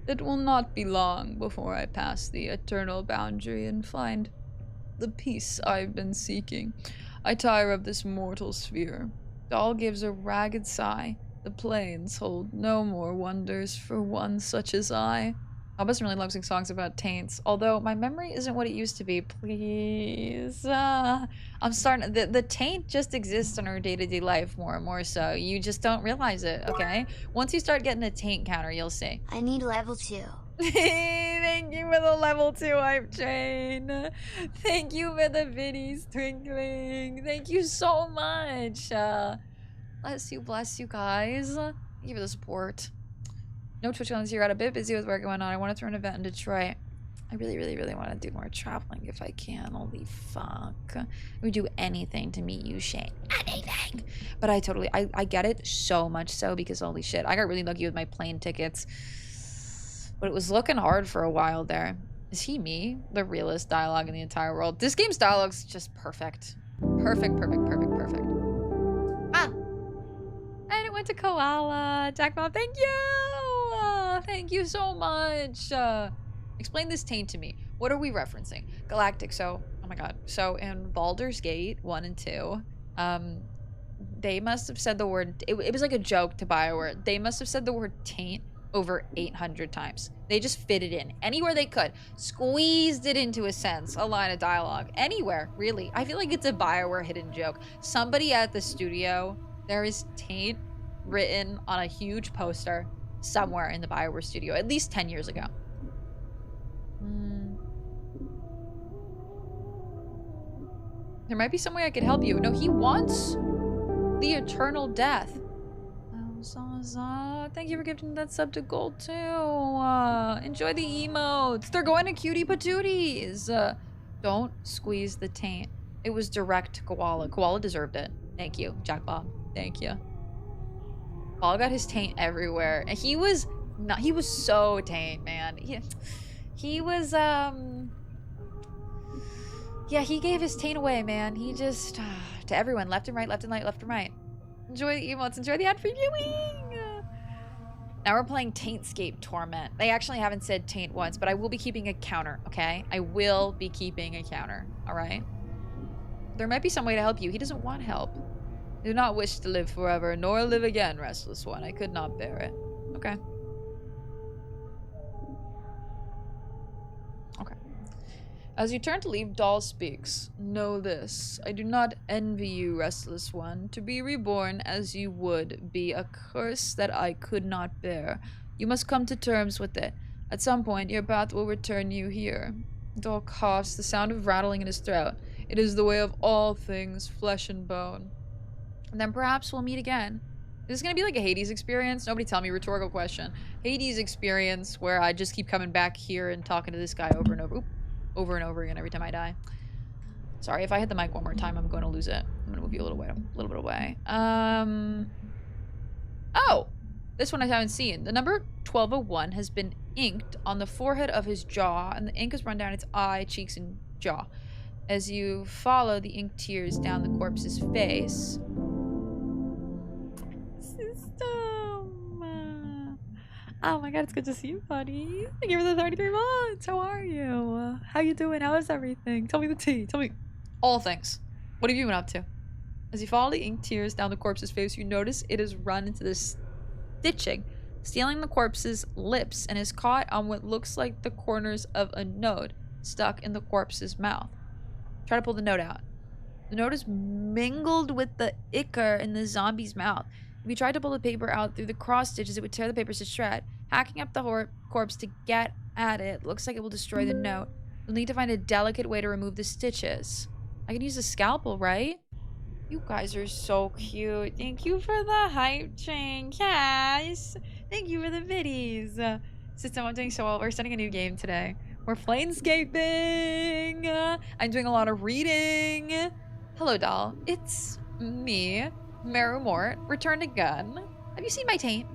It will not be long before I pass the eternal boundary and find the peace I've been seeking. I tire of this mortal sphere. All gives a ragged sigh. The plains hold no more wonders for one such as I. Albus really loves singing songs about taints, although my memory isn't what it used to be. Please. I'm starting. The taint just exists in our day-to-day life more and more so. You just don't realize it, okay? Once you start getting a taint counter, you'll see.
I need level 2.
Thank you for the level 2 hype train. Thank you for the viddies twinkling. Thank you so much. Bless you guys. Thank you for the support. No TwitchCon this year. Got a bit busy with work going on. I want to throw an event in Detroit. I really, really, really want to do more traveling if I can. Holy fuck. I would do anything to meet you, Shane. Anything. thing. But I totally, I get it so much so because holy shit, I got really lucky with my plane tickets. But it was looking hard for a while there. Is he me? The realest dialogue in the entire world. This game's dialogue's just perfect. Perfect, perfect, perfect, perfect. Ah! And it went to Koala. Jack Bob, thank you! Thank you so much. Explain this taint to me. What are we referencing? Galactic, so, oh my god. So in Baldur's Gate 1 and 2, they must have said the word, it was like a joke to Bioware. They must have said the word taint over 800 times. They just fit it in anywhere they could, squeezed it into a sense, a line of dialogue, anywhere, really. I feel like it's a Bioware hidden joke. Somebody at the studio, there is taint written on a huge poster somewhere in the Bioware studio, at least 10 years ago. There might be some way I could help you. No, he wants the eternal death. Zaza, thank you for gifting that sub to gold too. Enjoy the emotes. They're going to cutie patooties. Don't squeeze the taint. It was direct to Koala. Koala deserved it. Thank you, Jack Bob. Thank you. Koala got his taint everywhere, and he was not. He was so taint, man. He was yeah, he gave his taint away, man. He just to everyone, left and right, left and right, left and right. Enjoy the emotes, enjoy the ad-free viewing! Now we're playing Taintscape Torment. They actually haven't said taint once, but I will be keeping a counter, okay? I will be keeping a counter, alright? There might be some way to help you. He doesn't want help. I do not wish to live forever, nor live again, restless one. I could not bear it. Okay. Okay. As you turn to leave, Doll speaks. Know this. I do not envy you, restless one. To be reborn as you would be a curse that I could not bear. You must come to terms with it. At some point, your path will return you here. Doll coughs, the sound of rattling in his throat. It is the way of all things, flesh and bone. And then perhaps we'll meet again. Is this gonna be like a Hades experience? Nobody tell me, rhetorical question. Hades experience where I just keep coming back here and talking to this guy over and over. Oop. Over and over again every time I die. Sorry, if I hit the mic one more time, I'm going to lose it. I'm going to move you a little bit away. Oh! This one I haven't seen. The number 1201 has been inked on the forehead of his jaw, and the ink has run down its eye, cheeks, and jaw. As you follow the ink tears down the corpse's face... Oh my god, it's good to see you, buddy. Thank you for the 33 months. How are you? How you doing? How is everything? Tell me the tea. Tell me all things. What have you been up to? As you follow the ink tears down the corpse's face, you notice it has run into this stitching, stealing the corpse's lips, and is caught on what looks like the corners of a note stuck in the corpse's mouth. Try to pull the note out. The note is mingled with the ichor in the zombie's mouth. If you tried to pull the paper out through the cross stitches, it would tear the papers to shred. Hacking up the corpse to get at it looks like it will destroy the note. You'll need to find a delicate way to remove the stitches. I can use a scalpel, right? You guys are so cute. Thank you for the hype train, Cass. Thank you for the biddies. System, I'm doing so well. We're starting a new game today. We're planescaping. I'm doing a lot of reading. Hello, doll. It's me. Meru Mort, returned again. Have you seen my taint?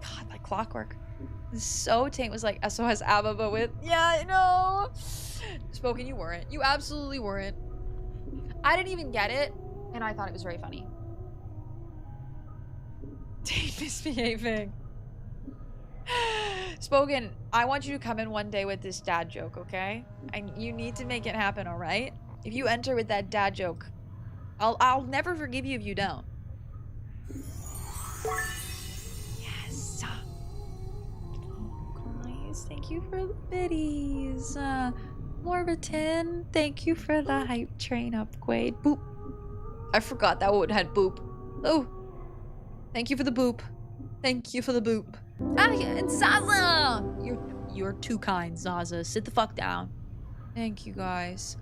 God, like clockwork. So taint was like SOS ABBA, but with, yeah, I know. Spoken, you weren't. You absolutely weren't. I didn't even get it, and I thought it was very funny. Taint misbehaving. Spoken, I want you to come in one day with this dad joke, okay? And you need to make it happen, all right? If you enter with that dad joke, I'll never forgive you if you don't. Yes. Oh, guys, thank you for the biddies. Morbiton, thank you for the hype train upgrade. Boop. I forgot that one had boop. Oh. Thank you for the boop. Thank you for the boop. Ah, and Zaza! You're too kind, Zaza. Sit the fuck down. Thank you, guys.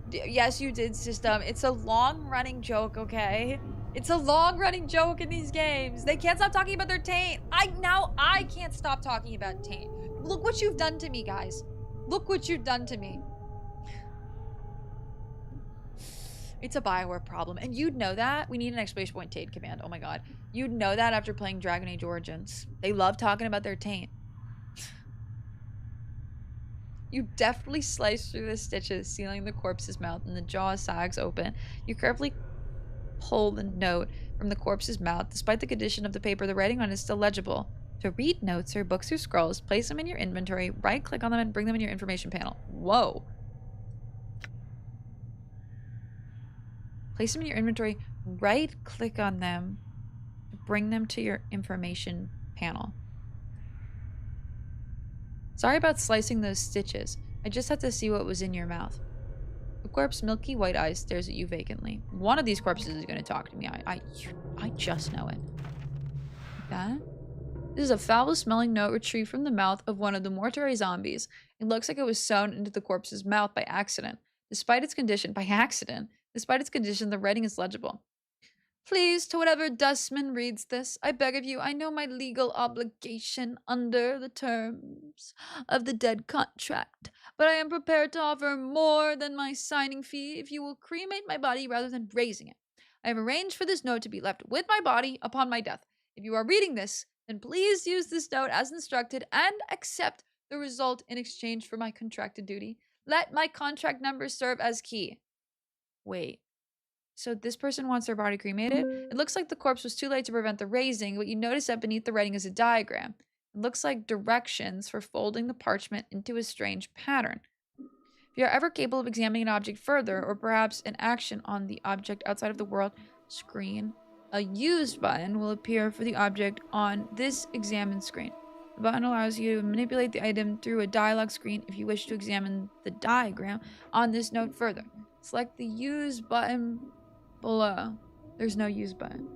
Yes, you did, system. It's a long-running joke, okay? It's a long-running joke in these games. They can't stop talking about their taint. I can't stop talking about taint. Look what you've done to me, guys. Look what you've done to me. It's a Bioware problem. And you'd know that. We need an exclamation point taint command. Oh my god. You'd know that after playing Dragon Age Origins. They love talking about their taint. You deftly slice through the stitches, sealing the corpse's mouth, and the jaw sags open. You carefully pull the note from the corpse's mouth. Despite the condition of the paper, the writing on it is still legible. To read notes or books or scrolls, place them in your inventory, right-click on them, and bring them in your information panel. Whoa. Place them in your inventory, right-click on them, bring them to your information panel. Sorry about slicing those stitches. I just had to see what was in your mouth. The corpse's milky white eyes stares at you vacantly. One of these corpses is going to talk to me. I just know it. Like that? This is a foul-smelling note retrieved from the mouth of one of the mortuary zombies. It looks like it was sewn into the corpse's mouth by accident. Despite its condition, the writing is legible. Please, to whatever dustman reads this, I beg of you, I know my legal obligation under the terms of the dead contract, but I am prepared to offer more than my signing fee if you will cremate my body rather than raising it. I have arranged for this note to be left with my body upon my death. If you are reading this, then please use this note as instructed and accept the result in exchange for my contracted duty. Let my contract number serve as key. Wait. So this person wants their body cremated? It looks like the corpse was too late to prevent the raising, but you notice that beneath the writing is a diagram. It looks like directions for folding the parchment into a strange pattern. If you are ever capable of examining an object further, or perhaps an action on the object outside of the world screen, a Use button will appear for the object on this examine screen. The button allows you to manipulate the item through a dialog screen if you wish to examine the diagram on this note further. Select the Use button below. There's no Use button.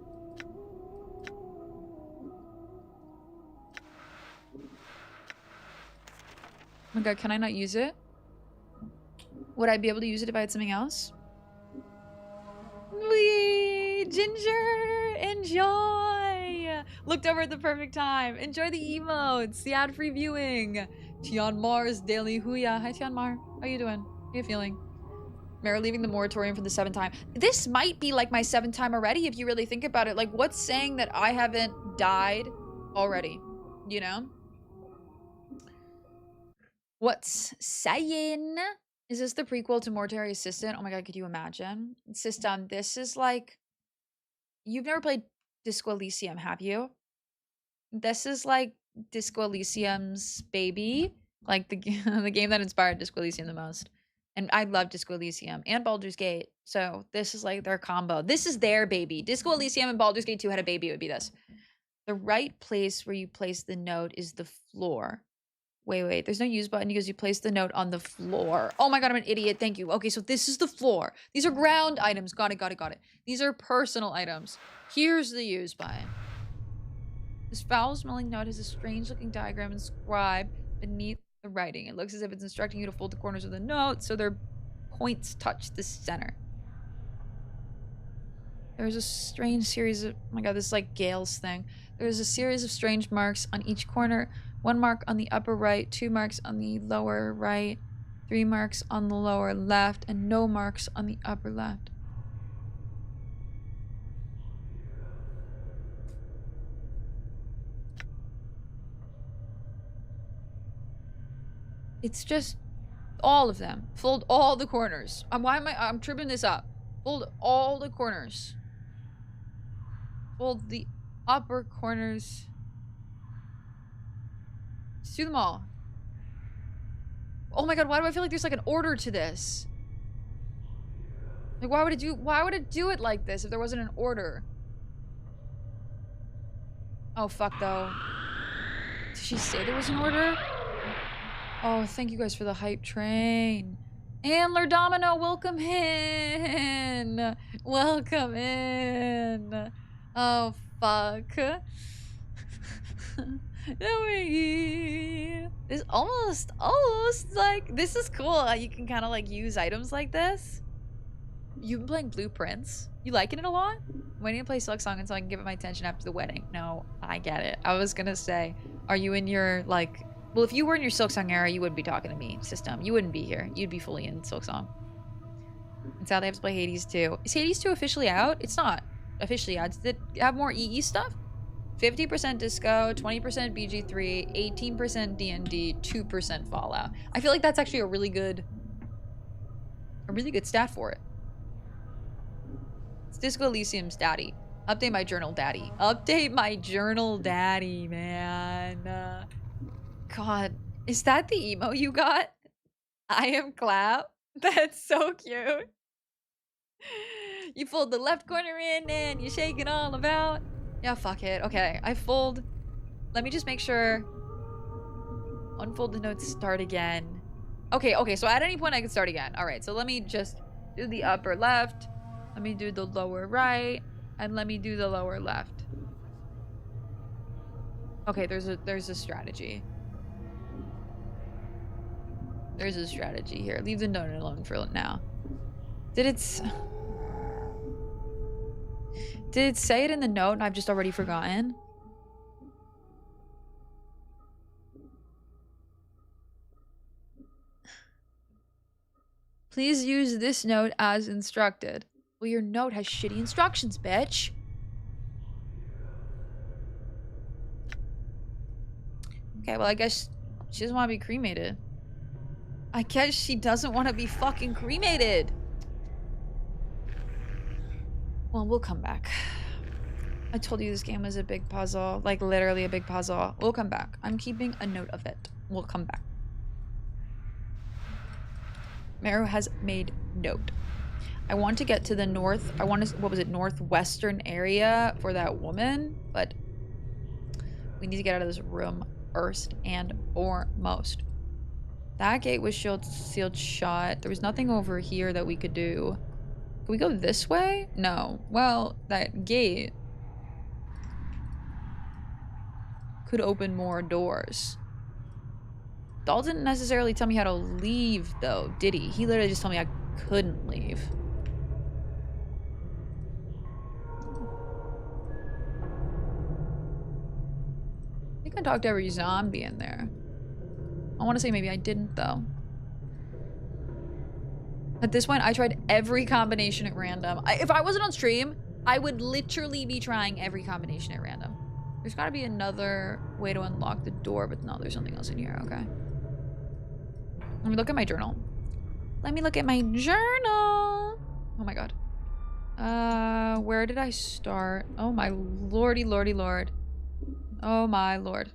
Oh my god, can I not use it? Would I be able to use it if I had something else? Wee! Ginger! Enjoy! Looked over at the perfect time. Enjoy the emotes, the ad-free viewing. Tian Mar's Daily Huya. Hi, Tian Mar. How you doing? How you feeling? Meru leaving the moratorium for the 7th time. This might be like my 7th time already if you really think about it. Like, what's saying that I haven't died already? You know? What's saying? Is this the prequel to Mortuary Assistant? Oh my god, could you imagine? System, this is like... You've never played Disco Elysium, have you? This is like Disco Elysium's baby. Like the game that inspired Disco Elysium the most. And I love Disco Elysium and Baldur's Gate. So this is like their combo. This is their baby. Disco Elysium and Baldur's Gate 2 had a baby. It would be this. The right place where you place the note is the floor. Wait. There's no use button because you place the note on the floor. Oh my god, I'm an idiot. Thank you. Okay, so this is the floor. These are ground items. Got it. These are personal items. Here's the use button. This foul-smelling note has a strange-looking diagram and scribe beneath the writing. It looks as if it's instructing you to fold the corners of the note so their points touch the center. There's a strange series of... Oh my god, this is like Gale's thing. There's a series of strange marks on each corner. 1 mark on the upper right, 2 marks on the lower right, 3 marks on the lower left, and no marks on the upper left. It's just all of them. Fold all the corners. I'm tripping this up. Fold all the corners. Fold the upper corners. Just do them all. Oh my god, why do I feel like there's like an order to this? Like why would it do it like this if there wasn't an order? Oh fuck though. Did she say there was an order? Oh, thank you guys for the hype train. Antler Domino, welcome in. Welcome in. Oh, fuck. No way. This almost like, this is cool. You can kind of like use items like this. You've been playing Blueprints. You liking it a lot? I'm waiting to play Silk Song until I can give it my attention after the wedding. No, I get it. I was gonna say, are you in your like... Well, if you were in your Silksong era, you wouldn't be talking to me, system. You wouldn't be here. You'd be fully in Silksong. And sadly, I have to play Hades 2. Is Hades 2 officially out? It's not officially out. Does it have more EE stuff? 50% Disco, 20% BG3, 18% D&D, 2% Fallout. I feel like that's actually a really good stat for it. It's Disco Elysium's daddy. Update my journal, daddy. Update my journal, daddy, man. God, is that the emo you got? I am Clap. That's so cute. You fold the left corner in and you shake it all about. Yeah, fuck it. Okay, I fold. Let me just make sure. Unfold the notes, start again. Okay, so at any point I can start again. All right, so let me just do the upper left. Let me do the lower right. And let me do the lower left. Okay, there's a strategy. There's a strategy here. Leave the note alone for now. Did it say it in the note and I've just already forgotten? Please use this note as instructed. Well, your note has shitty instructions, bitch. Okay, well, I guess she doesn't want to be cremated. I guess she doesn't want to be fucking cremated. Well, we'll come back. I told you this game was a big puzzle. Like, literally a big puzzle. We'll come back. I'm keeping a note of it. We'll come back. Meru has made note. I want to get to the north. I want to, what was it, northwestern area for that woman, but we need to get out of this room first and foremost. That gate was sealed shut. There was nothing over here that we could do. Can we go this way? No. Well, that gate could open more doors. Dahl didn't necessarily tell me how to leave, though, did he? He literally just told me I couldn't leave. I think I talked to every zombie in there. I want to say maybe I didn't, though. At this point, I tried every combination at random. If I wasn't on stream, I would literally be trying every combination at random. There's got to be another way to unlock the door, but no, there's something else in here. Okay. Let me look at my journal. Let me look at my journal. Oh my god. Where did I start? Oh my lordy, lordy, lord. Oh my lord.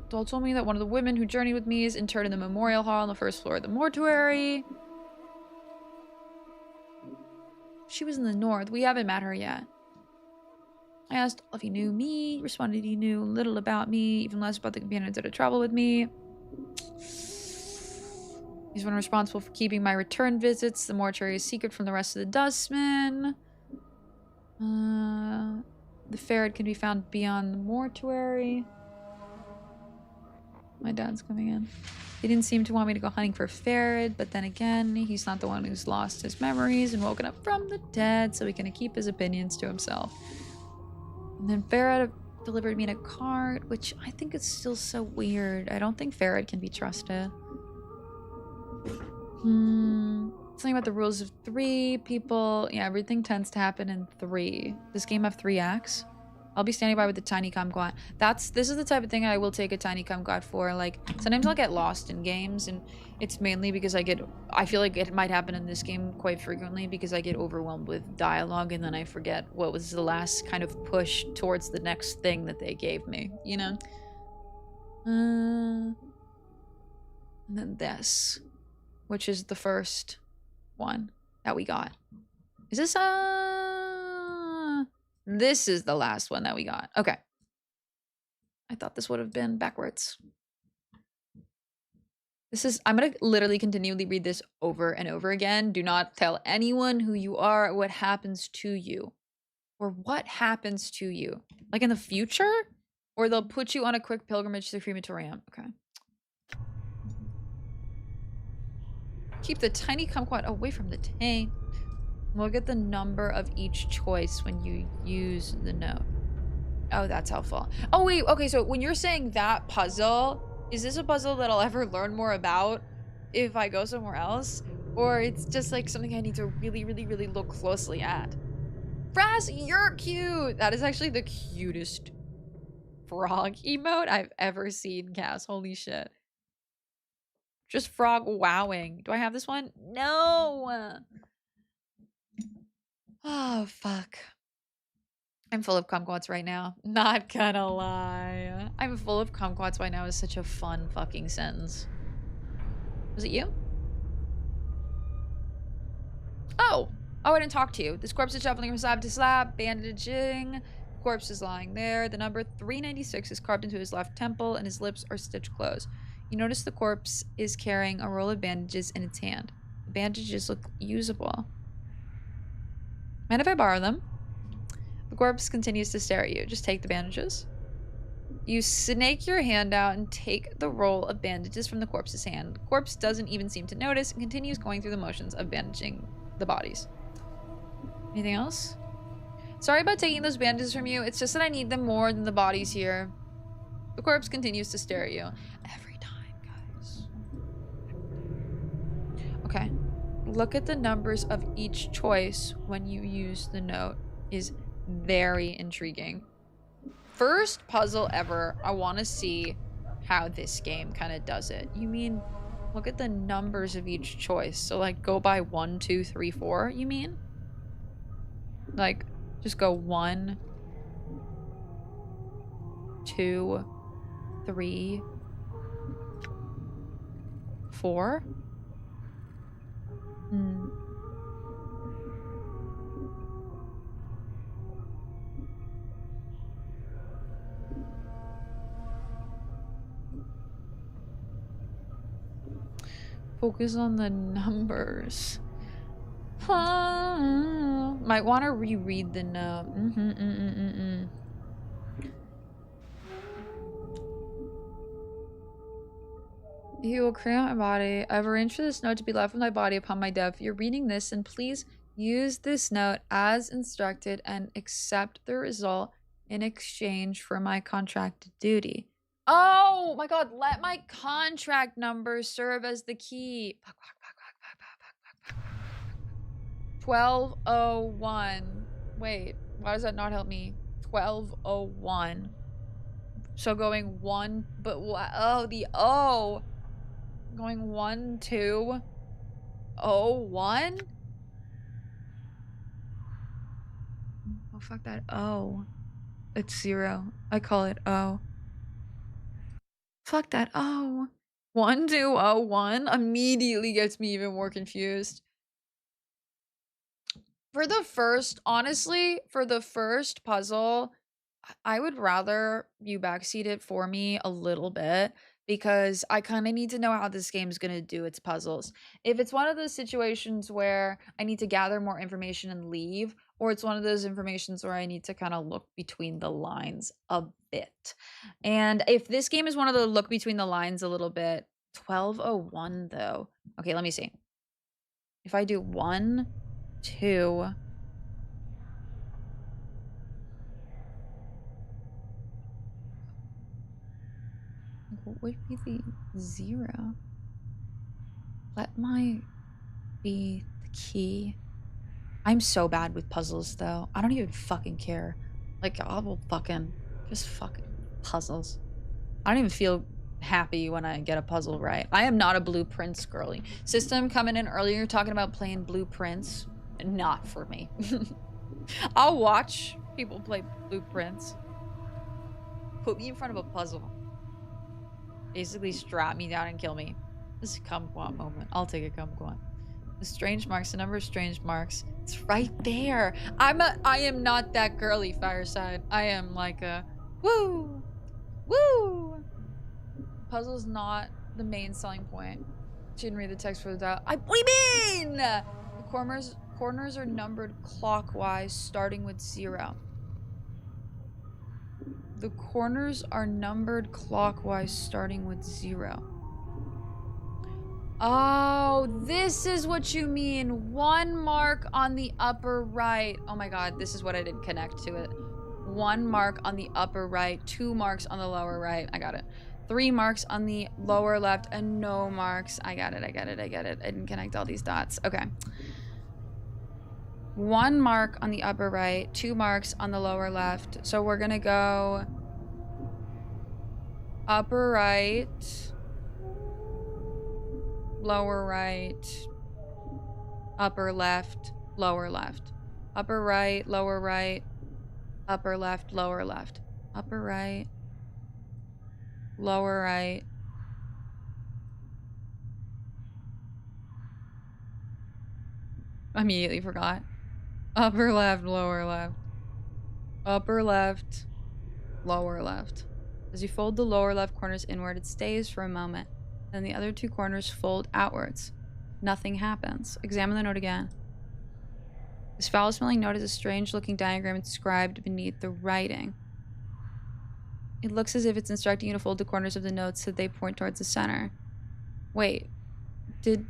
Dahl told me that one of the women who journeyed with me is interred in the memorial hall on the first floor of the mortuary. She was in the north. We haven't met her yet. I asked if he knew me. He responded he knew little about me, even less about the companions that had traveled with me. He's one responsible for keeping my return visits. The mortuary is secret from the rest of the dustmen. The ferret can be found beyond the mortuary. My dad's coming in. He didn't seem to want me to go hunting for ferret, but then again, he's not the one who's lost his memories and woken up from the dead, so he can keep his opinions to himself. And then ferret delivered me in a cart, which I think is still so weird. I don't think ferret can be trusted. Something about the rules of 3 people. Yeah, everything tends to happen in 3. Does this game have 3 acts? I'll be standing by with the tiny kumquat. This is the type of thing I will take a tiny kumquat for. Like, sometimes I'll get lost in games, and it's mainly because I feel like it might happen in this game quite frequently because I get overwhelmed with dialogue and then I forget what was the last kind of push towards the next thing that they gave me, you know? And then this, which is the first one that we got. Is this this is the last one that we got. Okay. I thought this would have been backwards. I'm gonna literally continually read this over and over again. Do not tell anyone who you are, what happens to you. Or what happens to you. Like in the future? Or they'll put you on a quick pilgrimage to the crematorium. Okay. Keep the tiny kumquat away from the tank. Look at the number of each choice when you use the note. Oh, that's helpful. Oh, wait. Okay, so when you're saying that puzzle, is this a puzzle that I'll ever learn more about if I go somewhere else? or it's just like something I need to really, really, really look closely at. Frass, you're cute. That is actually the cutest frog emote I've ever seen, Cass. Holy shit. Just frog wowing. Do I have this one? No. Oh, fuck. I'm full of kumquats right now. Not gonna lie. I'm full of kumquats right now is such a fun fucking sentence. Was it you? Oh! Oh, I didn't talk to you. This corpse is shuffling from slab to slab, bandaging. Corpse is lying there. The number 396 is carved into his left temple, and his lips are stitched closed. You notice the corpse is carrying a roll of bandages in its hand. The bandages look usable. Mind if I borrow them? The corpse continues to stare at you. Just take the bandages. You snake your hand out and take the roll of bandages from the corpse's hand. The corpse doesn't even seem to notice and continues going through the motions of bandaging the bodies. Anything else? Sorry about taking those bandages from you. It's just that I need them more than the bodies here. The corpse continues to stare at you. Every time, guys. Okay. Look at the numbers of each choice when you use the note. Is very intriguing. First puzzle ever. I want to see how this game kind of does it. You mean look at the numbers of each choice? So like go by 1, 2, 3, 4, you mean? Like just go 1, 2, 3, 4? Focus on the numbers. Might want to reread the note. He will create my body. I've arranged for this note to be left with my body upon my death. You're reading this, and please use this note as instructed and accept the result in exchange for my contracted duty. Oh my god, let my contract number serve as the key. 1201. Wait, why does that not help me? 1201. So going 1, but oh, the O. Going 1, 2, 0, 1? Oh, fuck that O. It's 0. I call it O. Fuck that O. 1, 2, 0, 1 immediately gets me even more confused. For the first, honestly, for the first puzzle, I would rather you backseat it for me a little bit because I kind of need to know how this game is going to do its puzzles. If it's one of those situations where I need to gather more information and leave, or it's one of those informations where I need to kind of look between the lines a bit. And if this game is one of the look between the lines a little bit, 1201 though. Okay, let me see. If I do 1, 2, what would be the 0? Let my be the key. I'm so bad with puzzles though. I don't even fucking care. Like I will fucking just fucking puzzles. I don't even feel happy when I get a puzzle right. I am not a blueprints girly. System coming in earlier talking about playing blueprints. Not for me. I'll watch people play blueprints. Put me in front of a puzzle. Basically strap me down and kill me. This is a kumquat moment. I'll take a kumquat. The strange marks, the number of strange marks. It's right there. I am not that girly, Fireside. I am like a woo! Woo! Puzzle's not the main selling point. She didn't read the text for the dial. What do you mean? The corners are numbered clockwise, starting with 0. The corners are numbered clockwise, starting with 0. Oh, this is what you mean. 1 mark on the upper right. Oh my god, this is what I didn't connect to it. 1 mark on the upper right, 2 marks on the lower right. I got it. 3 marks on the lower left and no marks. I got it. I didn't connect all these dots. Okay. 1 mark on the upper right, 2 marks on the lower left. So we're gonna go upper right, lower right, upper left, lower left. Upper right, lower right, upper left, lower left. Upper right, lower right. Immediately forgot. Upper left, lower left. Upper left, lower left. As you fold the lower left corners inward, it stays for a moment. Then the other 2 corners fold outwards. Nothing happens. Examine the note again. This foul-smelling note is a strange-looking diagram inscribed beneath the writing. It looks as if it's instructing you to fold the corners of the notes so they point towards the center. Wait, did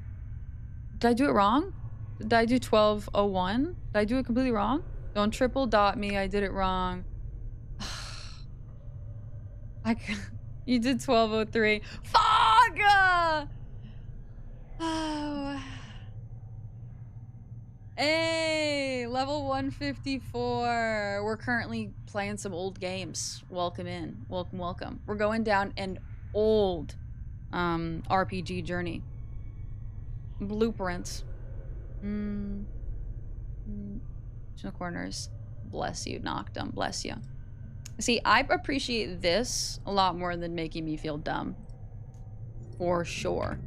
I do it wrong? Did I do 1201? Did I do it completely wrong? Don't triple dot me, I did it wrong. You did 1203. Fuck! Oh. Hey, level 154. We're currently playing some old games. Welcome in. Welcome. We're going down an old RPG journey. Blueprints. No corners. Bless you, Noctum. Bless you. See, I appreciate this a lot more than making me feel dumb. For sure.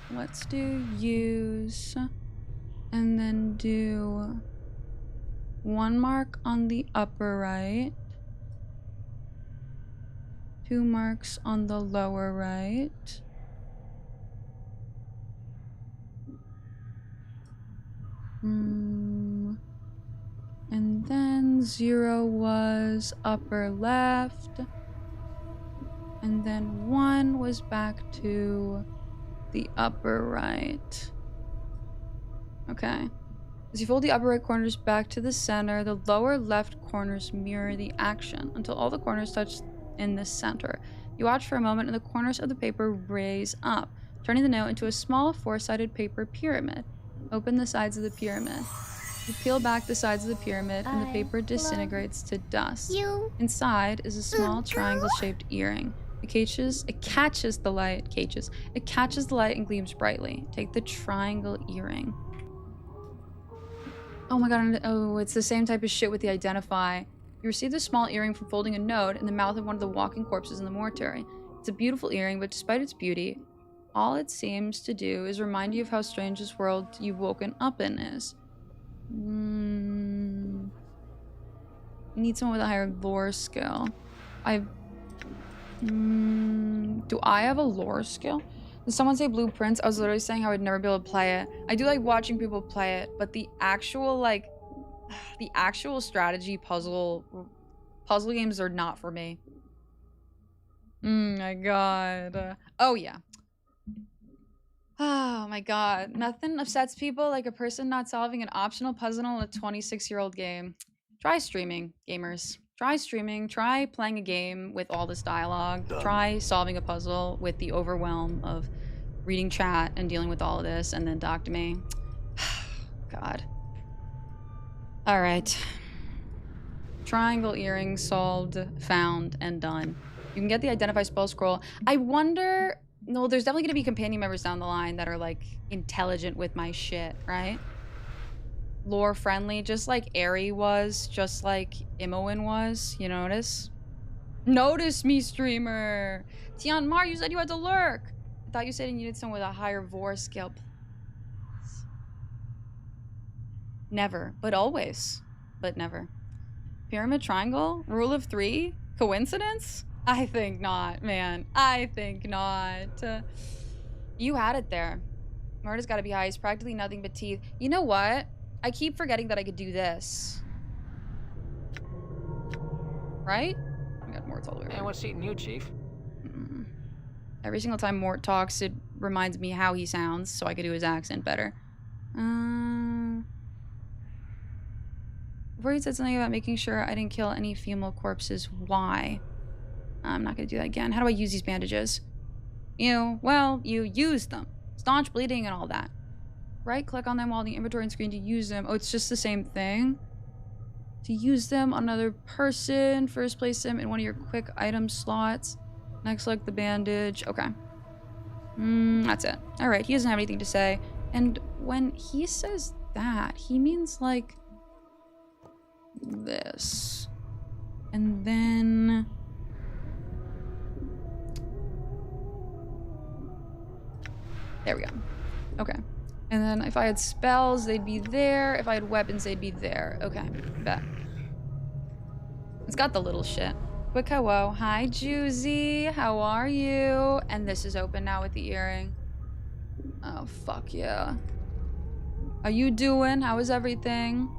Let's do use. And then do 1 mark on the upper right. 2 marks on the lower right. And then 0 was upper left. And then 1 was back to the upper right. Okay. As you fold the upper right corners back to the center, the lower left corners mirror the action until all the corners touch in the center. You watch for a moment and the corners of the paper raise up, turning the note into a small 4-sided paper pyramid. Open the sides of the pyramid. You peel back the sides of the pyramid and the paper disintegrates to dust. Inside is a small triangle-shaped earring. It catches the light and gleams brightly. Take the triangle earring. Oh my god, oh, it's the same type of shit with the identify. You receive the small earring from folding a note in the mouth of one of the walking corpses in the mortuary. It's a beautiful earring, but despite its beauty, all it seems to do is remind you of how strange this world you've woken up in is. You need someone with a higher lore skill. Do I have a lore skill? Did someone say blueprints? I was literally saying I would never be able to play it. I do like watching people play it, but the actual strategy puzzle games are not for me. My god. Oh yeah. Oh my god. Nothing upsets people like a person not solving an optional puzzle in a 26-year-old game. Try streaming, gamers. Try streaming. Try playing a game with all this dialogue. Try solving a puzzle with the overwhelm of reading chat and dealing with all of this, and then talk to me. God. Alright. Triangle earring solved, found, and done. You can get the identify spell scroll. I wonder... No, there's definitely gonna be companion members down the line that are, like, intelligent with my shit, right? Lore friendly, just like Aerie was, just like Imoen was. You notice? Notice me, streamer! Tian Mar, you said you had to lurk! I thought you said you needed someone with a higher vor skill. Never, but always. But never. Pyramid triangle? Rule of 3? Coincidence? I think not, man. I think not. You had it there. Murder's gotta be high. He's practically nothing but teeth. You know what? I keep forgetting that I could do this. Right? I got Mort's all the way over.
Hey, what's eating you, Chief?
Every single time Mort talks, it reminds me how he sounds, so I could do his accent better. Before you said something about making sure I didn't kill any female corpses. Why? I'm not gonna do that again. How do I use these bandages? Well, you use them. Staunch bleeding and all that. Right-click on them while on the inventory screen to use them. Oh, it's just the same thing? To use them on another person. First place them in one of your quick item slots. Next, select the bandage. Okay. That's it. Alright, he doesn't have anything to say. And when he says that, he means like this. And then... there we go. Okay. And then if I had spells, they'd be there. If I had weapons, they'd be there. Okay, bet. It's got the little shit. Quick hello. Hi, Juicy. How are you? And this is open now with the earring. Oh, fuck yeah. How you doing? How is everything?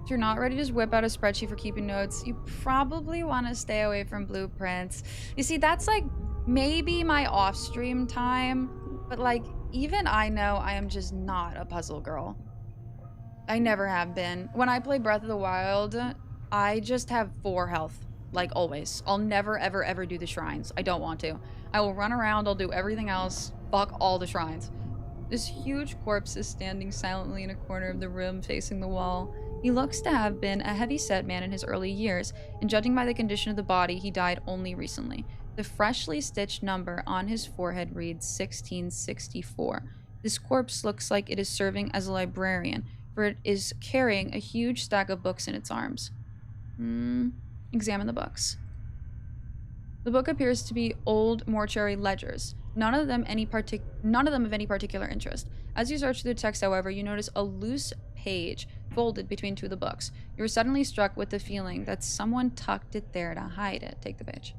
If you're not ready to just whip out a spreadsheet for keeping notes, you probably want to stay away from blueprints. You see, that's like maybe my off-stream time, but like even I know I am just not a puzzle girl. I never have been. When I play Breath of the Wild, I just have 4 health, like always. I'll never, ever, ever do the shrines. I don't want to. I will run around, I'll do everything else. Fuck all the shrines. This huge corpse is standing silently in a corner of the room facing the wall. He looks to have been a heavy-set man in his early years, and judging by the condition of the body, he died only recently. The freshly stitched number on his forehead reads 1664. This corpse looks like it is serving as a librarian, for it is carrying a huge stack of books in its arms. Examine the books. The book appears to be old mortuary ledgers, none of them of any particular interest. As you search through the text, however, you notice a loose page folded between 2 of the books. You are suddenly struck with the feeling that someone tucked it there to hide it. Take the page.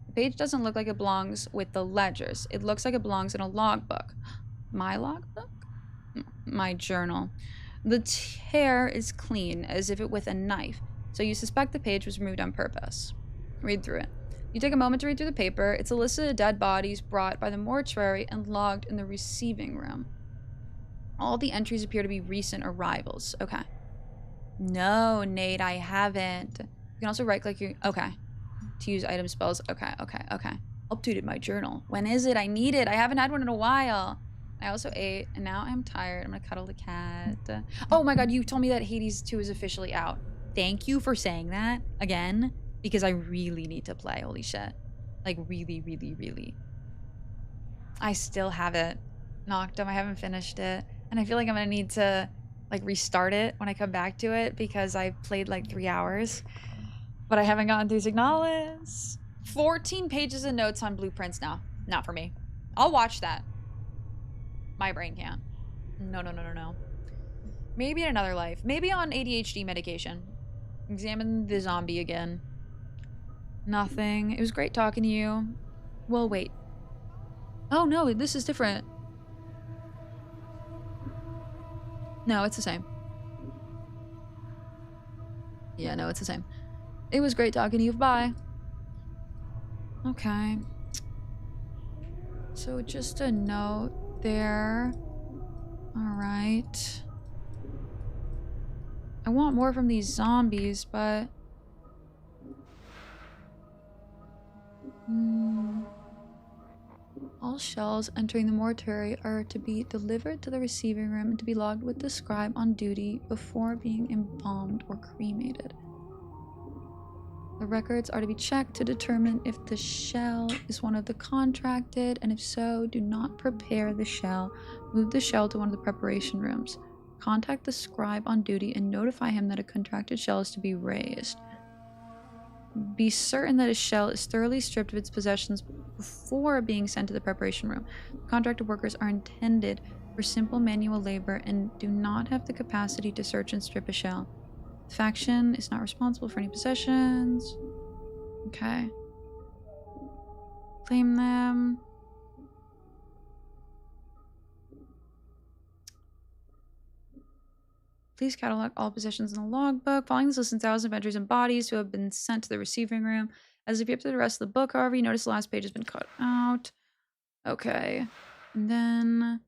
The page doesn't look like it belongs with the ledgers. It looks like it belongs in a logbook. My logbook? My journal. The tear is clean, as if it with a knife, so you suspect the page was removed on purpose. Read through it. You take a moment to read through the paper. It's a list of the dead bodies brought by the mortuary and logged in the receiving room. All the entries appear to be recent arrivals. Okay. No, Nate, I haven't. You can also right-click your... okay. To use item spells. Okay. Updated my journal. When is it? I need it. I haven't had one in a while. I also ate, and now I'm tired. I'm gonna cuddle the cat. Oh my god, you told me that Hades 2 is officially out. Thank you for saying that again, because I really need to play. Holy shit. Like, really, really, really. I still have it. Noctum, I haven't finished it. And I feel like I'm gonna need to, like, restart it when I come back to it, because I played, like, 3 hours. But I haven't gotten through Signalis. 14 pages of notes on blueprints now. Not for me. I'll watch that. My brain can't. No. Maybe in another life. Maybe on ADHD medication. Examine the zombie again. Nothing. It was great talking to you. Well, wait. Oh no, this is different. No, it's the same. Yeah, no, it's the same. It was great talking to you. Bye. Okay. So just a note there. Alright. I want more from these zombies, but... All shells entering the mortuary are to be delivered to the receiving room and to be logged with the scribe on duty before being embalmed or cremated. The records are to be checked to determine if the shell is one of the contracted, and if so, do not prepare the shell. Move the shell to one of the preparation rooms. Contact the scribe on duty and notify him that a contracted shell is to be raised. Be certain that a shell is thoroughly stripped of its possessions before being sent to the preparation room. Contracted workers are intended for simple manual labor and do not have the capacity to search and strip a shell. The faction is not responsible for any possessions. Okay. Claim them. Please catalog all possessions in the logbook. Following this list, thousands of entries and bodies who have been sent to the receiving room. As if you up to the rest of the book, however, you notice the last page has been cut out. Okay. And then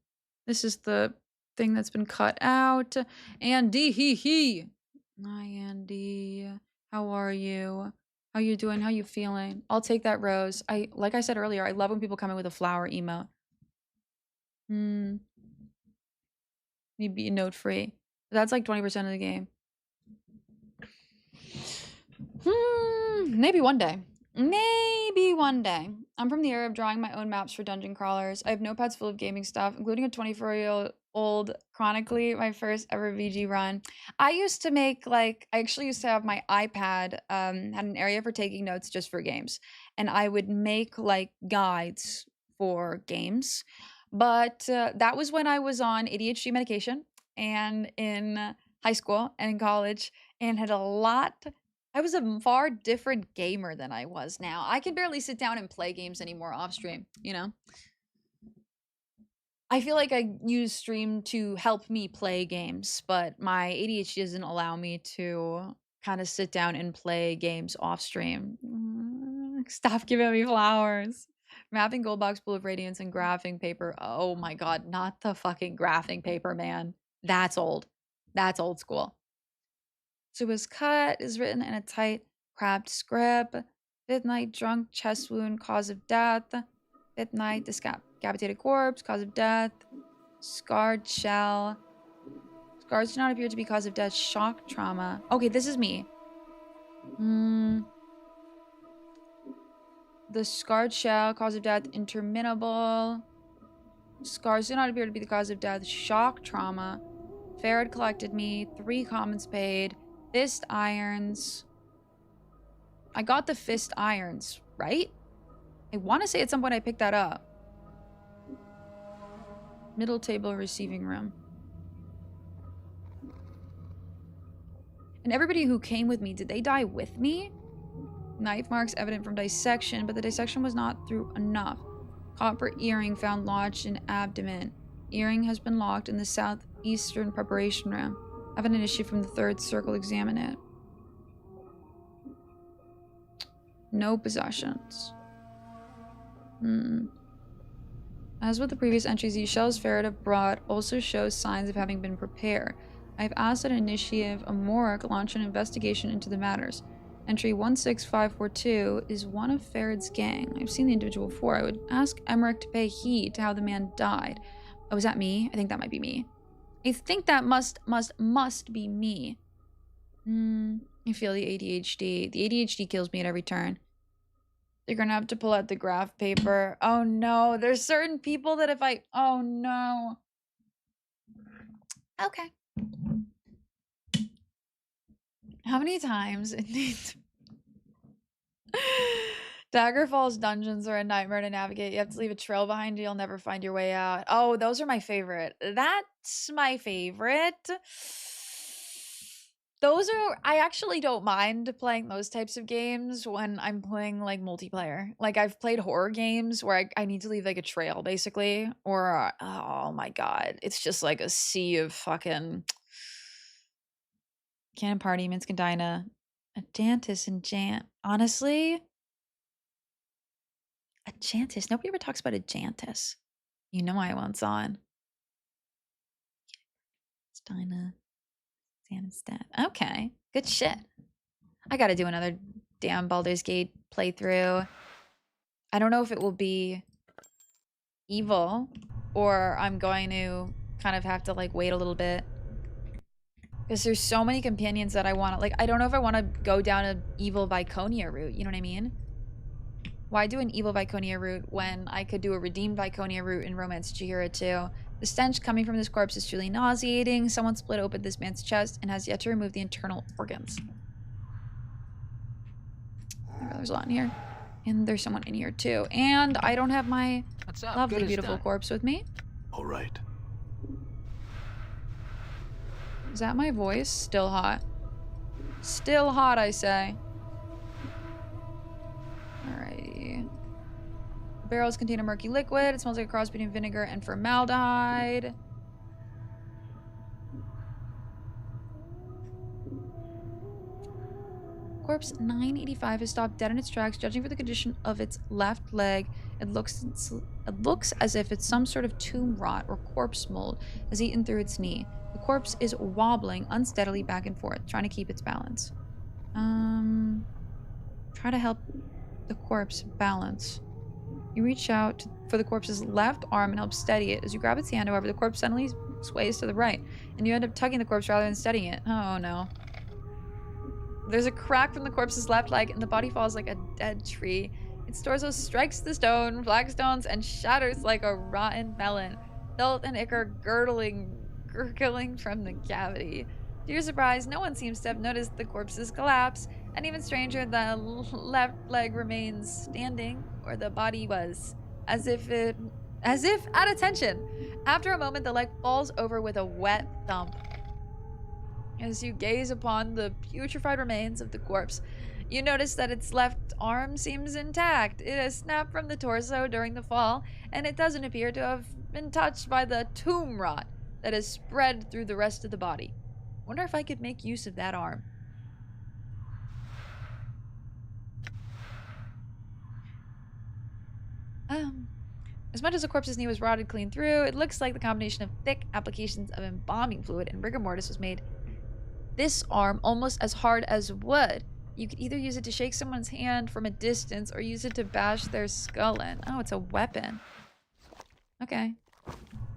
this is the thing that's been cut out. Andy, Hi, Andy. How are you? How you doing? How you feeling? I'll take that rose. Like I said earlier, I love when people come in with a flower emote. Need be note free. That's like 20% of the game. Maybe one day. Maybe one day. I'm from the era of drawing my own maps for dungeon crawlers. I have notepads full of gaming stuff, including a 24-year-old chronically my first ever VG run. I used to make I actually used to have my iPad had an area for taking notes just for games, and I would make guides for games. But that was when I was on ADHD medication and in high school and in college, and had a lot. I was a far different gamer than I was now. I can barely sit down and play games anymore off stream, you know? I feel like I use stream to help me play games, but my ADHD doesn't allow me to kind of sit down and play games off stream. Stop giving me flowers. Mapping gold box pool of radiance and graphing paper. Oh my god, not the fucking graphing paper, man. That's old. That's old school. So his cut is written in a tight, crabbed script. Fifth night, drunk, chest wound, cause of death. Fifth night, decapitated corpse, cause of death. Scarred shell. Scars do not appear to be cause of death. Shock trauma. Okay, this is me. The scarred shell, cause of death, interminable. Scars do not appear to be the cause of death. Shock trauma. Pharoah collected me. 3 commons paid. Fist irons. I got the fist irons, right? I want to say at some point I picked that up. Middle table receiving room. And everybody who came with me, did they die with me? Knife marks evident from dissection, but the dissection was not through enough. Copper earring found lodged in abdomen. Earring has been locked in the southeastern preparation room. Evident issue from the 3rd circle. Examine it. No possessions. As with the previous entries, these shells Pharoah brought also show signs of having been prepared. I have asked that Initiative Amoric launch an investigation into the matters. Entry 16542 is one of Pharoah's gang. I've seen the individual before. I would ask Emmerich to pay heed to how the man died. Oh, is that me? I think that might be me. I think that must be me. I feel the ADHD. The ADHD kills me at every turn. You're gonna have to pull out the graph paper. Oh no, there's certain people that if I... Oh no. Okay. How many times it needs... Daggerfall's dungeons are a nightmare to navigate. You have to leave a trail behind you. You'll never find your way out. Oh, those are my favorite. That's my favorite. Those are... I actually don't mind playing those types of games when I'm playing, multiplayer. I've played horror games where I need to leave, a trail, basically. Or, oh my god. It's just, a sea of fucking... Cannon Party, Minsk and Dinah. Ajantis and Jant. Honestly... Ajantis. Nobody ever talks about Ajantis. You know I once on. Steina. Stan. Okay. Good shit. I gotta do another damn Baldur's Gate playthrough. I don't know if it will be evil or I'm going to kind of have to wait a little bit. Because there's so many companions that I want to... I don't know if I want to go down an evil Viconia route. You know what I mean? Why do an evil Viconia route when I could do a redeemed Viconia route in Romance Chihira 2? The stench coming from this corpse is truly nauseating. Someone split open this man's chest and has yet to remove the internal organs. There's a lot in here. And there's someone in here too. And I don't have my lovely, beautiful corpse with me.
All right.
Is that my voice? Still hot. Still hot, I say. Alrighty. The barrels contain a murky liquid. It smells like a cross between vinegar and formaldehyde. Corpse 985 has stopped dead in its tracks. Judging for the condition of its left leg, it looks as if it's some sort of tomb rot or corpse mold has eaten through its knee. The corpse is wobbling unsteadily back and forth, trying to keep its balance. Try to help the corpse balance. You reach out for the corpse's left arm and help steady it. As you grab its hand, however, the corpse suddenly sways to the right, and you end up tugging the corpse rather than steadying it. Oh no. There's a crack from the corpse's left leg, and the body falls like a dead tree. Its torso strikes the stone, flagstones, and shatters like a rotten melon. Filth and ichor gurgling from the cavity. To your surprise, no one seems to have noticed the corpse's collapse, and even stranger, the left leg remains standing where the body was, as if at attention. After a moment, the leg falls over with a wet thump. As you gaze upon the putrefied remains of the corpse, you notice that its left arm seems intact. It has snapped from the torso during the fall, and it doesn't appear to have been touched by the tomb rot that has spread through the rest of the body. Wonder if I could make use of that arm. As much as the corpse's knee was rotted clean through, it looks like the combination of thick applications of embalming fluid and rigor mortis was made this arm almost as hard as wood. You could either use it to shake someone's hand from a distance or use it to bash their skull in. Oh, it's a weapon. Okay.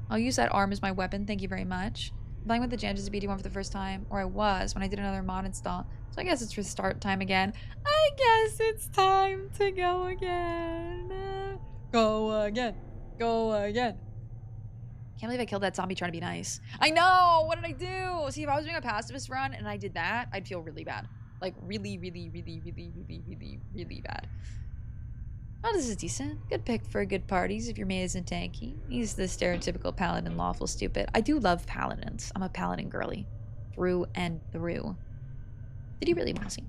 I'll use that arm as my weapon, thank you very much. I'm playing with the Janjas BD1 for the first time, or I was when I did another mod install. So I guess it's restart time again. I guess it's time to go again. Go again. Go again. Can't believe I killed that zombie trying to be nice. I know! What did I do? See, if I was doing a pacifist run and I did that, I'd feel really bad. Like, really, really, really, really, really, really, really bad. Oh, this is decent. Good pick for good parties if your mate isn't tanky. He's the stereotypical paladin lawful stupid. I do love paladins. I'm a paladin girly. Through and through. Did you really want to see?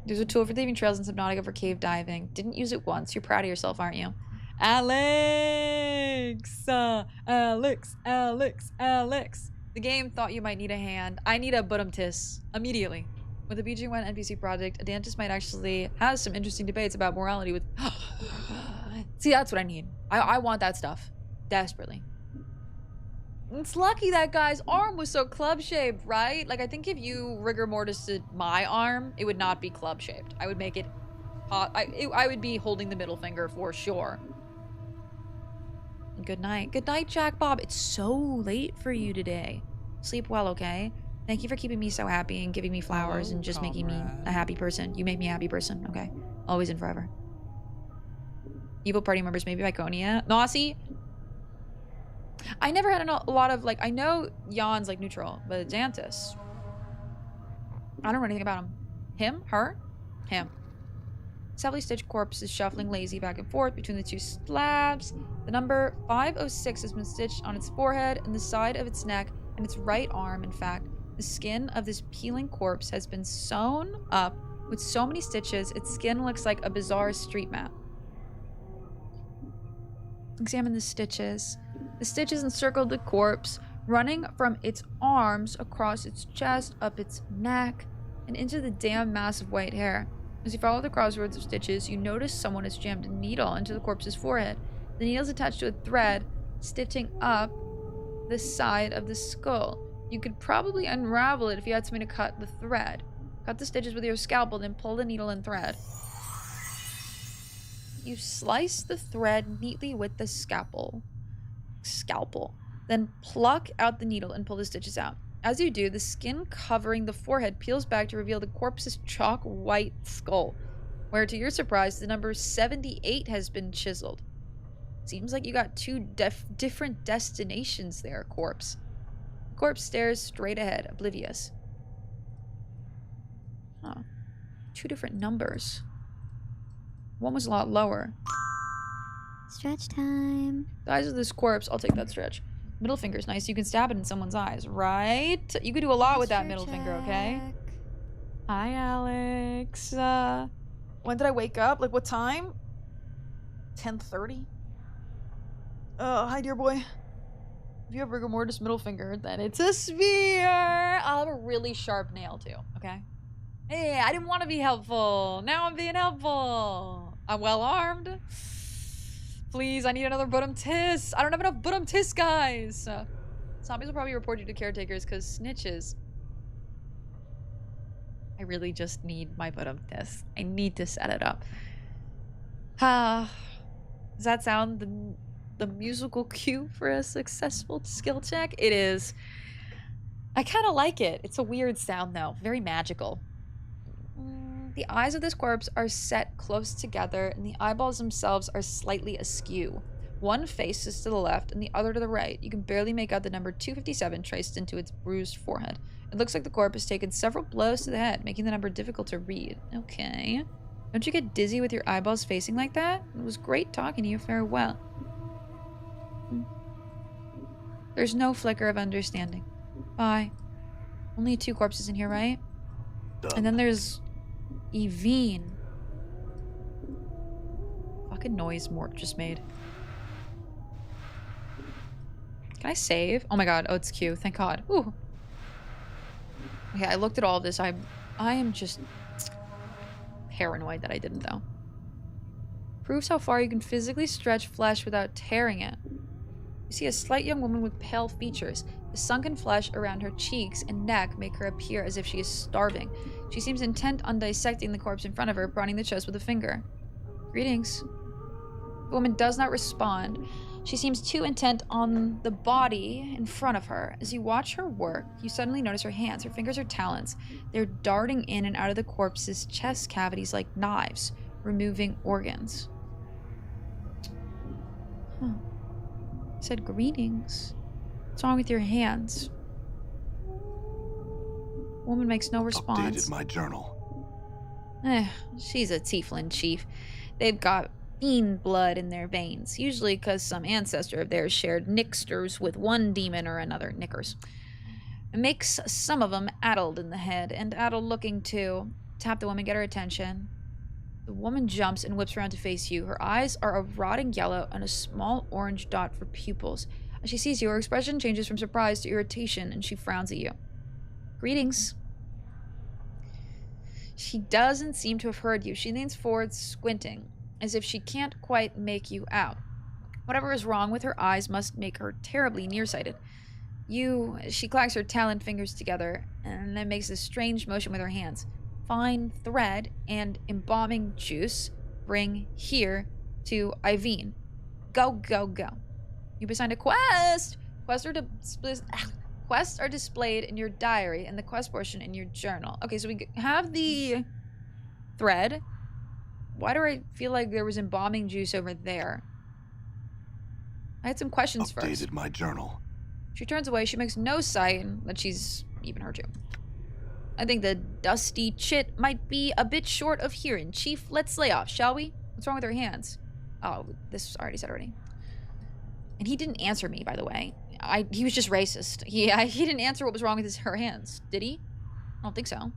There's a tool for leaving trails in Subnautica for cave diving. Didn't use it once. You're proud of yourself, aren't you? Alex! Alex! The game thought you might need a hand. I need a bottom-tiss. Immediately. With the BG1 NPC project, Adantis might actually have some interesting debates about morality with... See, that's what I need. I want that stuff. Desperately. It's lucky that guy's arm was so club-shaped, right? Like, I think if you rigor mortised my arm, it would not be club-shaped. I would make it... I would be holding the middle finger for sure. Good night. Good night, Jack Bob. It's so late for you today. Sleep well, okay? Thank you for keeping me so happy and giving me flowers and just making me a happy person. You make me a happy person, okay? Always and forever. Evil party members, maybe Viconia. Nossi? I never had a lot of, like, I know Jan's, like, neutral, but Dantis. I don't know anything about him. Him? Her? Him. Sadly stitched corpse is shuffling lazy back and forth between the two slabs. The number 506 has been stitched on its forehead and the side of its neck and its right arm. In fact, the skin of this peeling corpse has been sewn up with so many stitches, its skin looks like a bizarre street map. Examine the stitches. The stitches encircled the corpse, running from its arms across its chest, up its neck, and into the damn mass of white hair. As you follow the crossroads of stitches, you notice someone has jammed a needle into the corpse's forehead. The needle is attached to a thread, stitching up the side of the skull. You could probably unravel it if you had something to cut the thread. Cut the stitches with your scalpel, then pull the needle and thread. You slice the thread neatly with the scalpel. Then pluck out the needle and pull the stitches out. As you do, the skin covering the forehead peels back to reveal the corpse's chalk white skull, where to your surprise, the number 78 has been chiseled. Seems like you got two different destinations there, corpse. The corpse stares straight ahead, oblivious. Huh. Two different numbers. One was a lot lower.
Stretch time.
The eyes of this corpse, I'll take that stretch. Middle finger's nice. You can stab it in someone's eyes, right? You could do a lot with that middle finger, okay? Hi, Alex. When did I wake up? Like, what time? 10:30? Hi, dear boy. If you have rigor mortis middle finger, then it's a spear. I'll have a really sharp nail, too, okay? Hey, I didn't want to be helpful. Now I'm being helpful. I'm well armed. Please, I need another bottom tis. I don't have enough bottom tis, guys. Zombies will probably report you to caretakers because snitches. I I really just need my butt of this. I need to set it up. Does that sound the musical cue for a successful skill check? It is. I kind of like it. It's a weird sound though. Very magical. The eyes of this corpse are set close together and the eyeballs themselves are slightly askew. One face is to the left and the other to the right. You can barely make out the number 257 traced into its bruised forehead. It looks like the corpse has taken several blows to the head, making the number difficult to read. Okay. Don't you get dizzy with your eyeballs facing like that? It was great talking to you. Farewell. There's no flicker of understanding. Bye. Only 2 corpses in here, right? And then there's Evine. Fucking noise Mort just made. Can I save? Oh my god. Oh, it's Q. Thank god. Ooh. Okay, I looked at all of this. I am just paranoid that I didn't, though. Proves how far you can physically stretch flesh without tearing it. You see a slight young woman with pale features. The sunken flesh around her cheeks and neck make her appear as if she is starving. She seems intent on dissecting the corpse in front of her, prodding the chest with a finger. Greetings. The woman does not respond. She seems too intent on the body in front of her. As you watch her work, you suddenly notice her hands. Her fingers are talons. They're darting in and out of the corpse's chest cavities like knives, removing organs. Huh. Said greetings. What's wrong with your hands? Woman makes no response.
Updated my journal.
She's a tiefling, chief. They've got fiend blood in their veins, usually because some ancestor of theirs shared nicksters with one demon or another. Knickers. It makes some of them addled in the head, and addled looking too. Tap the woman, get her attention. The woman jumps and whips around to face you. Her eyes are a rotting yellow and a small orange dot for pupils. As she sees you, her expression changes from surprise to irritation, and she frowns at you. Greetings. She doesn't seem to have heard you. She leans forward, squinting, as if she can't quite make you out. Whatever is wrong with her eyes must make her terribly nearsighted. She clacks her taloned fingers together, and then makes a strange motion with her hands. Fine thread and embalming juice bring here to Ivine. Go, go, go. You've been assigned a quest! Quests are displayed in your diary and the quest portion in your journal. Okay, so we have the thread. Why do I feel like there was embalming juice over there? I had some questions first.
Updated my journal.
She turns away. She makes no sign that she's even heard you. I think the dusty chit might be a bit short of hearing. Chief, let's lay off, shall we? What's wrong with her hands? Oh, this was already said already. And he didn't answer me, by the way. He was just racist. Yeah, he didn't answer what was wrong with her hands. Did he? I don't think so.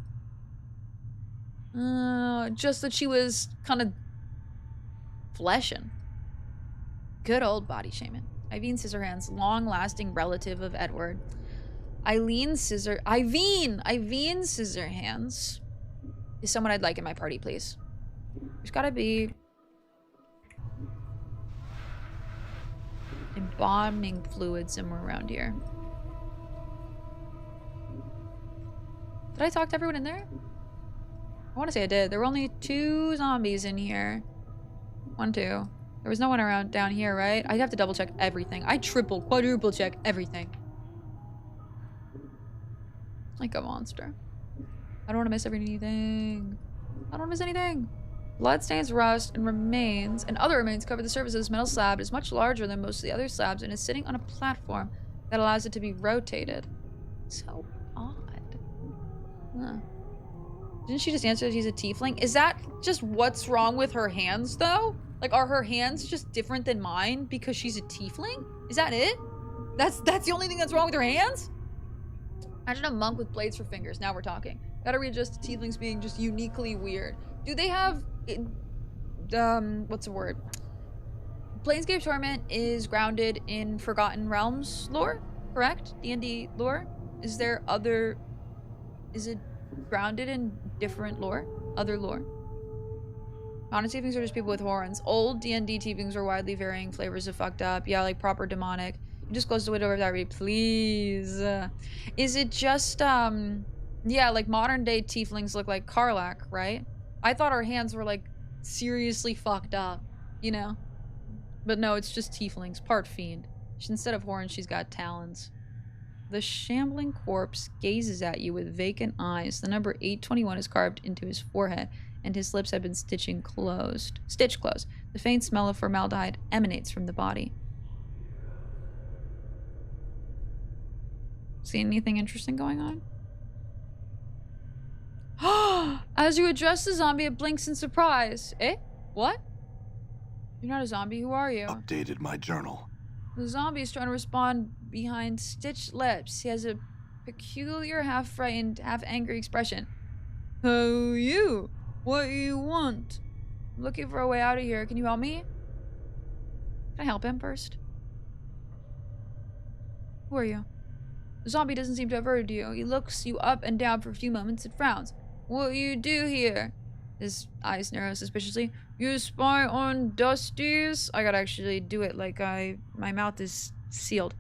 Just that she was kind of fleshing. Good old body shaming. Ivine Scissorhands, long-lasting relative of Edward. Ivine Scissorhands is someone I'd like in my party, please. There's gotta be embalming fluid somewhere around here. Did I talk to everyone in there? I want to say I did. There were only 2 zombies in here. 1, 2. There was no one around down here, right? I'd have to double check everything. I triple, quadruple check everything. Like a monster. I don't want to miss anything. I don't want to miss anything. Bloodstains, rust, and other remains cover the surface of this metal slab. It is much larger than most of the other slabs and is sitting on a platform that allows it to be rotated. So odd. Huh. Didn't she just answer that she's a tiefling? Is that just what's wrong with her hands, though? Like, are her hands just different than mine because she's a tiefling? Is that it? That's the only thing that's wrong with her hands? Imagine a monk with blades for fingers. Now we're talking. Gotta readjust to tieflings being just uniquely weird. Do they have... what's the word? Planescape Torment is grounded in Forgotten Realms lore, correct? D&D lore? Is there other... Is it grounded in different lore? Other lore? Modern tieflings are just people with horns. Old D&D tieflings are widely varying flavors of fucked up. Yeah, like proper demonic. You just close the window over that read, please. Is it just, Yeah, like modern day tieflings look like Karlach, right? I thought our hands were like seriously fucked up, you know? But no, it's just tieflings, part fiend. Instead of horns, she's got talons. The shambling corpse gazes at you with vacant eyes. The number 821 is carved into his forehead, and his lips have been stitched closed. The faint smell of formaldehyde emanates from the body. See anything interesting going on? As you address the zombie, it blinks in surprise. Eh? What? You're not a zombie. Who are you?
Updated my journal.
The zombie is trying to respond behind stitched lips. He has a peculiar, half-frightened, half-angry expression. Oh, you? What you want? I'm looking for a way out of here. Can you help me? Can I help him first? Who are you? The zombie doesn't seem to have heard you. He looks you up and down for a few moments and frowns. What you do here? His eyes narrow suspiciously. You spy on Dusties? I gotta actually do it like my mouth is sealed.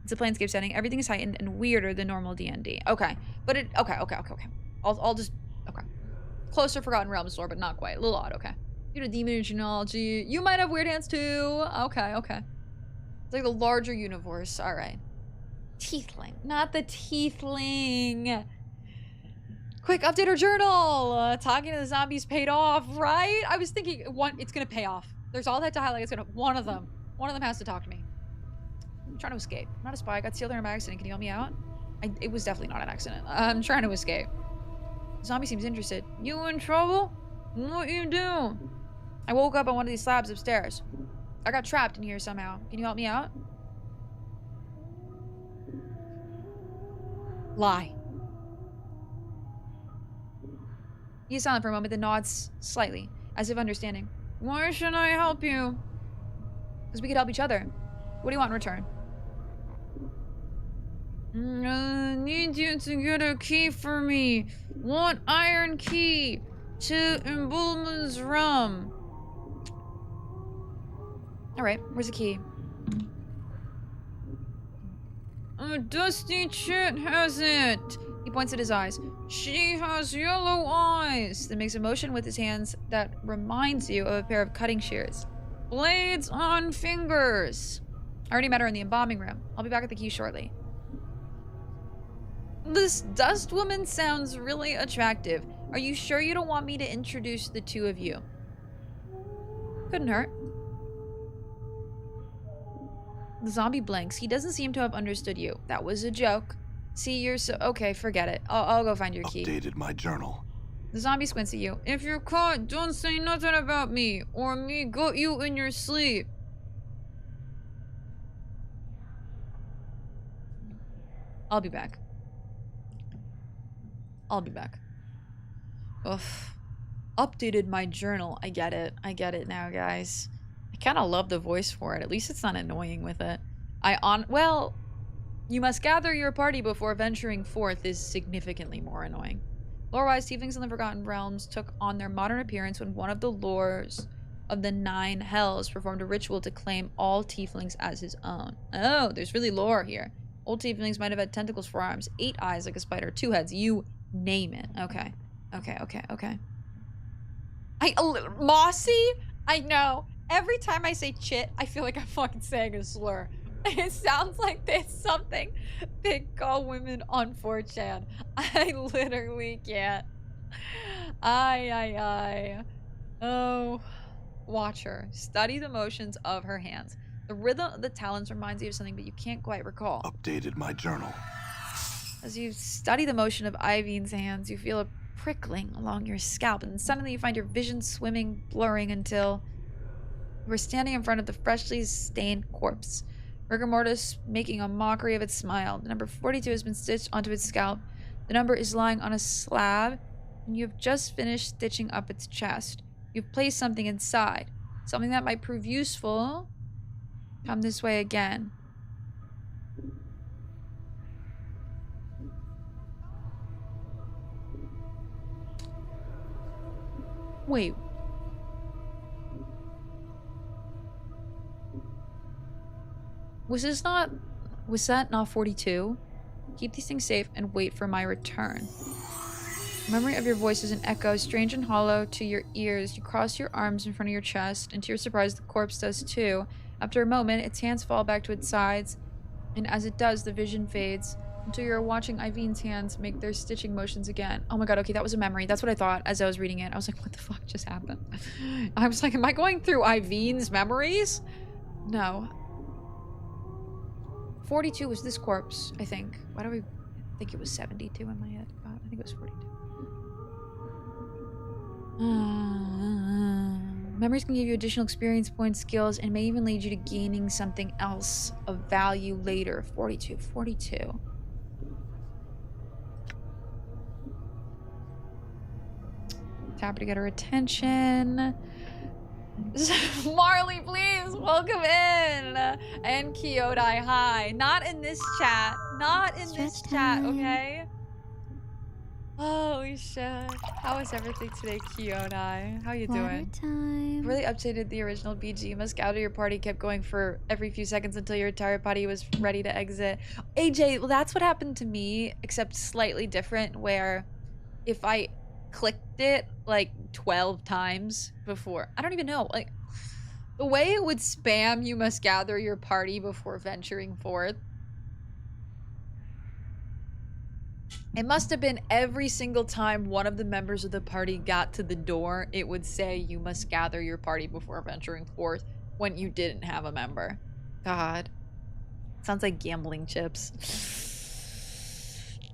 It's a Planescape setting. Everything is heightened and weirder than normal D&D. Okay. But it, okay. I'll just, okay. Closer Forgotten Realms lore, but not quite. A little odd, okay. You're a demon in genealogy. You might have weird hands too. Okay. It's like the larger universe. All right. Tiefling. Not the tiefling. Quick, update our journal. Talking to the zombies paid off, right? I was thinking it's gonna pay off. There's all that to highlight. One of them has to talk to me. I'm trying to escape. I'm not a spy. I got sealed there by accident. Can you help me out? It was definitely not an accident. I'm trying to escape. The zombie seems interested. You in trouble? What you do? I woke up on one of these slabs upstairs. I got trapped in here somehow. Can you help me out? Lie. He is silent for a moment, then nods slightly, as if understanding. Why should I help you? Because we could help each other. What do you want in return? I need you to get a key for me. One iron key to Embulman's realm. Alright, where's the key? A dusty chit has it. He points at his eyes. She has yellow eyes. Then makes a motion with his hands that reminds you of a pair of cutting shears. Blades on fingers. I already met her in the embalming room. I'll be back at the key shortly. This dust woman sounds really attractive. Are you sure you don't want me to introduce the two of you? Couldn't hurt. The zombie blinks. He doesn't seem to have understood you. That was a joke. See, you're so... Okay, forget it. I'll go find your key.
Updated my journal.
The zombie squints at you. If you're caught, don't say nothing about me, or me got you in your sleep. I'll be back. Ugh. Updated my journal. I get it now, guys. I kind of love the voice for it. At least it's not annoying with it. Well, you must gather your party before venturing forth is significantly more annoying. Lore-wise, tieflings in the Forgotten Realms took on their modern appearance when one of the lords of the 9 Hells performed a ritual to claim all tieflings as his own. Oh, there's really lore here. Old tieflings might have had tentacles for arms, 8 eyes like a spider, 2 heads, you name it. Okay. Mossy? I know. Every time I say chit, I feel like I'm fucking saying a slur. It sounds like there's something they call women on 4chan. I literally can't. Oh. Watch her. Study the motions of her hands. The rhythm of the talons reminds you of something, but you can't quite recall.
Updated my journal.
As you study the motion of Ivine's hands, you feel a prickling along your scalp, and suddenly you find your vision swimming, blurring until you are standing in front of the freshly stained corpse. Rigor mortis making a mockery of its smile. The number 42 has been stitched onto its scalp. The number is lying on a slab, and you have just finished stitching up its chest. You've placed something inside. Something that might prove useful. Come this way again. Wait. Was that not 42? Keep these things safe and wait for my return. Memory of your voice is an echo, strange and hollow to your ears. You cross your arms in front of your chest, and to your surprise, the corpse does too. After a moment, its hands fall back to its sides, and as it does, the vision fades until you're watching Ivine's hands make their stitching motions again. Oh my god, okay, that was a memory. That's what I thought as I was reading it. I was like, what the fuck just happened? I was like, am I going through Ivine's memories? No. 42 was this corpse, I think. Why do we think it was 72 in my head? God, I think it was 42. Memories can give you additional experience points, skills, and may even lead you to gaining something else of value later. 42. Tap to get her attention. Marley, please, welcome in. And Kyodai, hi. Not in this chat. Not in this chat, okay? Holy shit. How is everything today, Kyodai? How you doing?
Time.
Really updated the original BG. You must gather your party, kept going for every few seconds until your entire party was ready to exit. AJ, well, that's what happened to me, except slightly different, where if I clicked it like 12 times before, I don't even know, like, the way it would spam, you must gather your party before venturing forth. It must have been every single time one of the members of the party got to the door, it would say you must gather your party before venturing forth when you didn't have a member. God. Sounds like gambling chips.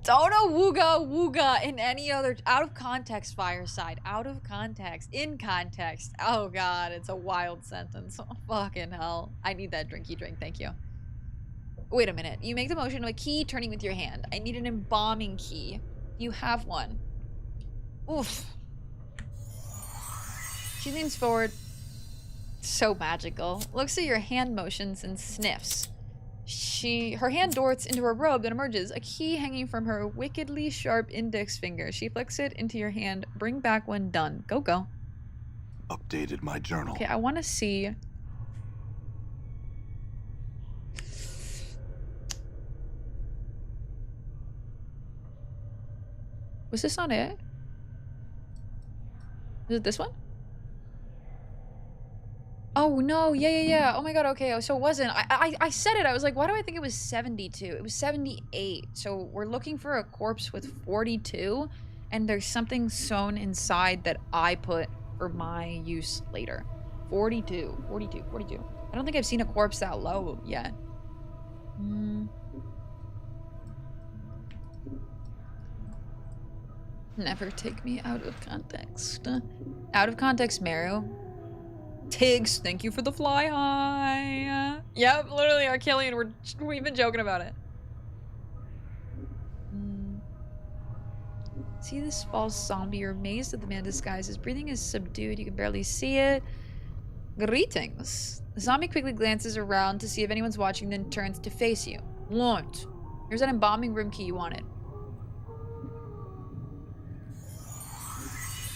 Don't know wooga in any other out of context fireside. Out of context. In context. Oh god, it's a wild sentence. Oh, fucking hell. I need that drinky drink, thank you. Wait a minute. You make the motion of a key turning with your hand. I need an embalming key. You have one. Oof. She leans forward. So magical. Looks at your hand motions and sniffs. Her hand darts into her robe that emerges. A key hanging from her wickedly sharp index finger. She flicks it into your hand. Bring back when done. Go.
Updated my journal.
Okay, I want to see... Was this not it? Is it this one? Oh no, yeah. Oh my god, okay, so it wasn't. I said it, I was like, why do I think it was 72? It was 78. So we're looking for a corpse with 42, and there's something sewn inside that I put for my use later. 42. I don't think I've seen a corpse that low yet. Never take me out of context. Out of context, Meru. Tiggs, thank you for the fly high. Yep, literally, Archelion, we've been joking about it. See this false zombie. You're amazed at the man disguised. His breathing is subdued. You can barely see it. Greetings. The zombie quickly glances around to see if anyone's watching, then turns to face you. Want. Here's that embalming room key you wanted.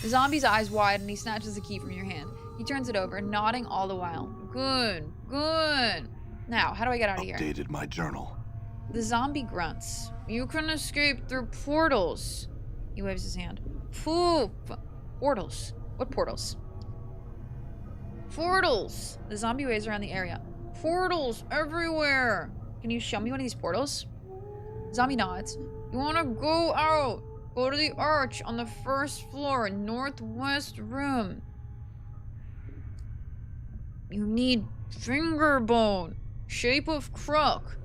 The zombie's eyes widen and he snatches the key from your hand. He turns it over, nodding all the while. Good. Now, how do I get out of here?
Updated my journal.
The zombie grunts. You can escape through portals. He waves his hand. Poof. Portals. What portals? Portals. The zombie waves around the area. Portals everywhere. Can you show me one of these portals? Zombie nods. You want to go out? Go to the arch on the first floor, northwest room. You need finger bone, shape of crook.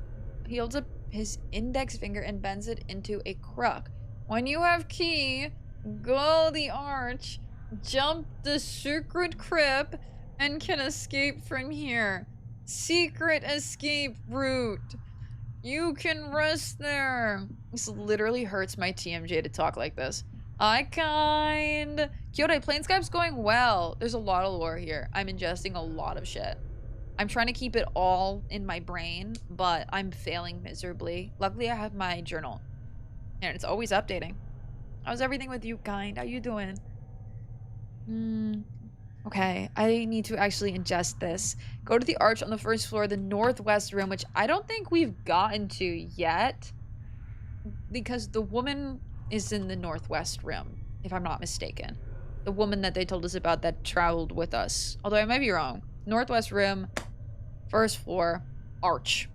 He holds up his index finger and bends it into a crook. When you have key, go the arch, jump the secret crypt, and can escape from here. Secret escape route. You can rest there. This literally hurts my TMJ to talk like this. Kyodai, Planescape's going well. There's a lot of lore here. I'm ingesting a lot of shit. I'm trying to keep it all in my brain, but I'm failing miserably. Luckily, I have my journal. And it's always updating. How's everything with you, Kind? How you doing? Okay, I need to actually ingest this. Go to the arch on the first floor, the northwest room, which I don't think we've gotten to yet. Because the woman is in the Northwest Rim, if I'm not mistaken. The woman that they told us about that traveled with us. Although I might be wrong. Northwest Rim, first floor, arch.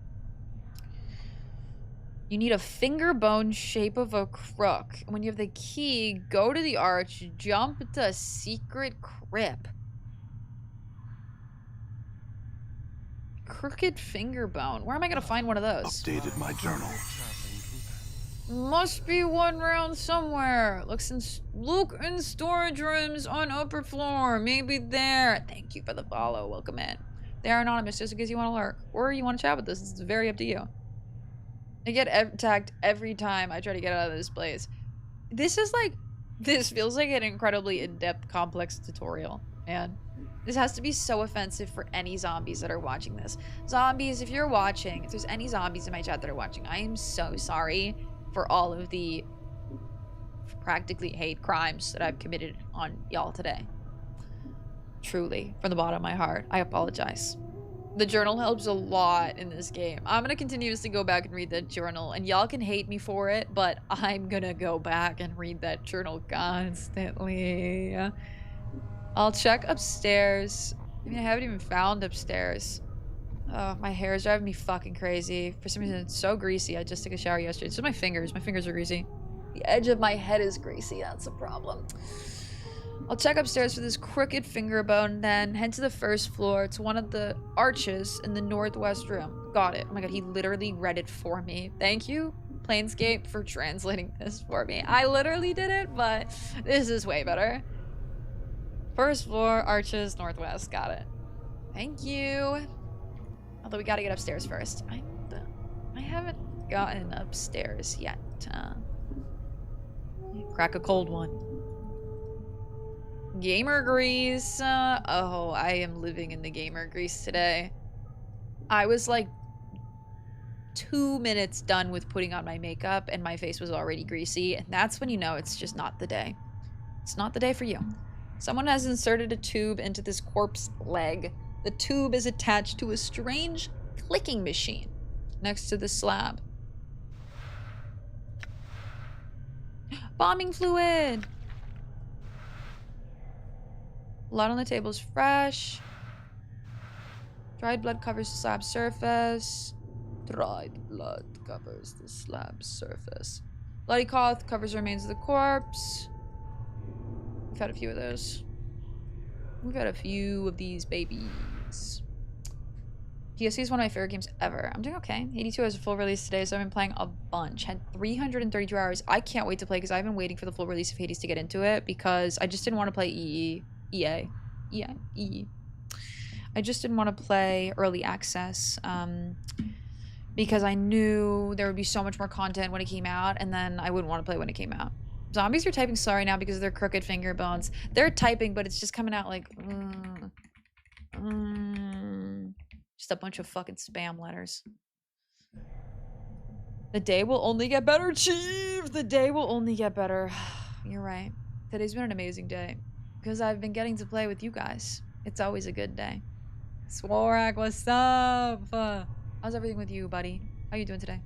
You need a finger bone shape of a crook. When you have the key, go to the arch, jump to a secret crypt. Crooked finger bone. Where am I gonna find one of those?
Updated my journal.
Must be one around somewhere. Look in storage rooms on upper floor. Maybe there. Thank you for the follow. Welcome in. They are anonymous just in case you want to lurk. Or you want to chat with us. It's very up to you. I get attacked every time I try to get out of this place. This feels like an incredibly in-depth, complex tutorial, man. This has to be so offensive for any zombies that are watching this. Zombies, if you're watching, if there's any zombies in my chat that are watching, I am so sorry for all of the practically hate crimes that I've committed on y'all today. Truly, from the bottom of my heart, I apologize. The journal helps a lot in this game. I'm gonna continuously go back and read that journal, and y'all can hate me for it, but I'm gonna go back and read that journal constantly. I'll check upstairs. I mean, I haven't even found upstairs. Oh, my hair is driving me fucking crazy. For some reason, it's so greasy. I just took a shower yesterday. It's just my fingers. My fingers are greasy. The edge of my head is greasy. That's a problem. I'll check upstairs for this crooked finger bone, then head to the first floor. It's one of the arches in the Northwest Room. Got it. Oh my god, he literally read it for me. Thank you, Planescape, for translating this for me. I literally did it, but this is way better. First floor, arches, Northwest. Got it. Thank you. Although we gotta get upstairs first. I haven't gotten upstairs yet. Crack a cold one. Gamer grease. Oh, I am living in the gamer grease today. I was like 2 minutes done with putting on my makeup and my face was already greasy, and that's when you know it's just not the day. It's not the day for you. Someone has inserted a tube into this corpse leg. The tube is attached to a strange clicking machine next to the slab. Bombing fluid! Blood on the table is fresh. Dried blood covers the slab surface. Dried blood covers the slab surface. Bloody cloth covers the remains of the corpse. We've had a few of those. We've had a few of these babies. PSC is one of my favorite games ever. I'm doing okay. 82 hours of full release today, so I've been playing a bunch. Had 332 hours. I can't wait to play because I've been waiting for the full release of Hades to get into it because I just didn't want to play EA. I just didn't want to play early access because I knew there would be so much more content when it came out, and then I wouldn't want to play when it came out. Zombies are typing slow right now because of their crooked finger bones. They're typing, but it's just coming out like just a bunch of fucking spam letters. The day will only get better, Chief! The day will only get better. You're right. Today's been an amazing day because I've been getting to play with you guys. It's always a good day. Sworak, what's up? How's everything with you, buddy? How you doing today?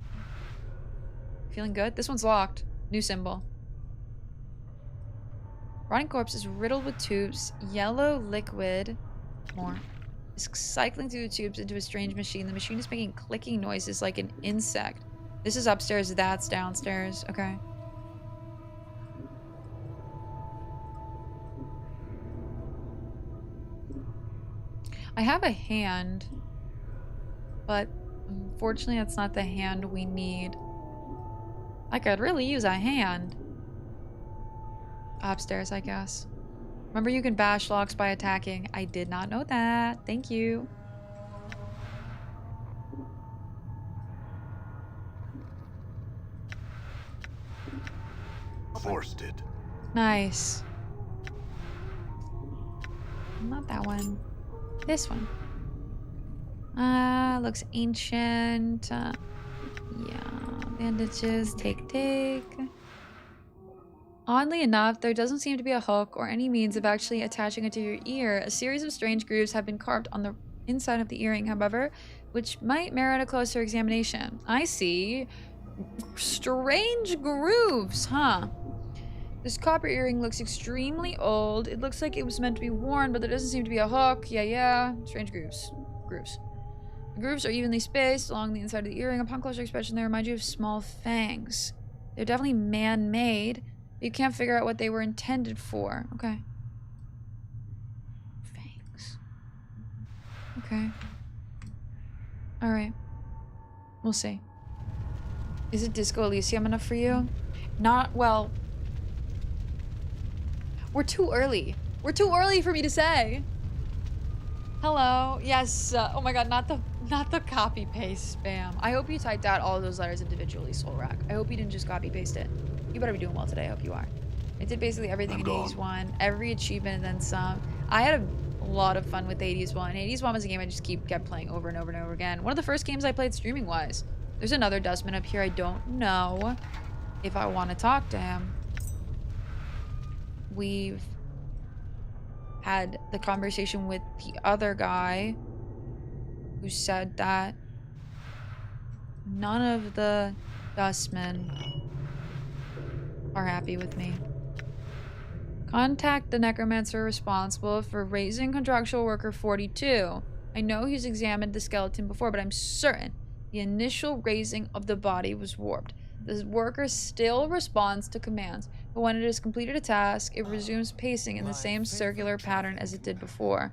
Feeling good? This one's locked. New symbol. Rotting corpse is riddled with tubes. Yellow liquid. More. Is cycling through the tubes into a strange machine. The machine is making clicking noises like an insect. This is upstairs. That's downstairs. Okay. I have a hand, but unfortunately that's not the hand we need. I could really use a hand. Upstairs, I guess. Remember, you can bash locks by attacking. I did not know that. Thank you.
Forced it.
Nice. Not that one. This one. Looks ancient. Yeah. Bandages. Take. Oddly enough, there doesn't seem to be a hook or any means of actually attaching it to your ear. A series of strange grooves have been carved on the inside of the earring, however, which might merit a closer examination. I see. Strange grooves, huh? This copper earring looks extremely old. It looks like it was meant to be worn, but there doesn't seem to be a hook. Yeah. Strange grooves. The grooves are evenly spaced along the inside of the earring. Upon closer inspection, they remind you of small fangs. They're definitely man-made, but you can't figure out what they were intended for. Okay. Fangs. Okay. Alright. We'll see. Is it Disco Elysium enough for you? Not, well... We're too early. We're too early for me to say. Hello. Yes. Oh my god, not the copy paste spam. I hope you typed out all of those letters individually, Solrak. I hope you didn't just copy paste it. You better be doing well today. I hope you are. I did basically everything in 81, every achievement and then some. I had a lot of fun with 81. 81 was a game I just kept playing over and over and over again. One of the first games I played streaming wise. There's another dustman up here. I don't know if I want to talk to him. We've had the conversation with the other guy who said that none of the dustmen are happy with me. Contact the necromancer responsible for raising contractual worker 42. I know he's examined the skeleton before, but I'm certain the initial raising of the body was warped. The worker still responds to commands, but when it has completed a task, it resumes pacing in the same circular pattern as it did before.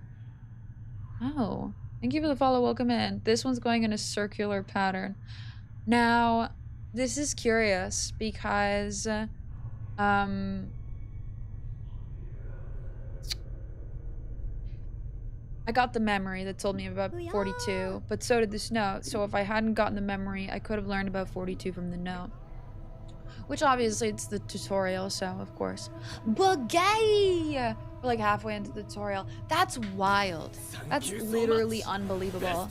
Oh, thank you for the follow. Welcome in. This one's going in a circular pattern. Now, this is curious because, I got the memory that told me about 42, but so did this note. So if I hadn't gotten the memory, I could have learned about 42 from the note. Which obviously it's the tutorial, so of course. But gay! We're like halfway into the tutorial. That's wild. That's literally unbelievable.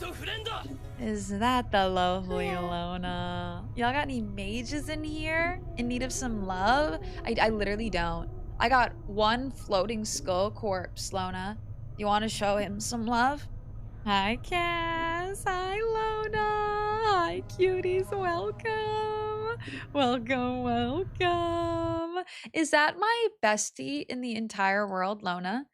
Is that the lovely Lona? Y'all got any mages in here in need of some love? I literally don't. I got one floating skull corpse, Lona. You want to show him some love? Hi, Cass. Hi, Lona. Hi, cuties. Welcome. Welcome. Is that my bestie in the entire world, Lona?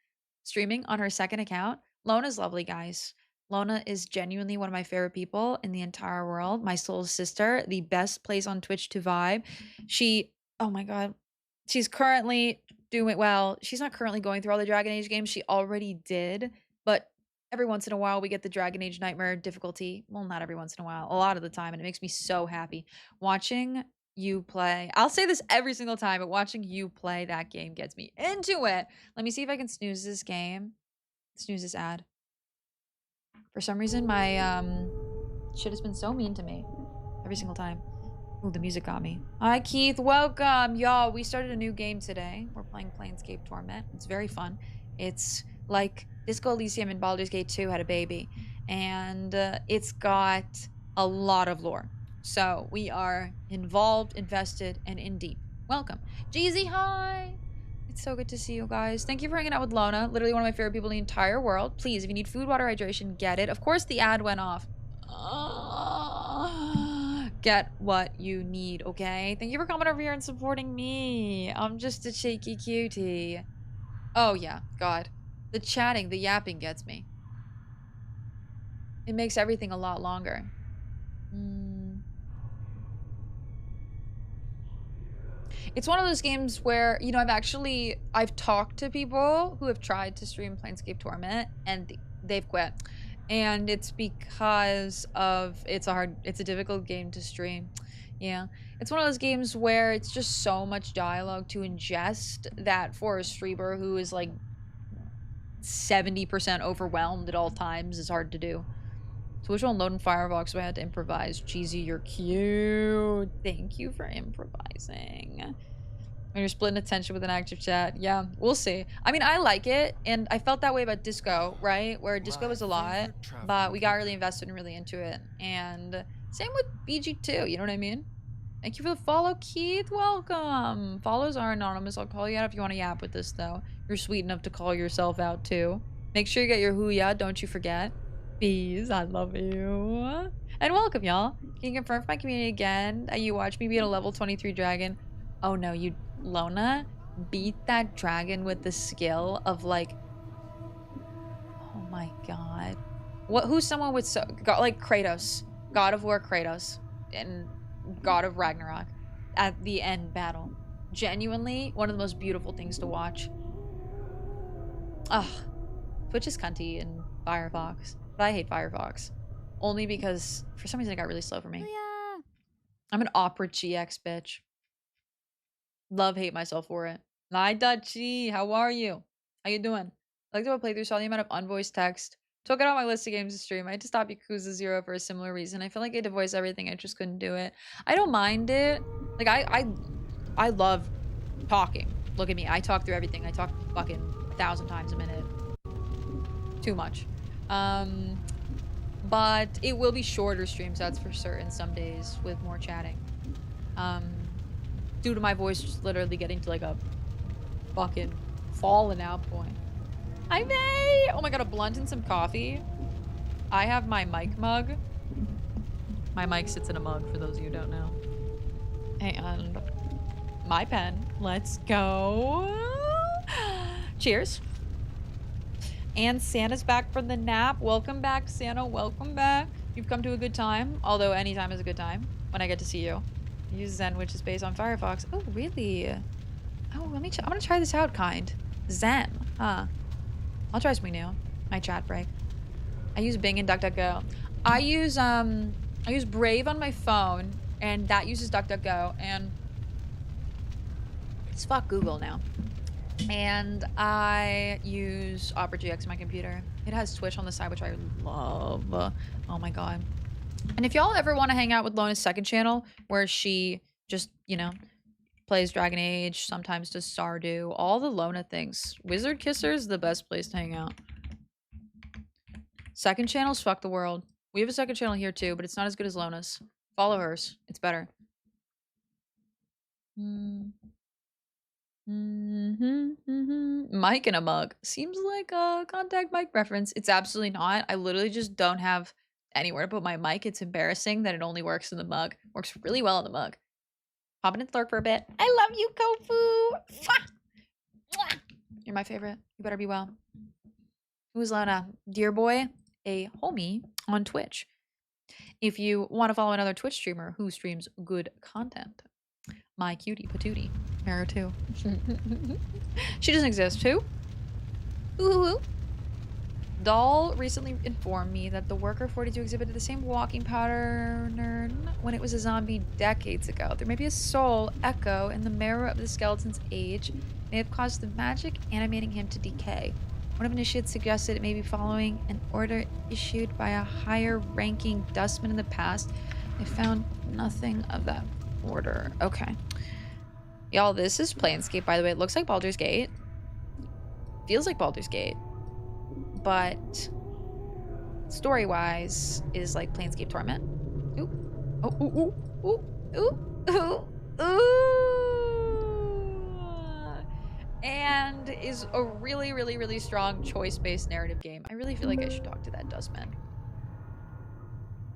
Streaming on her second account? Lona's lovely, guys. Lona is genuinely one of my favorite people in the entire world. My soul sister, the best place on Twitch to vibe. She, oh my god. She's currently doing well. She's not currently going through all the Dragon Age games. She already did, but every once in a while we get the Dragon Age Nightmare difficulty. Well, not every once in a while, a lot of the time, and it makes me so happy. Watching you play, I'll say this every single time, but watching you play that game gets me into it. Let me see if I can snooze this game. Snooze this ad. For some reason, my shit has been so mean to me every single time. Ooh, the music got me. Hi, Keith. Welcome. Y'all, we started a new game today. We're playing Planescape Torment. It's very fun. It's like Disco Elysium and Baldur's Gate 2 had a baby. And it's got a lot of lore. So we are involved, invested, and in deep. Welcome. Jeezy, hi. It's so good to see you guys. Thank you for hanging out with Lona. Literally one of my favorite people in the entire world. Please, if you need food, water, hydration, get it. Of course, the ad went off. Get what you need, okay? Thank you for coming over here and supporting me. I'm just a cheeky cutie. Oh, yeah. God. The chatting, the yapping gets me. It makes everything a lot longer. It's one of those games where, you know, I've talked to people who have tried to stream Planescape Torment and they've quit. And it's because of, it's a difficult game to stream. Yeah. It's one of those games where it's just so much dialogue to ingest that for a streamer who is like 70% overwhelmed at all times is hard to do. So which one load in Firefox, so I had to improvise. Cheesy, you're cute. Thank you for improvising. When you're splitting attention with an active chat. Yeah, we'll see. I mean, I like it, and I felt that way about Disco, right? Where Disco was a lot, but we got really invested and really into it. And same with BG2, you know what I mean? Thank you for the follow, Keith. Welcome. Follows are anonymous. I'll call you out if you want to yap with this, though. You're sweet enough to call yourself out, too. Make sure you get your hooyah, don't you forget. Bees, I love you. And welcome, y'all. Can you confirm for my community again that you watched me beat a level 23 dragon? Oh no, you, Lona, beat that dragon with the skill of like, oh my god. What? Who's someone with like Kratos, God of War Kratos, and God of Ragnarok at the end battle? Genuinely, one of the most beautiful things to watch. Ugh. Twitch is cunty in Firefox, but I hate Firefox. Only because, for some reason, it got really slow for me.
Yeah.
I'm an Opera GX bitch. Love, hate myself for it. Hi, Dutchy. How are you? How you doing? I like to play through, saw the amount of unvoiced text. Took it off my list of games to stream. I had to stop Yakuza 0 for a similar reason. I feel like I had to voice everything. I just couldn't do it. I don't mind it. Like, I love talking. Look at me. I talk through everything. I talk fucking 1,000 times a minute. Too much. But it will be shorter streams, that's for certain, some days with more chatting. Due to my voice just literally getting to like a fucking fallen out point. Hi, May! Oh my god, a blunt and some coffee. I have my mic mug. My mic sits in a mug, for those of you who don't know. And my pen. Let's go. Cheers. And Santa's back from the nap. Welcome back, Santa. Welcome back. You've come to a good time. Although any time is a good time when I get to see you. Use Zen, which is based on Firefox. Oh, really? Oh, let me. I'm gonna try this out, kind. Zen, huh? I'll try something new. My chat break. I use Bing and DuckDuckGo. I use Brave on my phone, and that uses DuckDuckGo. And it's fuck Google now. And I use Opera GX on my computer. It has Twitch on the side, which I love. Oh my god. And if y'all ever want to hang out with Lona's second channel, where she just, you know, plays Dragon Age, sometimes does Stardew, all the Lona things. Wizard Kisser is the best place to hang out. Second channels, fuck the world. We have a second channel here too, but it's not as good as Lona's. Follow hers. It's better. Mic in a mug. Seems like a contact mic reference. It's absolutely not. I literally just don't have anywhere to put my mic. It's embarrassing that it only works in the mug. Works really well in the mug. Hop in and lurk for a bit. I love you, Kofu. Mwah! You're my favorite. You better be well. Who's Lona? Dear boy, a homie on Twitch. If you want to follow another Twitch streamer who streams good content, my cutie patootie, Meru too. She doesn't exist. Who? Ooh. Doll recently informed me that the Worker 42 exhibited the same walking pattern when it was a zombie decades ago. There may be a soul echo in the Meru of the skeleton's age, may have caused the magic animating him to decay. One of initiates suggested it may be following an order issued by a higher-ranking dustman in the past. I found nothing of that order. Okay. Y'all, this is Planescape, by the way. It looks like Baldur's Gate. Feels like Baldur's Gate. But story-wise is like Planescape Torment. Ooh. Oh, ooh, ooh, ooh, ooh, ooh, ooh. And is a really, really, really strong choice-based narrative game. I really feel like I should talk to that dustman.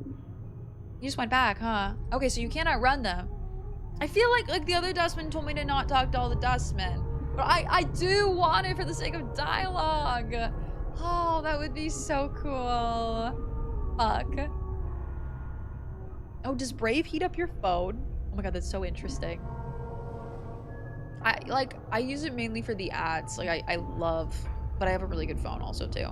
You just went back, huh? Okay, so you cannot run them. I feel like the other dustman told me to not talk to all the dustmen. But I do want it for the sake of dialogue. Oh, that would be so cool. Fuck. Oh, does Brave heat up your phone? Oh my god, that's so interesting. I use it mainly for the ads. Like I love, but I have a really good phone also too.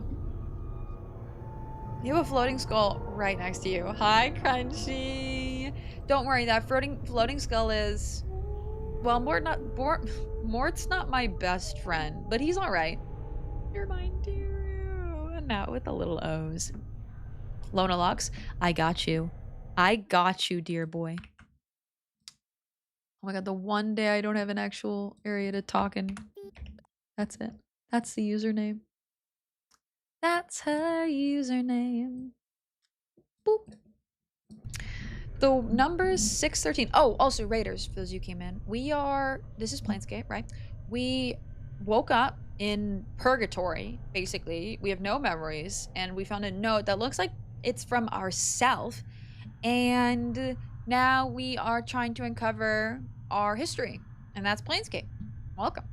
You have a floating skull right next to you. Hi, Crunchy. Don't worry, that floating skull is, well, Mort's not my best friend, but he's all right. You're mine too. And now with the little O's. Lona Lux, I got you. I got you, dear boy. Oh my god, the one day I don't have an actual area to talk in. That's it. That's the username. That's her username. Boop. The number's 613. Oh, also Raiders, for those of you who came in. This is Planescape, right? We woke up in purgatory, basically. We have no memories, and we found a note that looks like it's from ourself, And now we are trying to uncover our history, and that's Planescape. Welcome.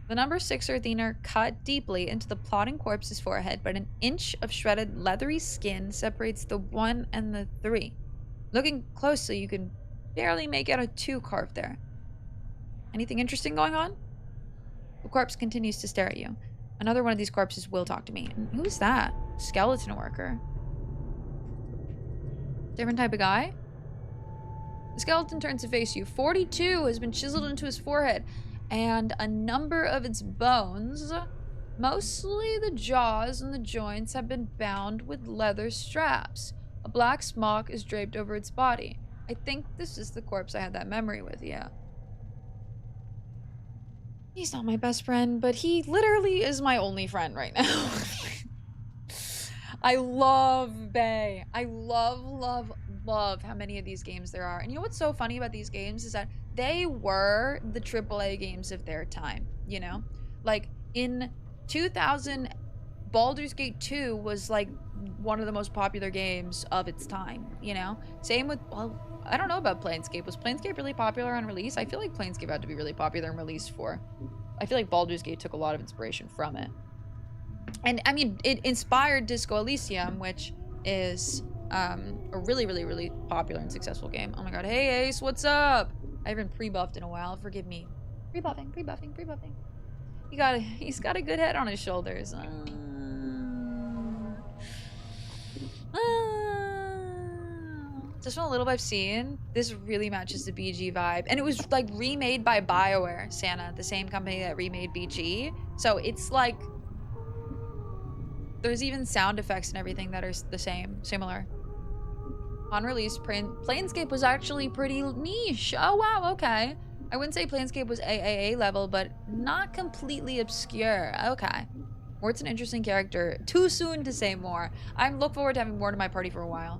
The number 6 Earthener cut deeply into the plotting corpse's forehead, but an inch of shredded leathery skin separates the 1 and the 3. Looking closely, you can barely make out a 2 carved there. Anything interesting going on? The corpse continues to stare at you. Another one of these corpses will talk to me. And who's that? Skeleton worker. Different type of guy? The skeleton turns to face you. 42 has been chiseled into his forehead, and a number of its bones, mostly the jaws and the joints, have been bound with leather straps. A black smock is draped over its body. I think this is the corpse I had that memory with, yeah. He's not my best friend, but he literally is my only friend right now. I love Bay. I love how many of these games there are. And you know what's so funny about these games is that they were the AAA games of their time, you know? Like, in 2000, Baldur's Gate 2 was, like, one of the most popular games of its time, you know? Same with, well, I don't know about Planescape. Was Planescape really popular on release? I feel like Planescape had to be really popular on release for. I feel like Baldur's Gate took a lot of inspiration from it. And, I mean, it inspired Disco Elysium, which is a really popular and successful game. Oh my god. Hey, Ace, what's up? I haven't pre-buffed in a while. Forgive me. Pre-buffing. He's got a good head on his shoulders. Just from a little bit I've seen, this really matches the BG vibe. And it was, like, remade by Bioware, Santa, the same company that remade BG. So it's, like, there's even sound effects and everything that are the same, similar. On release, Planescape was actually pretty niche. Oh, wow, okay. I wouldn't say Planescape was AAA level, but not completely obscure. Okay. Mort's an interesting character. Too soon to say more. I look forward to having Mort in my party for a while.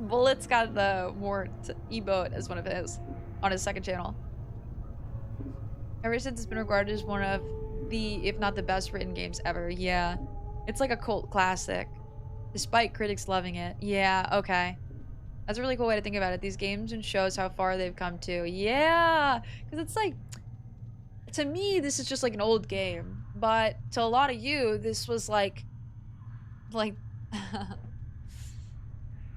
Bullet's got the Mort emote as one of his on his second channel. Ever since it's been regarded as one of the, if not the best written games ever. Yeah. It's like a cult classic. Despite critics loving it. Yeah, okay. That's a really cool way to think about it. These games and shows how far they've come to. Yeah! Because it's like, to me, this is just like an old game. But to a lot of you, this was like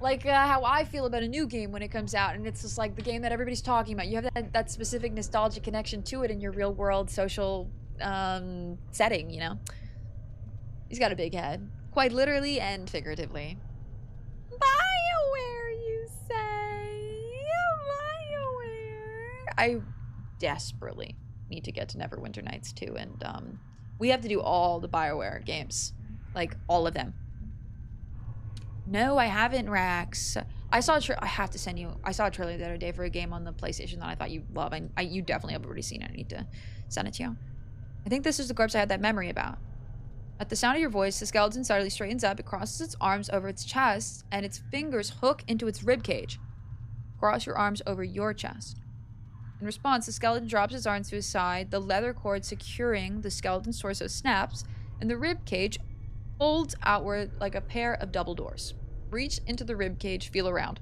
how I feel about a new game when it comes out, and it's just like the game that everybody's talking about. You have that specific nostalgic connection to it in your real world social setting, you know? He's got a big head. Quite literally and figuratively. Bioware, you say? Bioware. I desperately need to get to Neverwinter Nights too, and we have to do all the Bioware games. Like, all of them. No, I haven't, Rax. I have to send you. I saw a trailer the other day for a game on the PlayStation that I thought you'd love. You definitely have already seen it. I need to send it to you. I think this is the corpse I had that memory about. At the sound of your voice, the skeleton suddenly straightens up. It crosses its arms over its chest, and its fingers hook into its ribcage. Cross your arms over your chest. In response, the skeleton drops its arms to his side. The leather cord securing the skeleton's torso snaps, and the ribcage folds outward like a pair of double doors. Reach into the ribcage, feel around.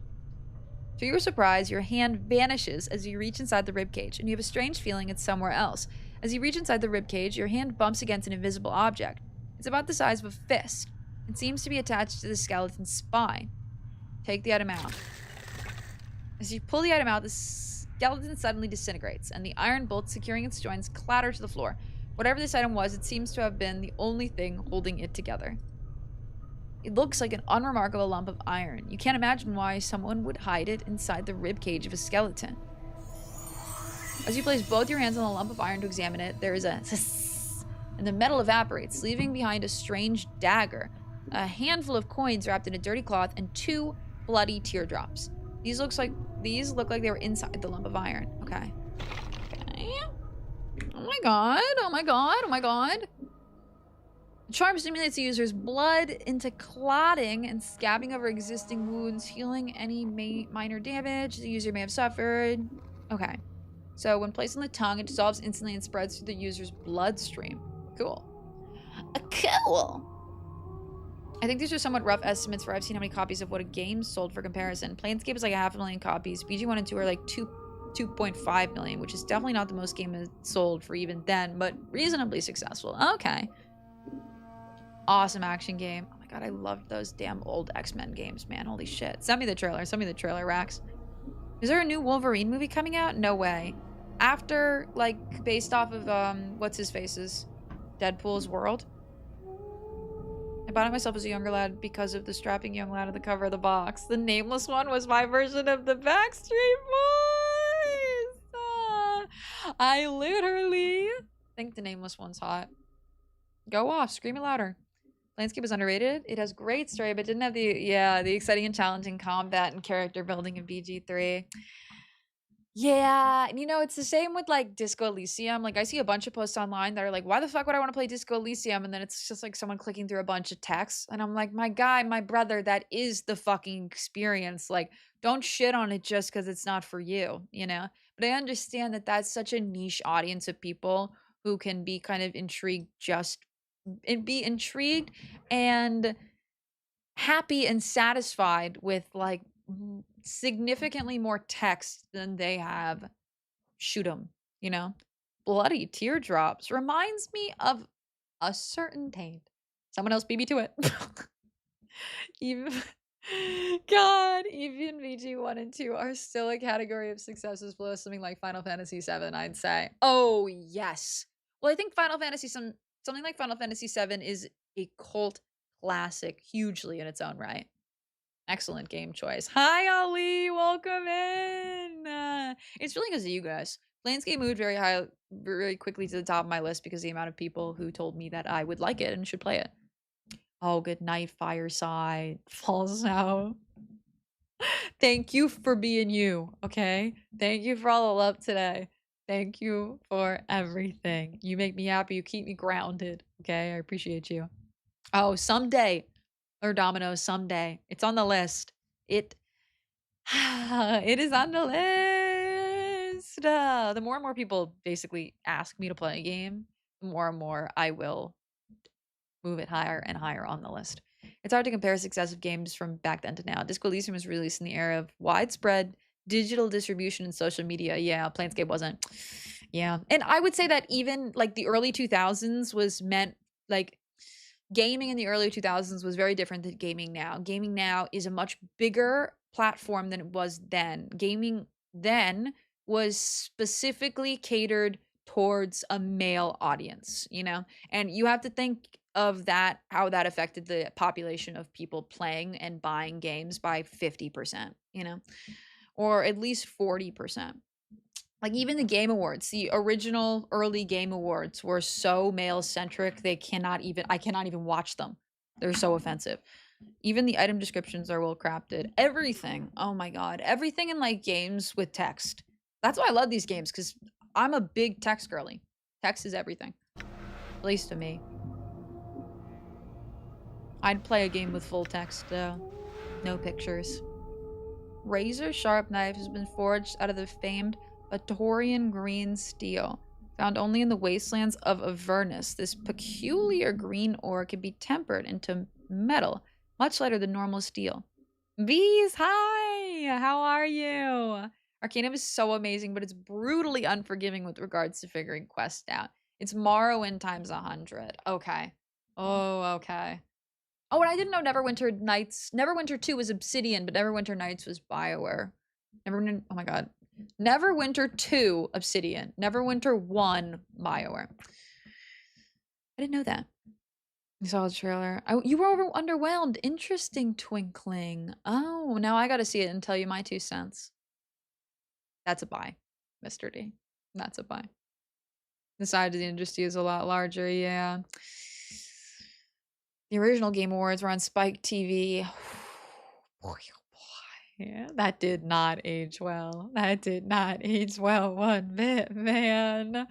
To your surprise, your hand vanishes as you reach inside the ribcage, and you have a strange feeling it's somewhere else. As you reach inside the ribcage, your hand bumps against an invisible object. It's about the size of a fist. It seems to be attached to the skeleton's spine. Take the item out. As you pull the item out, the skeleton suddenly disintegrates, and the iron bolts securing its joints clatter to the floor. Whatever this item was, it seems to have been the only thing holding it together. It looks like an unremarkable lump of iron. You can't imagine why someone would hide it inside the ribcage of a skeleton. As you place both your hands on the lump of iron to examine it, there is a hiss, and the metal evaporates, leaving behind a strange dagger, a handful of coins wrapped in a dirty cloth, and 2 bloody teardrops. These look like they were inside the lump of iron. Okay. Oh my god, oh my god, oh my god. The charm stimulates the user's blood into clotting and scabbing over existing wounds, healing any minor damage the user may have suffered. Okay. So when placed on the tongue, it dissolves instantly and spreads through the user's bloodstream. Cool. Cool. I think these are somewhat rough estimates for I've seen how many copies of what a game sold for comparison. Planescape is like 500,000 copies. BG 1 and 2 are like 2.5 million, which is definitely not the most game has sold for even then, but reasonably successful. Okay. Awesome action game. Oh my god, I loved those damn old X-Men games, man. Holy shit. Send me the trailer. Send me the trailer, Rax. Is there a new Wolverine movie coming out? No way. After, like, based off of, what's his face's? Deadpool's World? I bought it myself as a younger lad because of the strapping young lad on the cover of the box. The nameless one was my version of the Backstreet Boys! I literally think the nameless one's hot. Go off. Scream it louder. Planescape is underrated. It has great story, but didn't have the exciting and challenging combat and character building of BG3. Yeah, and you know, it's the same with like Disco Elysium. Like I see a bunch of posts online that are like, why the fuck would I want to play Disco Elysium? And then it's just like someone clicking through a bunch of texts. And I'm like, my guy, my brother, that is the fucking experience. Like, don't shit on it just because it's not for you, you know? But I understand that that's such a niche audience of people who can be kind of intrigued and happy and satisfied with like significantly more text than they have shoot 'em, you know? Bloody teardrops reminds me of a certain taint. Someone else beat me to it. Even God, even VG 1 and 2 are still a category of successes below something like Final Fantasy 7, I'd say. Oh, yes. Well, I think something like Final Fantasy 7 is a cult classic hugely in its own right. Excellent game choice. Hi, Ali. Welcome in. It's really because of you guys. Planescape moved very quickly to the top of my list because of the amount of people who told me that I would like it and should play it. Oh, good night, Fireside. Falls out. Thank you for being you, okay? Thank you for all the love today. Thank you for everything. You make me happy. You keep me grounded, okay? I appreciate you. Oh, someday. Or Dominoes someday. It's on the list. It is on the list. The more and more people basically ask me to play a game, the more and more I will move it higher and higher on the list. It's hard to compare success of games from back then to now. Disco Elysium was released in the era of widespread digital distribution and social media. Yeah, Planescape wasn't. Yeah. And I would say that even like the early 2000s was meant like gaming in the early 2000s was very different than gaming now. Gaming now is a much bigger platform than it was then. Gaming then was specifically catered towards a male audience, you know? And you have to think of that, how that affected the population of people playing and buying games by 50%, you know? Or at least 40%. Like even the Game Awards, the original early Game Awards were so male-centric, I cannot even watch them. They're so offensive. Even the item descriptions are well crafted. Everything. Oh my god. Everything in like games with text. That's why I love these games, because I'm a big text girly. Text is everything. At least to me. I'd play a game with full text though. No pictures. Razor sharp knife has been forged out of the famed Atorian green steel, found only in the wastelands of Avernus. This peculiar green ore can be tempered into metal, much lighter than normal steel. Bees, hi! How are you? Arcanum is so amazing, but it's brutally unforgiving with regards to figuring quests out. It's Morrowind times 100. Okay. Oh, okay. Oh, and I didn't know Neverwinter 2 was Obsidian, but Neverwinter Nights was Bioware. Oh my god. Neverwinter 2, Obsidian. Neverwinter 1, Bioware. I didn't know that. I saw the trailer. You were underwhelmed. Interesting, Twinkling. Oh, now I gotta see it and tell you my 2 cents. That's a buy, Mr. D. That's a buy. The size of the industry is a lot larger, yeah. The original Game Awards were on Spike TV. Yeah, that did not age well. That did not age well one bit, man.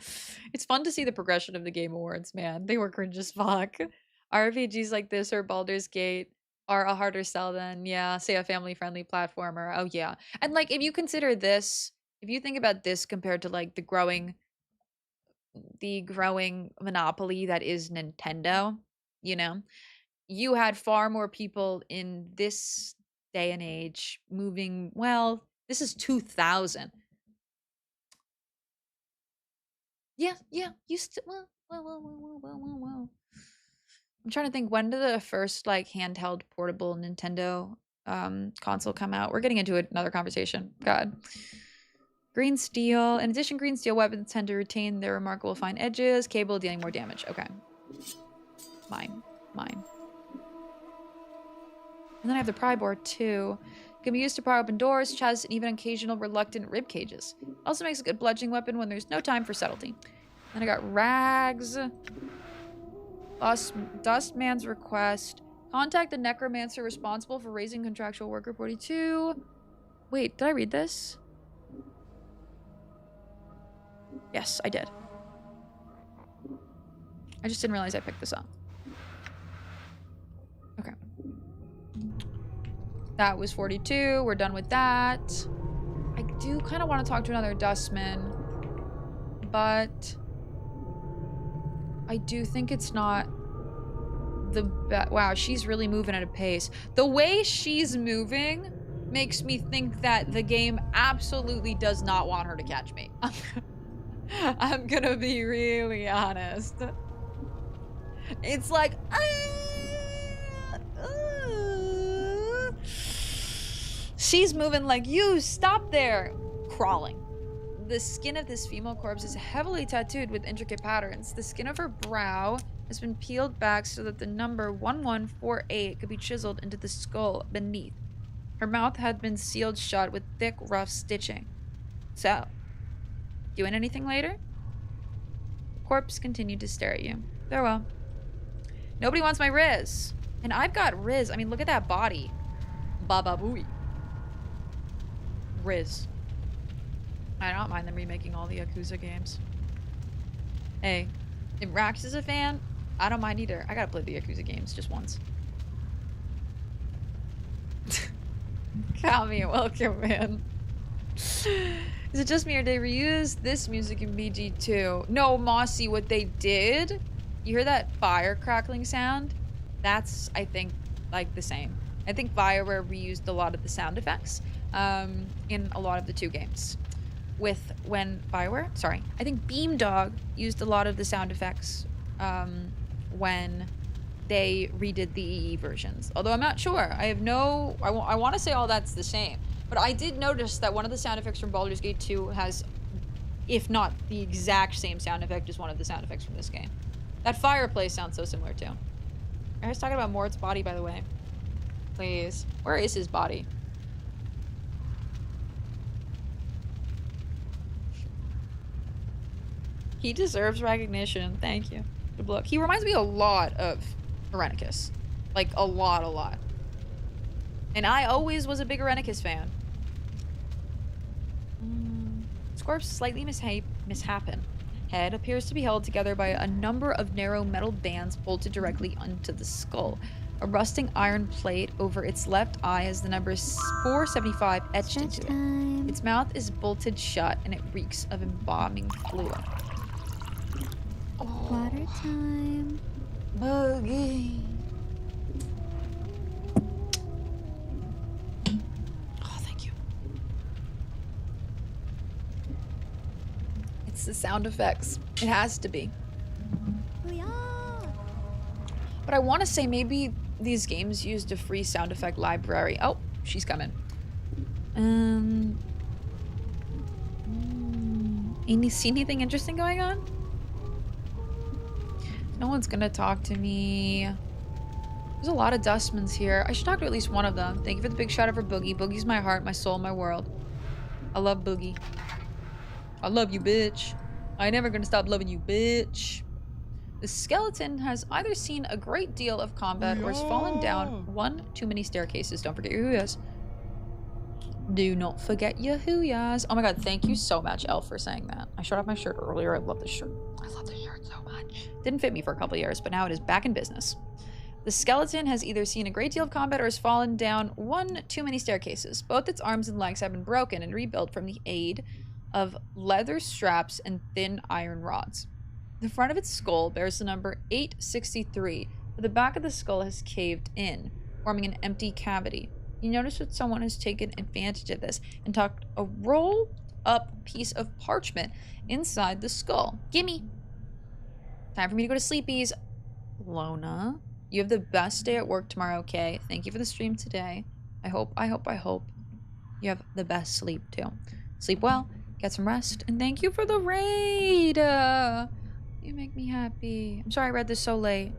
It's fun to see the progression of the Game Awards, man. They were cringe as fuck. RPGs like this or Baldur's Gate are a harder sell than, yeah, say a family-friendly platformer. Oh, yeah. And, like, if you consider this, if you think about this compared to, like, the growing monopoly that is Nintendo, you know? you had far more people in this day and age moving. Well, this is 2000. Yeah, you still well. I'm trying to think, when did the first like handheld portable Nintendo console come out? We're getting into another conversation. God. Green steel. In addition, green steel weapons tend to retain their remarkable fine edges, capable of dealing more damage. Okay. Mine. And then I have the pry board too. It can be used to pry open doors, chests, and even occasional reluctant rib cages. It also makes a good bludgeoning weapon when there's no time for subtlety. Then I got rags. Dustman's request. Contact the necromancer responsible for raising contractual worker 42. Wait, did I read this? Yes, I did. I just didn't realize I picked this up. Okay. That was 42. We're done with that. I do kind of want to talk to another dustman, but I do think it's not the best. Wow, she's really moving at a pace. The way she's moving makes me think that the game absolutely does not want her to catch me. I'm gonna be really honest. It's like, she's moving like, you stop there, crawling. The skin of this female corpse is heavily tattooed with intricate patterns. The skin of her brow has been peeled back so that the number 1148 could be chiseled into the skull beneath. Her mouth had been sealed shut with thick, rough stitching. So, doing anything later? The corpse continued to stare at you. Farewell. Nobody wants my Riz. And I've got Riz. I mean, look at that body. Baba Booey. Riz. I don't mind them remaking all the Yakuza games. Hey, if Rax is a fan, I don't mind either. I gotta play the Yakuza games just once. Kami, welcome, man. Is it just me or they reused this music in BG2? No, Mossy, what they did, you hear that fire crackling sound? That's, I think, like the same. I think Bioware reused a lot of the sound effects in a lot of the two games. I think Beamdog used a lot of the sound effects when they redid the EE versions. Although I'm not sure. I want to say all that's the same. But I did notice that one of the sound effects from Baldur's Gate 2 has, if not the exact same sound effect as one of the sound effects from this game. That fireplace sounds so similar too. I was talking about Mort's body, by the way. Please. Where is his body? He deserves recognition. Thank you. Good luck. He reminds me a lot of Irenicus. Like, a lot. And I always was a big Irenicus fan. Scorp's slightly mishappen. Head appears to be held together by a number of narrow metal bands bolted directly onto the skull. A rusting iron plate over its left eye has the number 475 etched into it. Its mouth is bolted shut and it reeks of embalming fluid.
Water time.
Boogie. Oh, thank you. It's the sound effects. It has to be. But I want to say maybe these games used a free sound effect library. Oh, she's coming. See anything interesting going on? No one's gonna talk to me. There's a lot of dustmans here. I should talk to at least one of them. Thank you for the big shout out for Boogie. Boogie's my heart, my soul, my world. I love Boogie. I love you, bitch. I ain't never gonna stop loving you, bitch. The skeleton has either seen a great deal of combat or has fallen down one too many staircases. Don't forget your huyas. Do not forget your huyas. Oh my god, thank you so much, Elf, for saying that. I showed off my shirt earlier. I love this shirt. I love this shirt so much. Didn't fit me for a couple years, but now it is back in business. The skeleton has either seen a great deal of combat or has fallen down one too many staircases. Both its arms and legs have been broken and rebuilt from the aid of leather straps and thin iron rods. The front of its skull bears the number 863, but the back of the skull has caved in, forming an empty cavity. You notice that someone has taken advantage of this and tucked a rolled up piece of parchment inside the skull. Gimme! Time for me to go to sleepies. Lona, you have the best day at work tomorrow, okay? Thank you for the stream today. I hope you have the best sleep too. Sleep well, get some rest, and thank you for the raid. You make me happy. I'm sorry I read this so late.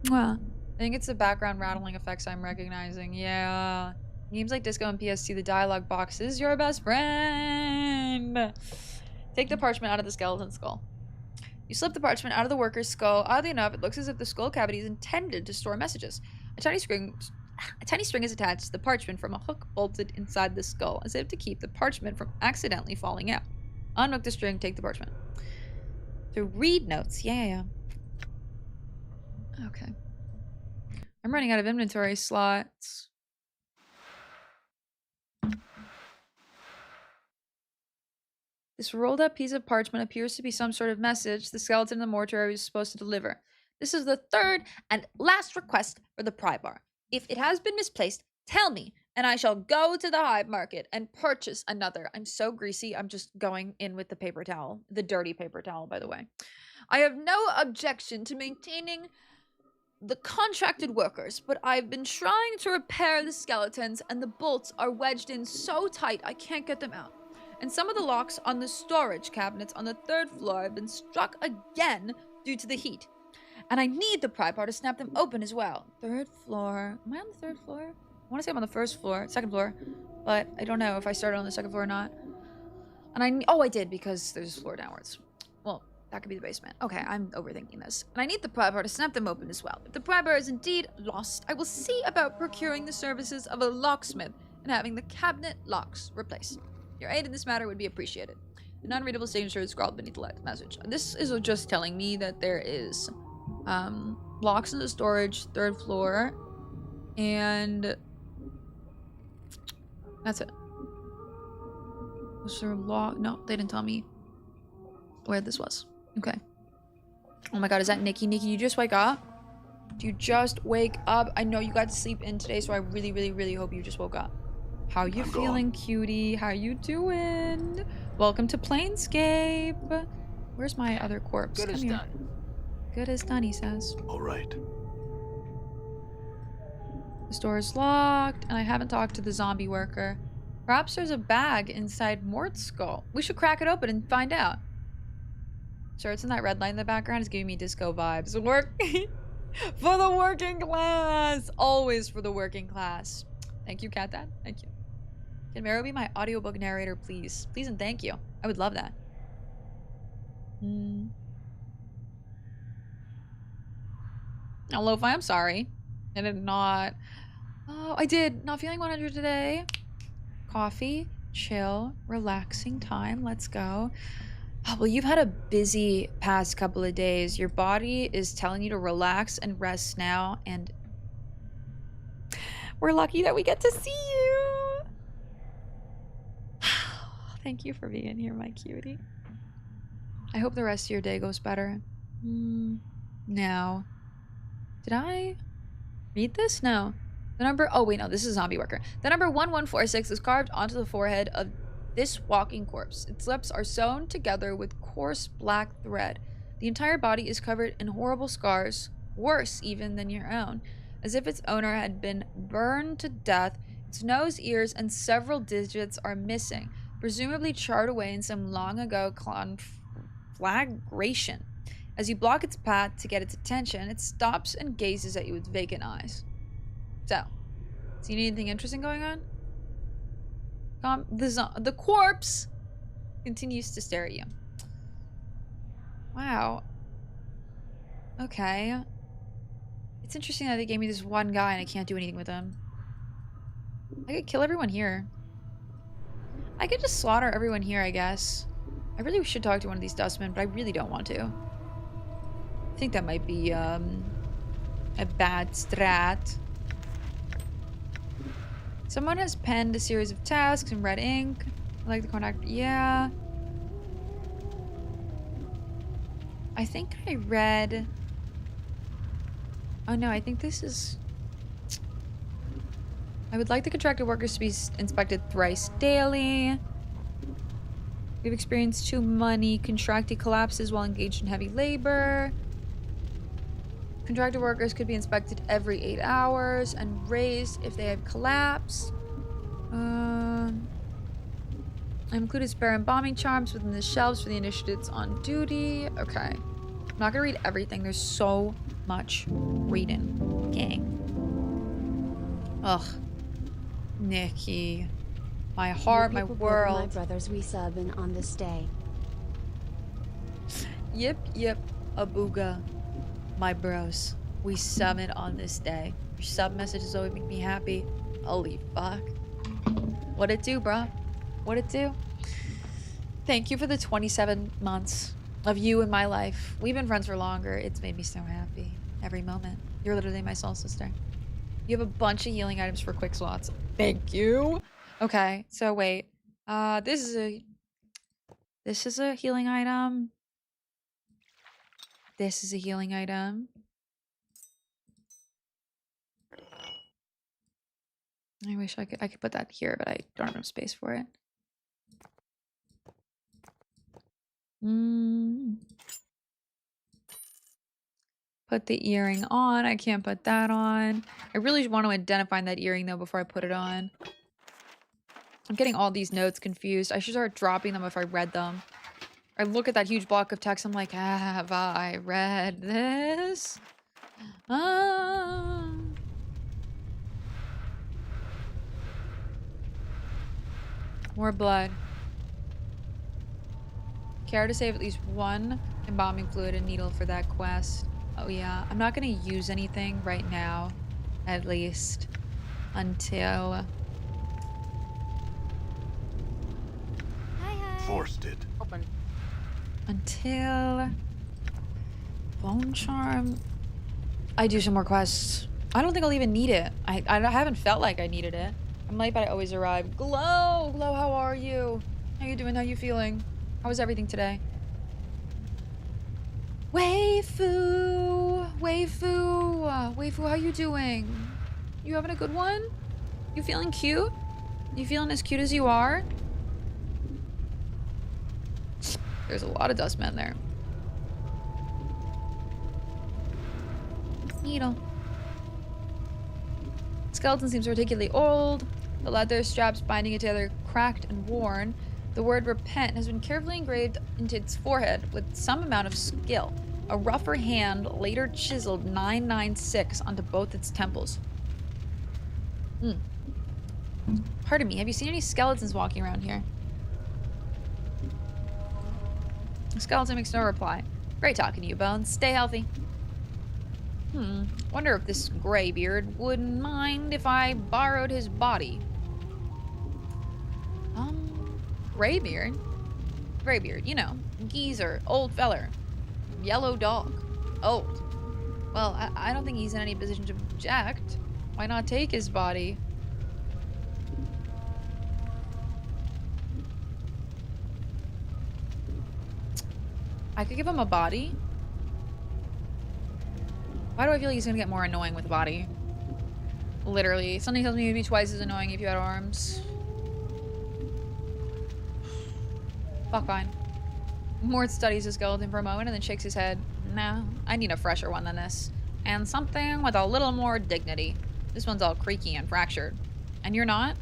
Mwah. I think it's the background rattling effects I'm recognizing. Yeah. Games like Disco and PS2, the dialogue box is your best friend. Take the parchment out of the skeleton skull. You slip the parchment out of the worker's skull. Oddly enough, it looks as if the skull cavity is intended to store messages. A tiny string is attached to the parchment from a hook bolted inside the skull, as if to keep the parchment from accidentally falling out. Unhook the string, take the parchment. To read notes. Yeah. Okay. I'm running out of inventory slots. This rolled up piece of parchment appears to be some sort of message the skeleton in the mortuary is supposed to deliver. This is the third and last request for the pry bar. If it has been misplaced, tell me, and I shall go to the hive market and purchase another. I'm so greasy, I'm just going in with the paper towel. The dirty paper towel, by the way. I have no objection to maintaining the contracted workers, but I've been trying to repair the skeletons, and the bolts are wedged in so tight I can't get them out. And some of the locks on the storage cabinets on the 3rd floor have been struck again due to the heat. And I need the pry bar to snap them open as well. 3rd floor. Am I on the 3rd floor? I want to say I'm on the 2nd floor, but I don't know if I started on the 2nd floor or not. And I did, because there's a floor downwards. Well, that could be the basement. Okay, I'm overthinking this. And I need the pry bar to snap them open as well. If the pry bar is indeed lost, I will see about procuring the services of a locksmith and having the cabinet locks replaced. Your aid in this matter would be appreciated. An unreadable signature is scrawled beneath the message. This is just telling me that there is locks in the storage, 3rd floor, and that's it. Was there a lock? No, they didn't tell me where this was. Okay. Oh my god, is that Nikki? Nikki, you just wake up? Do you just wake up? I know you got to sleep in today, so I really, really, really hope you just woke up. How you feeling, cutie? How you doing? Welcome to Planescape. Where's my other corpse?
Good as done.
Good as done, he says.
All right.
The store is locked, and I haven't talked to the zombie worker. Perhaps there's a bag inside Mort's skull. We should crack it open and find out. Sure, it's in that red light in the background. It's giving me disco vibes. Work for the working class. Always for the working class. Thank you, Cat Dad. Thank you. Can Meru be my audiobook narrator, please? Please and thank you. I would love that. Now, Lo-Fi, I'm sorry. I did not... Oh, I did. Not feeling 100 today. Coffee, chill, relaxing time. Let's go. Oh, well, you've had a busy past couple of days. Your body is telling you to relax and rest now, and we're lucky that we get to see you. Thank you for being here, my cutie. I hope the rest of your day goes better. Now, did I read this? No. The number, oh wait, no, this is Zombie Worker. The number 1146 is carved onto the forehead of this walking corpse. Its lips are sewn together with coarse black thread. The entire body is covered in horrible scars, worse even than your own, as if its owner had been burned to death. Its nose, ears, and several digits are missing, presumably charred away in some long ago conflagration. As you block its path to get its attention, it stops and gazes at you with vacant eyes. So, see anything interesting going on? The corpse continues to stare at you. Wow. Okay. It's interesting that they gave me this one guy and I can't do anything with him. I could kill everyone here. I could just slaughter everyone here, I guess. I really should talk to one of these dustmen, but I really don't want to. I think that might be a bad strat. Someone has penned a series of tasks in red ink. I like the contact. Yeah. I think I read Oh no, I think this is... I would like the contracted workers to be inspected thrice daily. We've experienced too many contracted collapses while engaged in heavy labor. Contracted workers could be inspected every 8 hours and raised if they have collapsed. I included spare and bombing charms within the shelves for the initiatives on duty. Okay. I'm not gonna read everything. There's so much reading. Gang. Ugh. Nikki. My heart, my world.
My brothers resubbing on this day.
Yep, Abuga. My bros. We summon on this day. Your sub messages always make me happy. Holy fuck. What it do, bro? What it do? Thank you for the 27 months of you in my life. We've been friends for longer. It's made me so happy. Every moment. You're literally my soul sister. You have a bunch of healing items for quick slots. Thank you. Okay, so wait. This is a healing item. This is a healing item. I wish I could put that here, but I don't have enough space for it. Put the earring on. I can't put that on. I really want to identify that earring though before I put it on. I'm getting all these notes confused. I should start dropping them if I read them. I look at that huge block of text. I'm like, have I read this? More blood. Care to save at least one embalming fluid and needle for that quest. Oh yeah, I'm not gonna use anything right now, at least, until...
Hi.
Forced it.
Open.
Until... Bone Charm... I do some more quests. I don't think I'll even need it. I haven't felt like I needed it. I'm late, but I always arrive. Glow! Glow, how are you? How you doing? How you feeling? How was everything today? Waifu! Waifu! Waifu, how you doing? You having a good one? You feeling cute? You feeling as cute as you are? There's a lot of dustmen there. Needle. Skeleton seems particularly old. The leather straps binding it together cracked and worn. The word repent has been carefully engraved into its forehead with some amount of skill. A rougher hand later chiseled 996 onto both its temples. Pardon me, have you seen any skeletons walking around here? The skeleton makes no reply. Great talking to you, Bones. Stay healthy. Wonder if this graybeard wouldn't mind if I borrowed his body. Graybeard? Graybeard, you know, geezer, old feller, yellow dog, old. Well, I don't think he's in any position to object. Why not take his body? I could give him a body. Why do I feel like he's gonna get more annoying with a body? Literally. Something tells me he'd be twice as annoying if you had arms. Fuck fine. Mort studies the skeleton for a moment and then shakes his head. No, I need a fresher one than this. And something with a little more dignity. This one's all creaky and fractured. And you're not?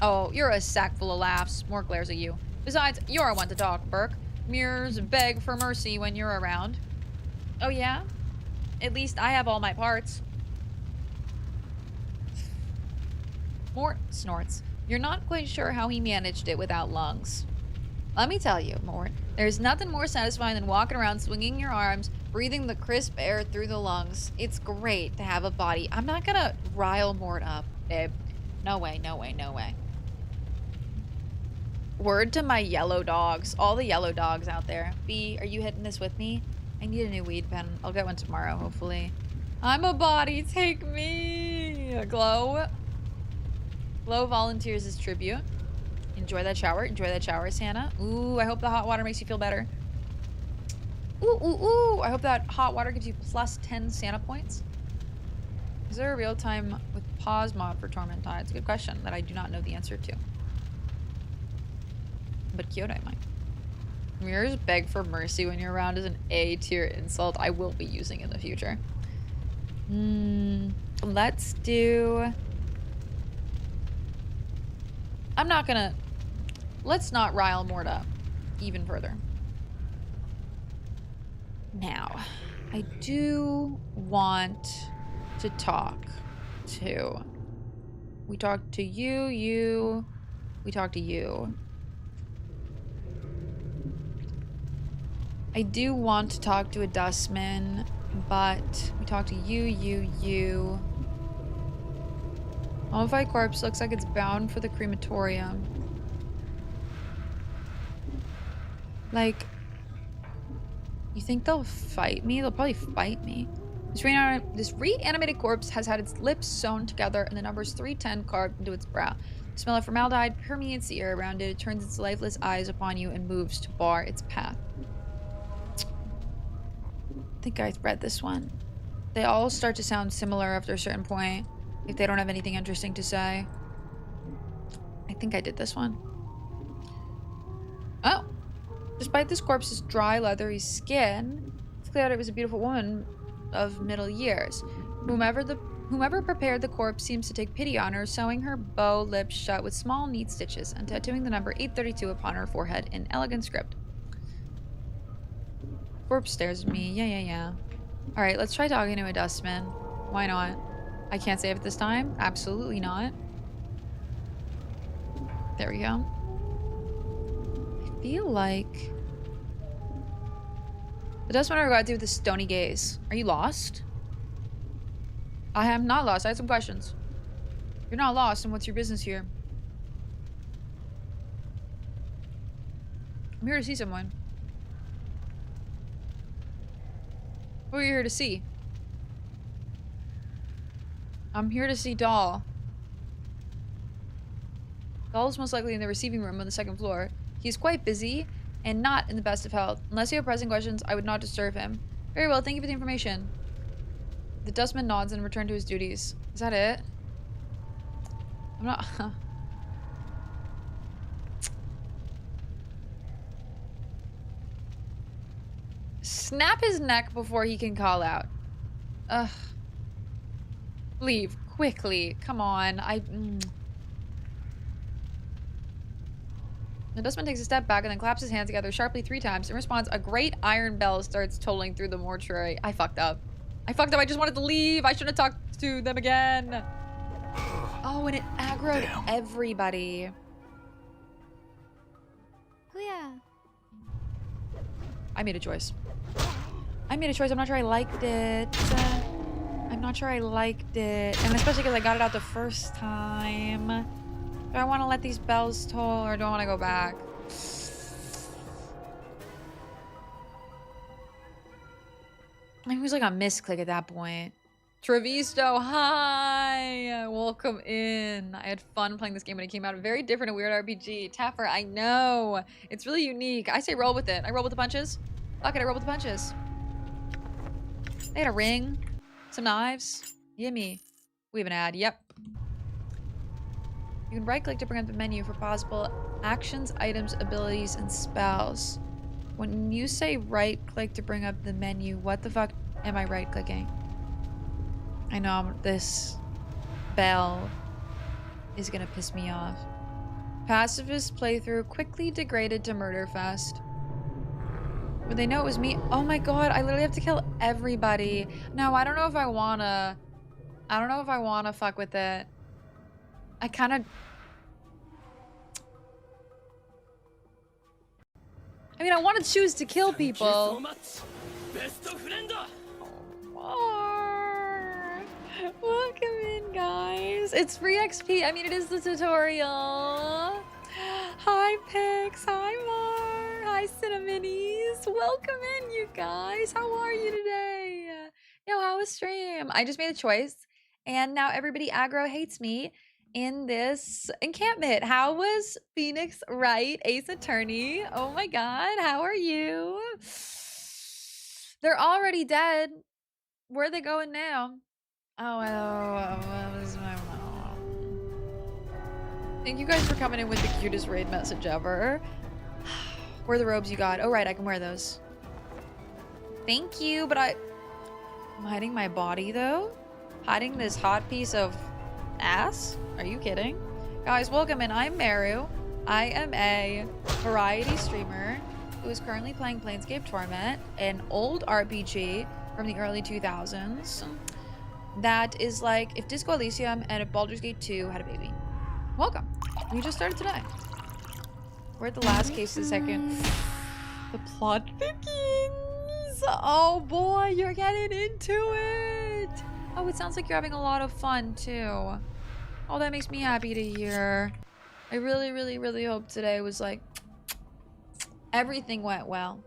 Oh, you're a sack full of laughs. Mort glares at you. Besides, you're one to talk, Burke. Mirrors beg for mercy when you're around. Oh yeah? At least I have all my parts. Mort snorts. You're not quite sure how he managed it without lungs. Let me tell you, Mort, there's nothing more satisfying than walking around swinging your arms, breathing the crisp air through the lungs. It's great to have a body. I'm not gonna rile Mort up, babe. No way, no way, no way. Word to my yellow dogs. All the yellow dogs out there. B, are you hitting this with me? I need a new weed pen. I'll get one tomorrow, hopefully. I'm a body. Take me. Glow. Glow volunteers as tribute. Enjoy that shower. Enjoy that shower, Santa. Ooh, I hope the hot water makes you feel better. Ooh, ooh, ooh. I hope that hot water gives you plus 10 Santa points. Is there a real-time with pause mod for Torment? It's a good question that I do not know the answer to. But Kyoto might. Mirrors beg for mercy when you're around is an A-tier insult I will be using in the future. Let's do... I'm not gonna... Let's not rile Morta even further. Now, I do want to talk to... We talked to you, we talked to you. I do want to talk to a dustman, but we talked to you. Mummified corpse looks like it's bound for the crematorium. Like, you think they'll fight me? They'll probably fight me. This reanimated corpse has had its lips sewn together and the numbers 310 carved into its brow. The smell of formaldehyde permeates the air around it. It turns its lifeless eyes upon you and moves to bar its path. I think I read this one. They all start to sound similar after a certain point if they don't have anything interesting to say. I think I did this one. Oh. Despite this corpse's dry, leathery skin, it's clear that it was a beautiful woman of middle years. Whomever prepared the corpse seems to take pity on her, sewing her bow lips shut with small, neat stitches and tattooing the number 832 upon her forehead in elegant script. Corpse stares at me. Yeah. Alright, let's try talking to a dustman. Why not? I can't save it this time. Absolutely not. There we go. I feel like... The dustman I got to do with the stony gaze. Are you lost? I am not lost. I had some questions. If you're not lost, then what's your business here? I'm here to see someone. Who are you here to see? I'm here to see Doll. Doll is most likely in the receiving room on the second floor. He is quite busy and not in the best of health. Unless you have pressing questions, I would not disturb him. Very well, thank you for the information. The dustman nods and returns to his duties. Is that it? I'm not... Snap his neck before he can call out. Ugh. Leave. Quickly. Come on. The dustman takes a step back and then claps his hands together sharply 3 times. In response, a great iron bell starts tolling through the mortuary. I fucked up. I just wanted to leave. I shouldn't have talked to them again. Oh, and it aggroed everybody.
Oh yeah.
I made a choice. I'm not sure I liked it. I'm not sure I liked it. And especially because I got it out the first time. Do I want to let these bells toll or do I want to go back? It was like a misclick at that point. Trevisto, hi! Welcome in. I had fun playing this game when it came out. Very different and weird RPG. Tapper, I know. It's really unique. I say roll with it. I roll with the punches. Fuck it, I roll with the punches. They had a ring. Some knives. Gimme. We have an ad. Yep. You can right-click to bring up the menu for possible actions, items, abilities, and spells. When you say right-click to bring up the menu, what the fuck am I right-clicking? I know this bell is gonna piss me off. Pacifist playthrough quickly degraded to murder fest. Would they know it was me? Oh my god, I literally have to kill everybody. No, I don't know if I wanna... I don't know if I wanna fuck with it. I kinda... I mean, I want to choose to kill people. Welcome in, guys. It's free XP. I mean, it is the tutorial. Hi, Pix. Hi, Mar. Hi, Cinnamonies. Welcome in, you guys. How are you today? Yo, how was stream? I just made a choice, and now everybody aggro hates me in this encampment. How was Phoenix Wright, Ace Attorney? Oh my god, how are you? They're already dead. Where are they going now? Oh, thank you guys for coming in with the cutest raid message ever. Where are the robes you got? Oh, right, I can wear those. Thank you, but I'm hiding my body, though? Hiding this hot piece of ass? Are you kidding? Guys, welcome in. I'm Meru. I am a variety streamer who is currently playing Planescape Torment, an old RPG from the early 2000s. That is like if Disco Elysium and if Baldur's Gate 2 had a baby. Welcome. We just started today. We're at the last case of the second. The plot thickens. Oh boy, you're getting into it. Oh, it sounds like you're having a lot of fun too. Oh, that makes me happy to hear. I really hope today was like everything went well.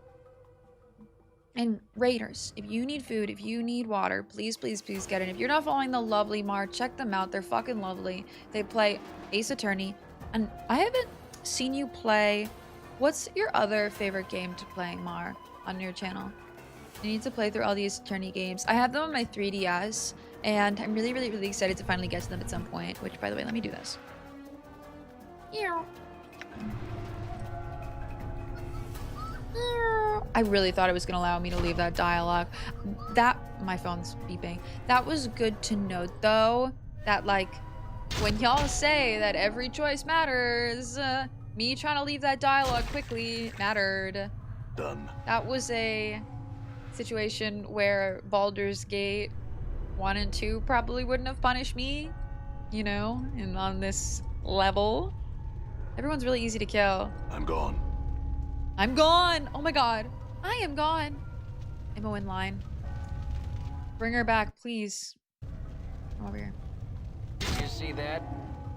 And Raiders, if you need food, if you need water, please get in. If you're not following the lovely Mar, check them out. They're fucking lovely. They play Ace Attorney. And I haven't seen you play. What's your other favorite game to play, Mar, on your channel? I need to play through all these Attorney games. I have them on my 3DS, and I'm really excited to finally get to them at some point. Which, by the way, let me do this. I really thought it was gonna allow me to leave that dialogue. My phone's beeping. That was good to note, though, that like when y'all say that every choice matters, me trying to leave that dialogue quickly mattered.
Done.
That was a situation where Baldur's Gate 1 and 2 probably wouldn't have punished me, you know, and on this level. Everyone's really easy to kill.
I'm gone.
I'm gone! Oh my god. I am gone. Ammo in line. Bring her back, please. Come over here.
Did you see that?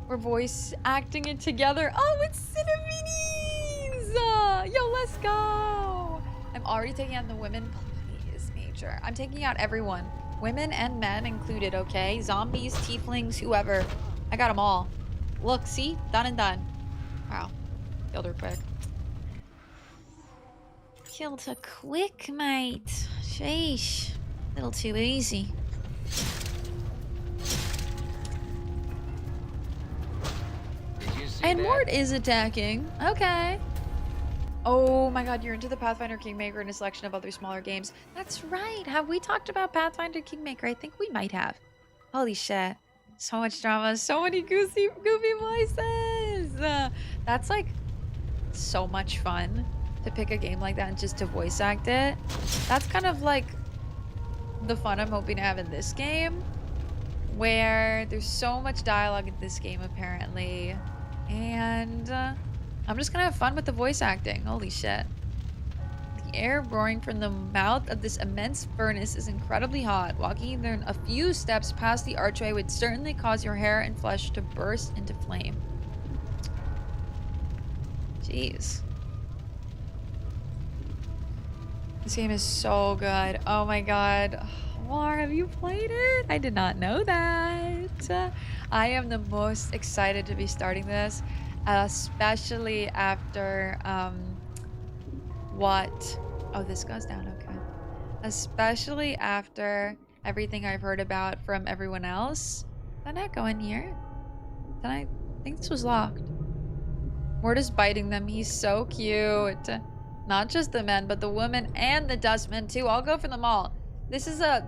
We're voice acting it together. Oh, it's Cinnaminies! Yo, let's go! I'm already taking out the women. Please, Major. I'm taking out everyone. Women and men included, okay? Zombies, tieflings, whoever. I got them all. Look, see? Done and done. Wow. Killed her quick. Killed her quick, mate. Sheesh. A little too easy. And Mort is attacking. Okay. Oh my god, you're into the Pathfinder Kingmaker and a selection of other smaller games. That's right. Have we talked about Pathfinder Kingmaker? I think we might have. Holy shit. So much drama. So many goofy voices. That's like so much fun to pick a game like that and just to voice act it. That's kind of like the fun I'm hoping to have in this game, where there's so much dialogue in this game apparently, and I'm just gonna have fun with the voice acting. Holy shit. The air roaring from the mouth of this immense furnace is incredibly hot. Walking even a few steps past the archway would certainly cause your hair and flesh to burst into flame. Jeez. This game is so good. Oh my god. War, have you played it? I did not know that. I am the most excited to be starting this, especially after what? Oh, this goes down. Okay. Especially after everything I've heard about from everyone else. Did I not go in here? Did I think this was locked? Mort is biting them. He's so cute. Not just the men, but the women and the dustmen too. I'll go for them all. This is a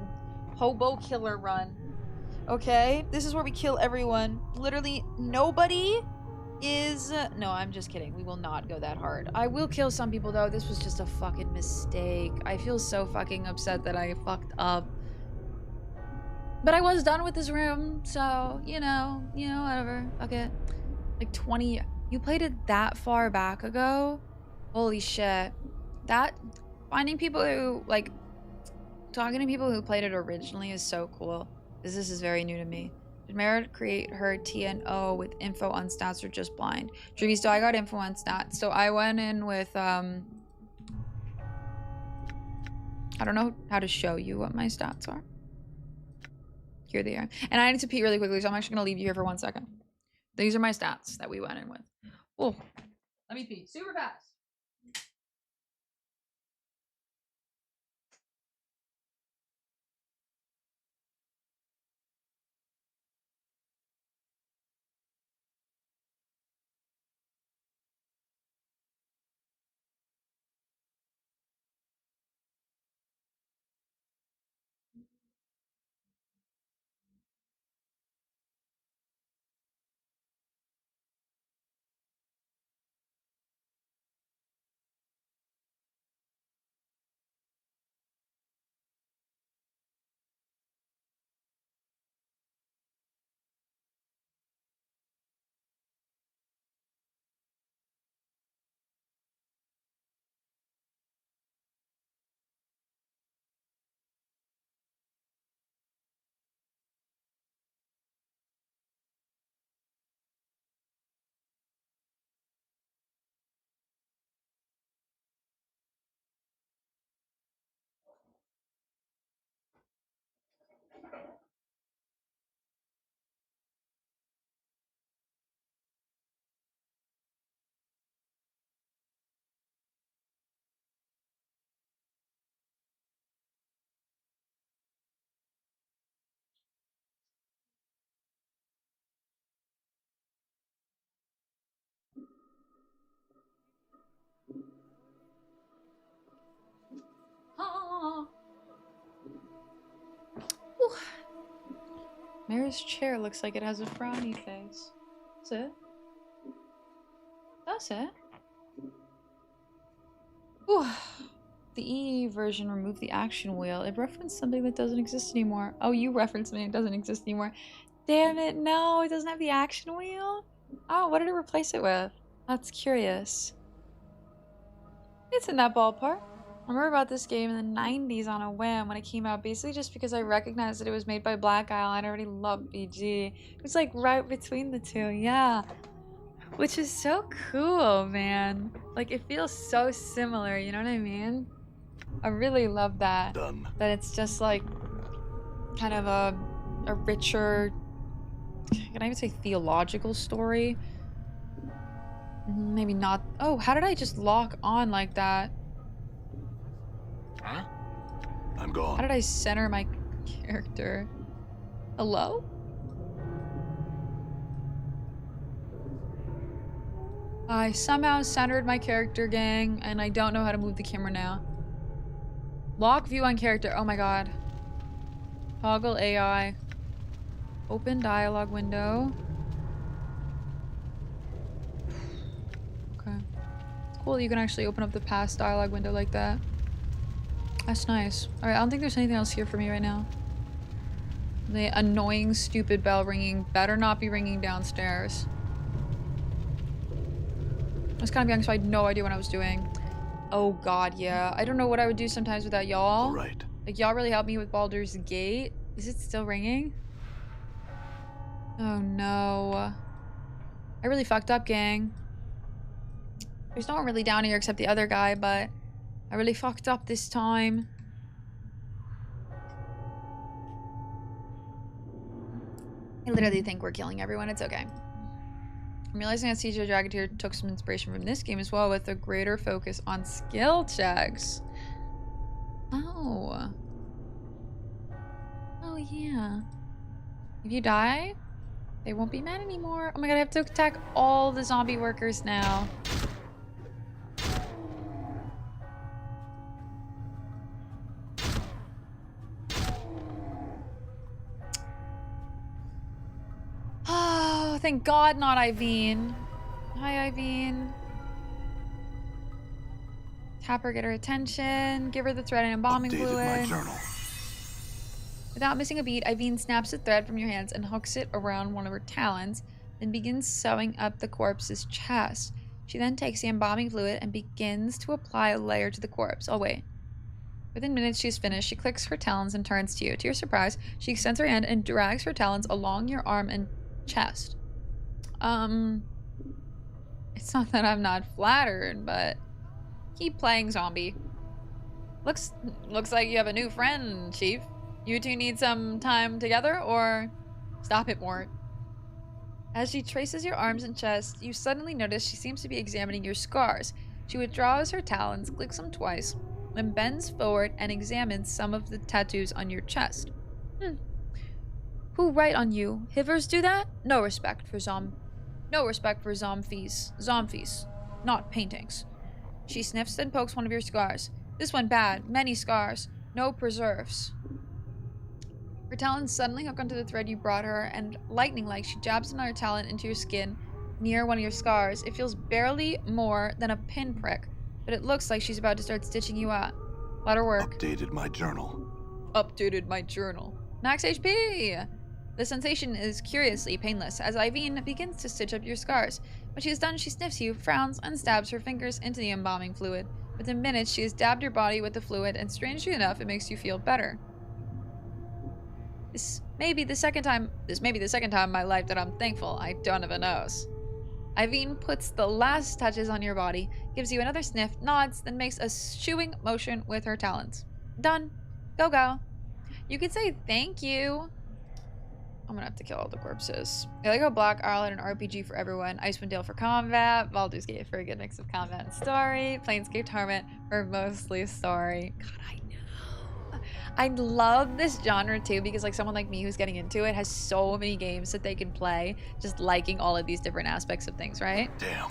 hobo killer run. Okay? This is where we kill everyone. Literally nobody is... No, I'm just kidding. We will not go that hard. I will kill some people though. This was just a fucking mistake. I feel so fucking upset that I fucked up. But I was done with this room, so, you know, whatever. Fuck it. Like 20... You played it that far back ago? Holy shit. That... Finding people who, like... Talking to people who played it originally is so cool. Because this is very new to me. Did Meru create her TNO with info on stats or just blind? Dreamy, so I got info on stats. So I went in with, I don't know how to show you what my stats are. Here they are. And I need to pee really quickly, so I'm actually going to leave you here for 1 second. These are my stats that we went in with. Oh, let me pee super fast. Meru's chair looks like it has a frowny face. Does it? Does it? Ooh. The EE version removed the action wheel. It referenced something that doesn't exist anymore. Oh, you referenced something that doesn't exist anymore. Damn it, no, it doesn't have the action wheel? Oh, what did it replace it with? That's curious. It's in that ballpark. I remember about this game in the 90s on a whim when it came out, basically just because I recognized that it was made by Black Isle and I already loved BG. It was like right between the two, yeah. Which is so cool, man. Like, it feels so similar, you know what I mean? I really love that.
Done.
That it's just like kind of a richer, can I even say theological story? Maybe not. Oh, how did I just lock on like that?
Huh?
I'm gone.
How did I center my character? Hello? I somehow centered my character, gang, and I don't know how to move the camera now. Lock view on character. Oh my god. Toggle AI. Open dialogue window. Okay. It's cool that you can actually open up the past dialogue window like that. That's nice. Alright, I don't think there's anything else here for me right now. The annoying, stupid bell ringing better not be ringing downstairs. I was kind of young, so I had no idea what I was doing. Oh god, yeah. I don't know what I would do sometimes without y'all.
All right.
Like, y'all really helped me with Baldur's Gate. Is it still ringing? Oh no. I really fucked up, gang. There's no one really down here except the other guy, but I really fucked up this time. I literally think we're killing everyone. It's okay. I'm realizing that CJ Dragateer took some inspiration from this game as well, with a greater focus on skill checks. Oh. Oh, yeah. If you die, they won't be mad anymore. Oh my god, I have to attack all the zombie workers now. Oh, thank god not Iveen. Hi, Iveen. Tap her, get her attention. Give her the thread and embalming
Updated
fluid.
my journal.
Without missing a beat, Iveen snaps the thread from your hands and hooks it around one of her talons, then begins sewing up the corpse's chest. She then takes the embalming fluid and begins to apply a layer to the corpse. Oh, wait. Within minutes she's finished, she clicks her talons and turns to you. To your surprise, she extends her hand and drags her talons along your arm and chest. It's not that I'm not flattered, but keep playing zombie. Looks like you have a new friend, Chief. You two need some time together, or stop it, Mort. As she traces your arms and chest, you suddenly notice she seems to be examining your scars. She withdraws her talons, clicks them twice, then bends forward and examines some of the tattoos on your chest. Who write on you? Hivers do that? No respect for zombies, not paintings. She sniffs and pokes one of your scars. This one bad, many scars, no preserves. Her talons suddenly hook onto the thread you brought her, and lightning-like, she jabs another talon into your skin near one of your scars. It feels barely more than a pinprick, but it looks like she's about to start stitching you up. Let her work.
Updated my journal.
Updated my journal. Max HP! The sensation is curiously painless as Iveen begins to stitch up your scars. When she is done, she sniffs you, frowns, and stabs her fingers into the embalming fluid. Within minutes, she has dabbed your body with the fluid, and strangely enough, it makes you feel better. This may be the second time in my life that I'm thankful I don't have a nose. Iveen puts the last touches on your body, gives you another sniff, nods, then makes a shooing motion with her talons. Done. Go, go. You could say thank you. I'm gonna have to kill all the corpses. I like how Black Isle had an RPG for everyone, Icewind Dale for combat, Baldur's Gate for a good mix of combat and story, Planescape Torment for mostly story. God, I know. I love this genre too, because like someone like me who's getting into it has so many games that they can play, just liking all of these different aspects of things, right?
Damn.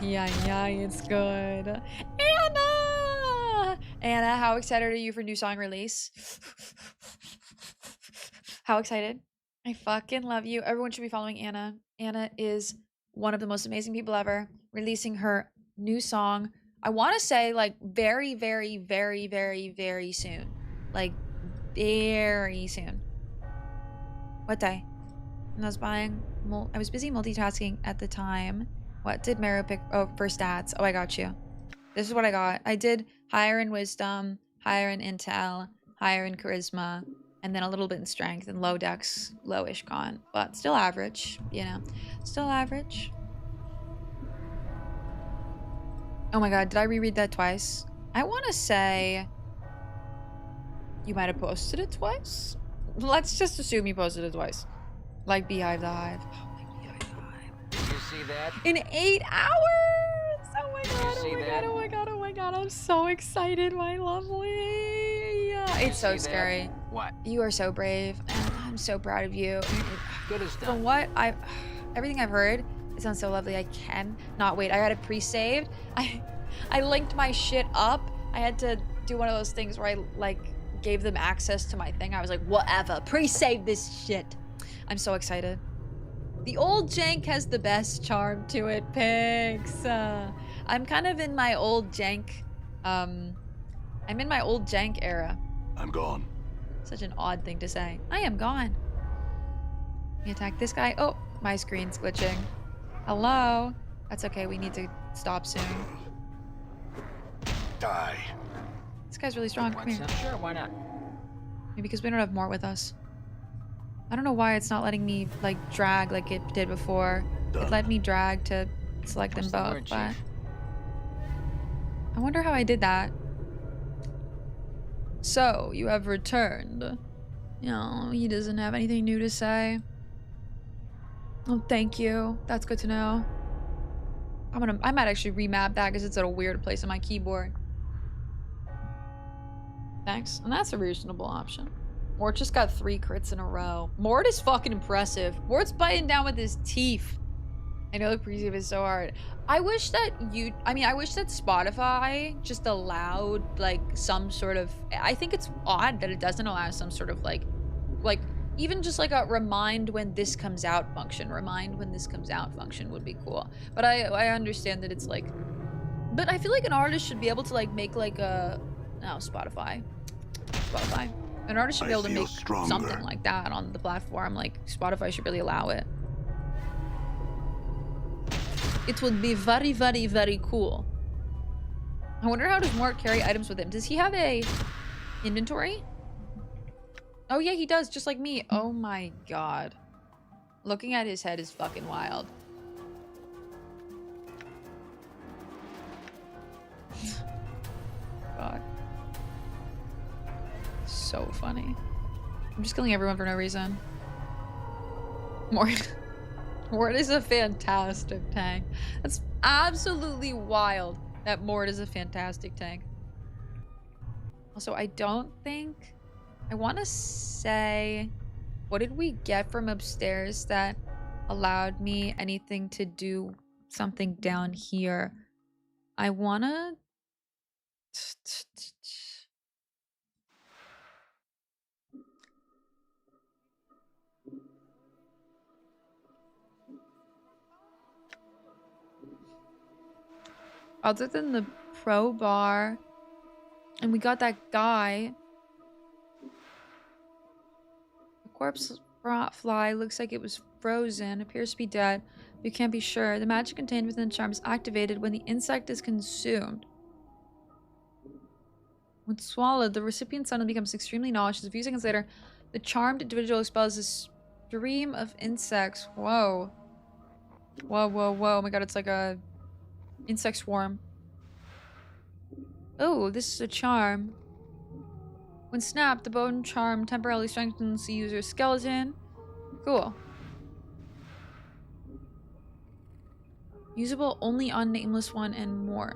Yeah, it's good. Anna, how excited are you for new song release? How excited? I fucking love you. Everyone should be following Anna. Anna is one of the most amazing people ever, releasing her new song. I want to say like very, very, very, very, very soon. Like very soon. What day? And I was I was busy multitasking at the time. What did Meru pick? Oh, for stats. Oh, I got you. This is what I got. I did higher in wisdom, higher in intel, higher in charisma, and then a little bit in strength and low dex, lowish con, but still average, you know, still average. Oh my god, did I reread that twice? I want to say you might have posted it twice. Let's just assume you posted it twice. Like Beehive the Hive. Oh, like Beehive the Hive.
Did you see that?
In 8 hours! Oh my god, oh
see
my
that?
god, oh my god, oh my god. I'm so excited, my lovely. Yeah, it's so scary.
What?
You are so brave, and I'm so proud of you.
Good as done.
From what everything I've heard, it sounds so lovely. I can not wait. I got it pre-saved. I linked my shit up. I had to do one of those things where I like gave them access to my thing. I was like, whatever, pre-save this shit. I'm so excited. The old jank has the best charm to it, pigs. I'm kind of in my old jank. I'm in my old jank era.
I'm gone.
Such an odd thing to say. I am gone. We attack this guy. Oh, my screen's glitching. Hello. That's okay. We need to stop soon.
Die.
This guy's really strong. Come here.
Sure, why not?
Maybe because we don't have Mort with us. I don't know why it's not letting me like drag like it did before.
Done.
It let me drag to select them
What's the
both,
word,
but
Chief?
I wonder how I did that. So, you have returned. No, he doesn't have anything new to say. Oh, thank you. That's good to know. I might actually remap that because it's at a weird place on my keyboard. Thanks. And that's a reasonable option. Mort just got 3 crits in a row. Mort is fucking impressive. Mort's biting down with his teeth. I know the pre-save is so hard. I wish that I wish that Spotify just allowed like some sort of, I think it's odd that it doesn't allow some sort of like even just like a remind when this comes out function. Remind when this comes out function would be cool. But I understand that it's like, but I feel like an artist should be able to like make like a, no, Spotify. An artist should be able to make something like that on the platform. Like Spotify should really allow it. It would be very, very, very cool. I wonder how does Mort carry items with him? Does he have a inventory? Oh yeah, he does, just like me. Oh my god. Looking at his head is fucking wild. God. So funny. I'm just killing everyone for no reason. Mort is a fantastic tank. That's absolutely wild that Mort is a fantastic tank. Also, I don't think... I want to say... What did we get from upstairs that allowed me anything to do something down here? I want to... Other than the pro bar, and we got that guy. The corpse fly looks like it was frozen, appears to be dead. You can't be sure. The magic contained within the charm is activated when the insect is consumed. When swallowed, the recipient's suddenly becomes extremely nauseous. A few seconds later, the charmed individual expels a stream of insects. Whoa. Whoa, whoa, whoa. Oh my god, it's like a... insect swarm. Oh, this is a charm. When snapped, the bone charm temporarily strengthens the user's skeleton. Cool. Usable only on Nameless One and more.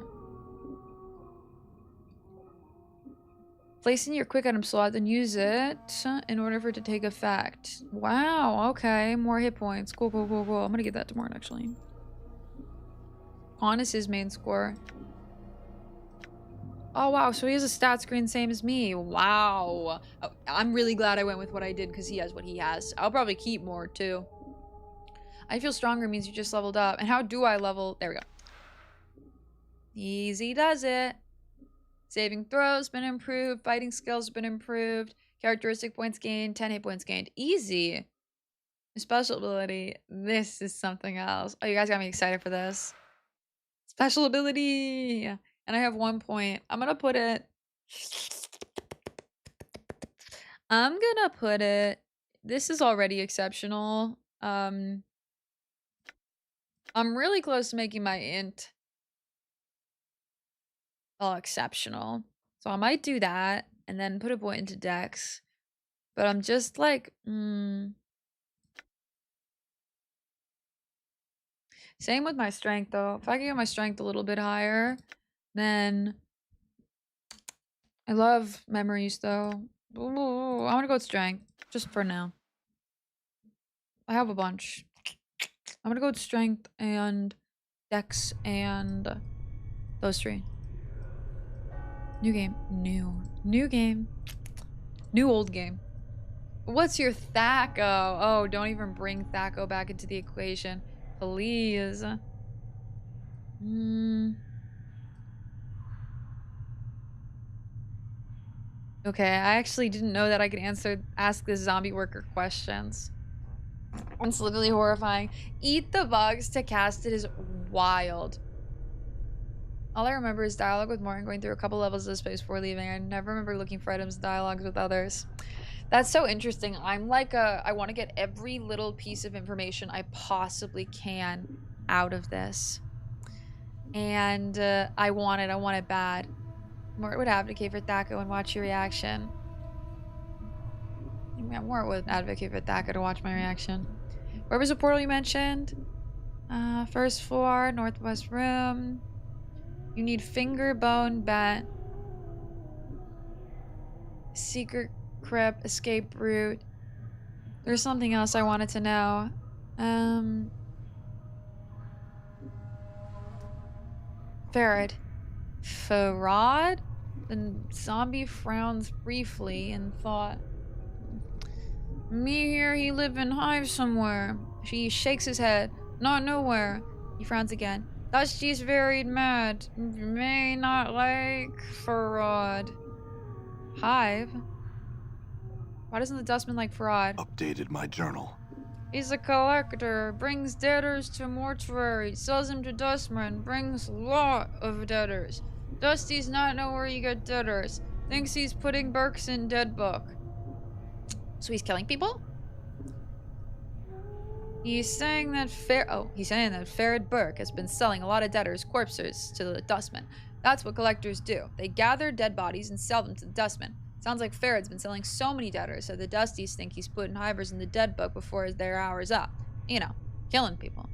Place in your quick item slot, then use it in order for it to take effect. Wow, okay. More hit points. Cool, cool, cool, cool. I'm gonna give that to Mort, actually. On is his main score. Oh, wow. So he has a stat screen same as me. Wow. Oh, I'm really glad I went with what I did because he has what he has. I'll probably keep more too. I feel stronger means you just leveled up. And how do I level? There we go. Easy does it. Saving throws been improved. Fighting skills been improved. Characteristic points gained. 10 hit points gained. Easy. Special ability. This is something else. Oh, you guys got me excited for this. Special ability. And I have 1 point. I'm gonna put it. This is already exceptional. I'm really close to making my int exceptional. So I might do that and then put a point into Dex. But I'm just like, Same with my strength though. If I can get my strength a little bit higher, then I love memories though. Ooh, I want to go with strength just for now. I have a bunch. I'm gonna go with strength and Dex and those three. New game. New game. New old game. What's your Thaco? Oh, don't even bring Thaco back into the equation. Please. Okay, I actually didn't know that I could ask the zombie worker questions. It's literally horrifying. Eat the bugs to cast it is wild. All I remember is dialogue with Morgan going through a couple levels of space before leaving. I never remember looking for items dialogues with others. That's so interesting. I'm like I want to get every little piece of information I possibly can out of this. And I want it bad. Mort would advocate for Thaco and watch your reaction. Yeah, Mort would advocate for Thaco to watch my reaction. Where was the portal you mentioned? First floor, northwest room. You need finger bone bat. Secret crypt, escape route. There's something else I wanted to know. Pharoah? The zombie frowns briefly in thought. Me here, he live in hive somewhere. She shakes his head. Not nowhere. He frowns again. Dusty's very mad. May not like Pharoah. Hive? Why doesn't the dustman like Pharoah?
Updated my journal.
He's a collector, brings debtors to mortuary, sells them to dustmen, brings lot of debtors. Dusty's not know where you get debtors. Thinks he's putting Burks in dead book. So he's killing people? He's saying that Farrad Burke has been selling a lot of debtors' corpses to the dustmen. That's what collectors do. They gather dead bodies and sell them to the dustmen. Sounds like Farrad's been selling so many debtors, so the Dusties think he's putting hivers in the dead book before their hour's up. You know, killing people.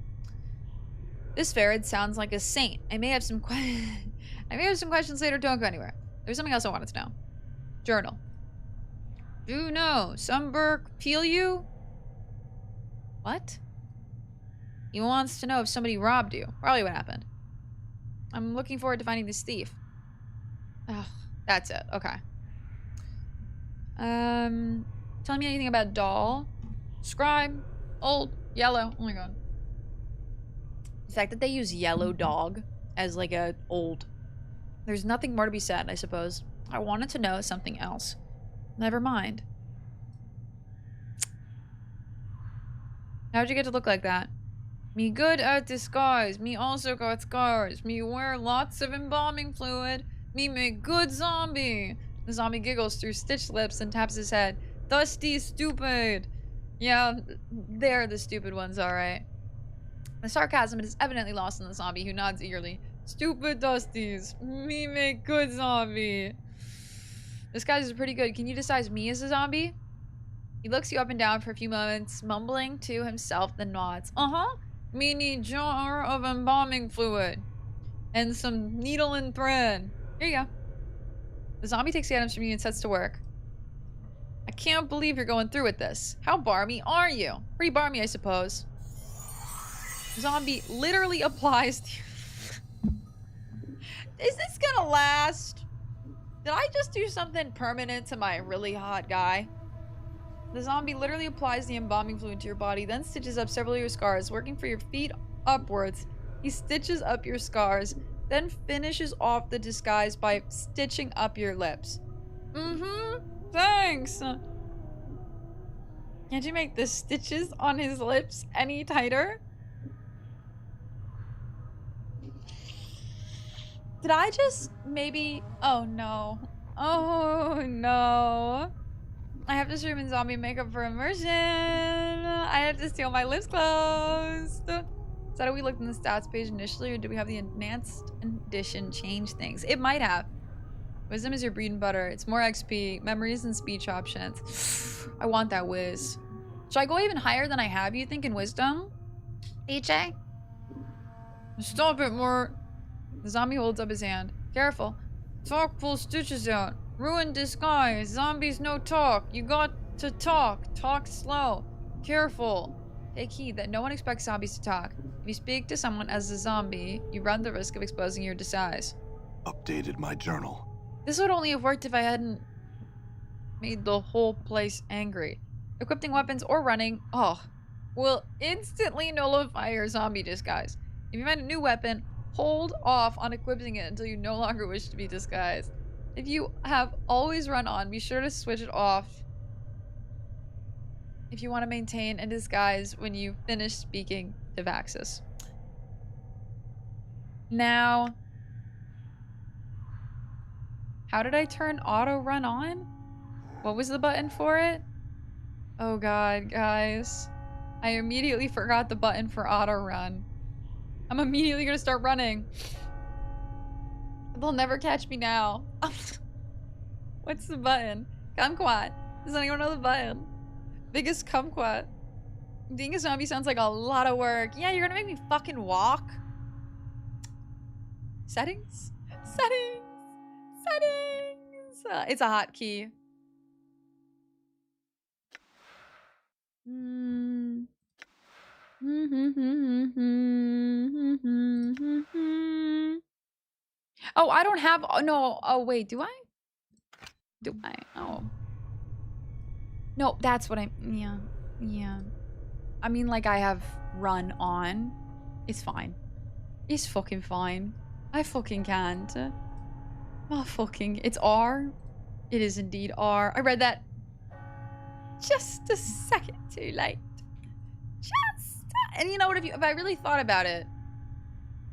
This Farrad sounds like a saint. I may have some questions later. Don't go anywhere. There's something else I wanted to know. Journal. Do know some Burke peel you? What? He wants to know if somebody robbed you. Probably what happened. I'm looking forward to finding this thief. Oh, that's it. Okay. Tell me anything about doll. Scribe. Old. Yellow. Oh my god. The fact that they use yellow dog as like a old. There's nothing more to be said, I suppose. I wanted to know something else. Never mind. How'd you get to look like that? Me good at disguise. Me also got scars. Me wear lots of embalming fluid. Me make good zombie. The zombie giggles through stitched lips and taps his head. Dusty stupid. Yeah, they're the stupid ones, alright. The sarcasm is evidently lost on the zombie, who nods eagerly. Stupid Dusties. Me make good zombie. This guy's pretty good. Can you disguise me as a zombie? He looks you up and down for a few moments, mumbling to himself, then nods. Uh-huh. Me need jar of embalming fluid. And some needle and thread. Here you go. The zombie takes the items from you and sets to work. I can't believe you're going through with this. How barmy are you? Pretty barmy, I suppose. The zombie literally applies to you. Is this gonna last? Did I just do something permanent to my really hot guy? The zombie literally applies the embalming fluid to your body, then stitches up several of your scars, working for your feet upwards. He stitches up your scars, then finishes off the disguise by stitching up your lips. Thanks! Can't you make the stitches on his lips any tighter? Did I just maybe... Oh no. Oh no. I have to stream in zombie makeup for immersion. I have to steal my lips closed. Is that how we looked in the stats page initially, or did we have the enhanced edition change things? It might have. Wisdom is your bread and butter. It's more XP, memories, and speech options. I want that whiz. Should I go even higher than I have, you think, in wisdom? DJ? Stop it, more. The zombie holds up his hand. Careful. Talk pull stitches out. Ruin disguise. Zombies no talk. You got to talk. Talk slow. Careful. Take heed that no one expects zombies to talk. If you speak to someone as a zombie, you run the risk of exposing your disguise.
Updated my journal.
This would only have worked if I hadn't made the whole place angry. Equipping weapons or running, will instantly nullify your zombie disguise. If you find a new weapon, hold off on equipping it until you no longer wish to be disguised. If you have always run on, be sure to switch it off if you want to maintain a disguise when you finish speaking to Vaxis. Now, how did I turn auto run on? What was the button for it? Oh god, guys. I immediately forgot the button for auto run. I'm immediately gonna start running. They'll never catch me now. What's the button? Kumquat. Does anyone know the button? Biggest kumquat. Being a zombie sounds like a lot of work. Yeah, you're gonna make me fucking walk. Settings? Settings! Settings! It's a hotkey. Oh, I don't have... Oh, no. Oh, wait. Do I? Do I? Oh. No, that's what I... Yeah. Yeah. I mean, like, I have run on. It's fine. It's fucking fine. I fucking can't. Oh, fucking... It's R. It is indeed R. I read that just a second too late. And you know what? If I really thought about it,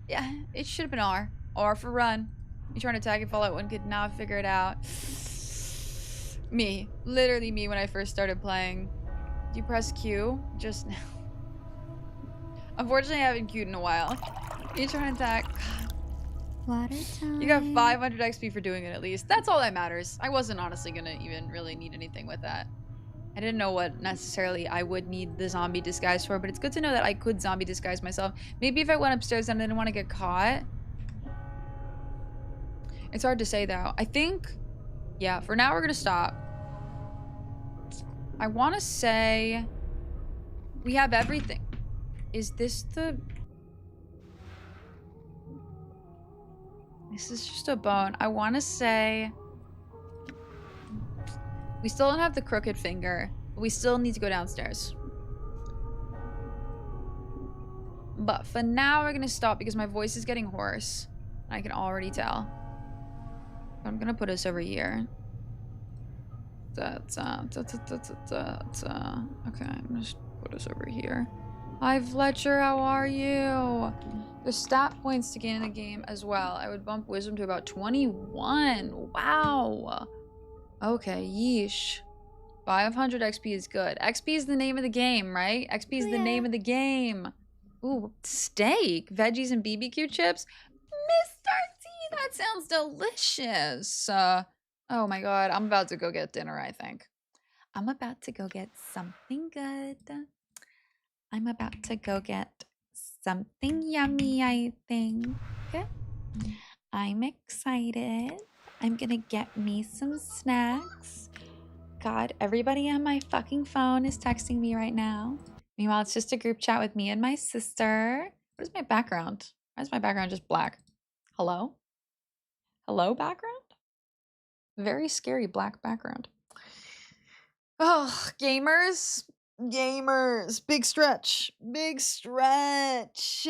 yeah, it should have been R. R for run. You trying to attack and Fallout 1 could not figure it out. Me. Literally me when I first started playing. Do you press Q? Just now. Unfortunately, I haven't queued in a while. You trying to attack?
Water time.
You got 500 XP for doing it at least. That's all that matters. I wasn't honestly gonna even really need anything with that. I didn't know what necessarily I would need the zombie disguise for, but it's good to know that I could zombie disguise myself. Maybe if I went upstairs and I didn't want to get caught. It's hard to say though. I think, yeah, for now we're gonna stop. I want to say we have everything. Is this the... This is just a bone. I want to say... We still don't have the crooked finger, but we still need to go downstairs. But for now, we're gonna stop because my voice is getting hoarse. I can already tell. I'm gonna put us over here. Okay, I'm gonna just put us over here. Hi, Fletcher, how are you? There's stat points to gain in the game as well. I would bump wisdom to about 21. Wow. Okay, yeesh. 500 XP is good. XP is the name of the game, right? XP is the name of the game. Ooh, steak, veggies, and BBQ chips. Mr. T, that sounds delicious. Oh my god, I'm about to go get dinner, I think. I'm about to go get something good. I'm about to go get something yummy, I think. I'm excited. I'm gonna get me some snacks. God, everybody on my fucking phone is texting me right now. Meanwhile, it's just a group chat with me and my sister. What is my background? Why is my background just black? Hello? Hello, background? very scary black background. Oh, gamers. Gamers. Big stretch. Big stretch.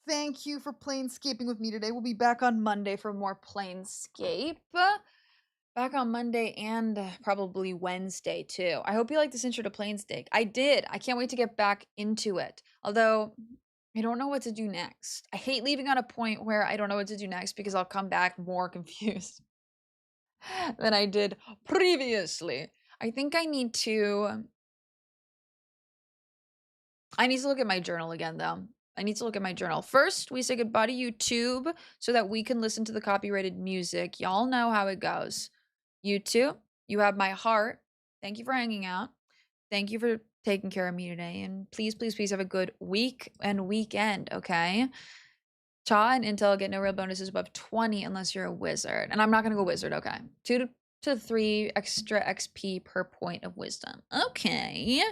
Thank you for Planescaping with me today. We'll be back on Monday for more Planescape. Back on Monday and probably Wednesday too. I hope you like this intro to Planescape. I did. I can't wait to get back into it. Although I don't know what to do next. I hate leaving on a point where I don't know what to do next because I'll come back more confused than I did previously. I think I need to look at my journal again though. I need to look at my journal. First, we say goodbye to YouTube so that we can listen to the copyrighted music. Y'all know how it goes. YouTube, you have my heart. Thank you for hanging out. Thank you for taking care of me today. And please, please, please have a good week and weekend, okay? Cha and Intel get no real bonuses above 20 unless you're a wizard. And I'm not going to go wizard, okay? 2 to 3 extra XP per point of wisdom. Okay.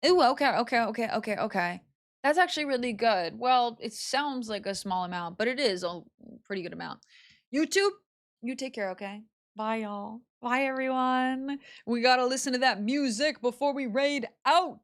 Ooh, okay. That's actually really good. Well, it sounds like a small amount, but it is a pretty good amount. YouTube, you take care, okay? Bye, y'all. Bye, everyone. We gotta listen to that music before we raid out.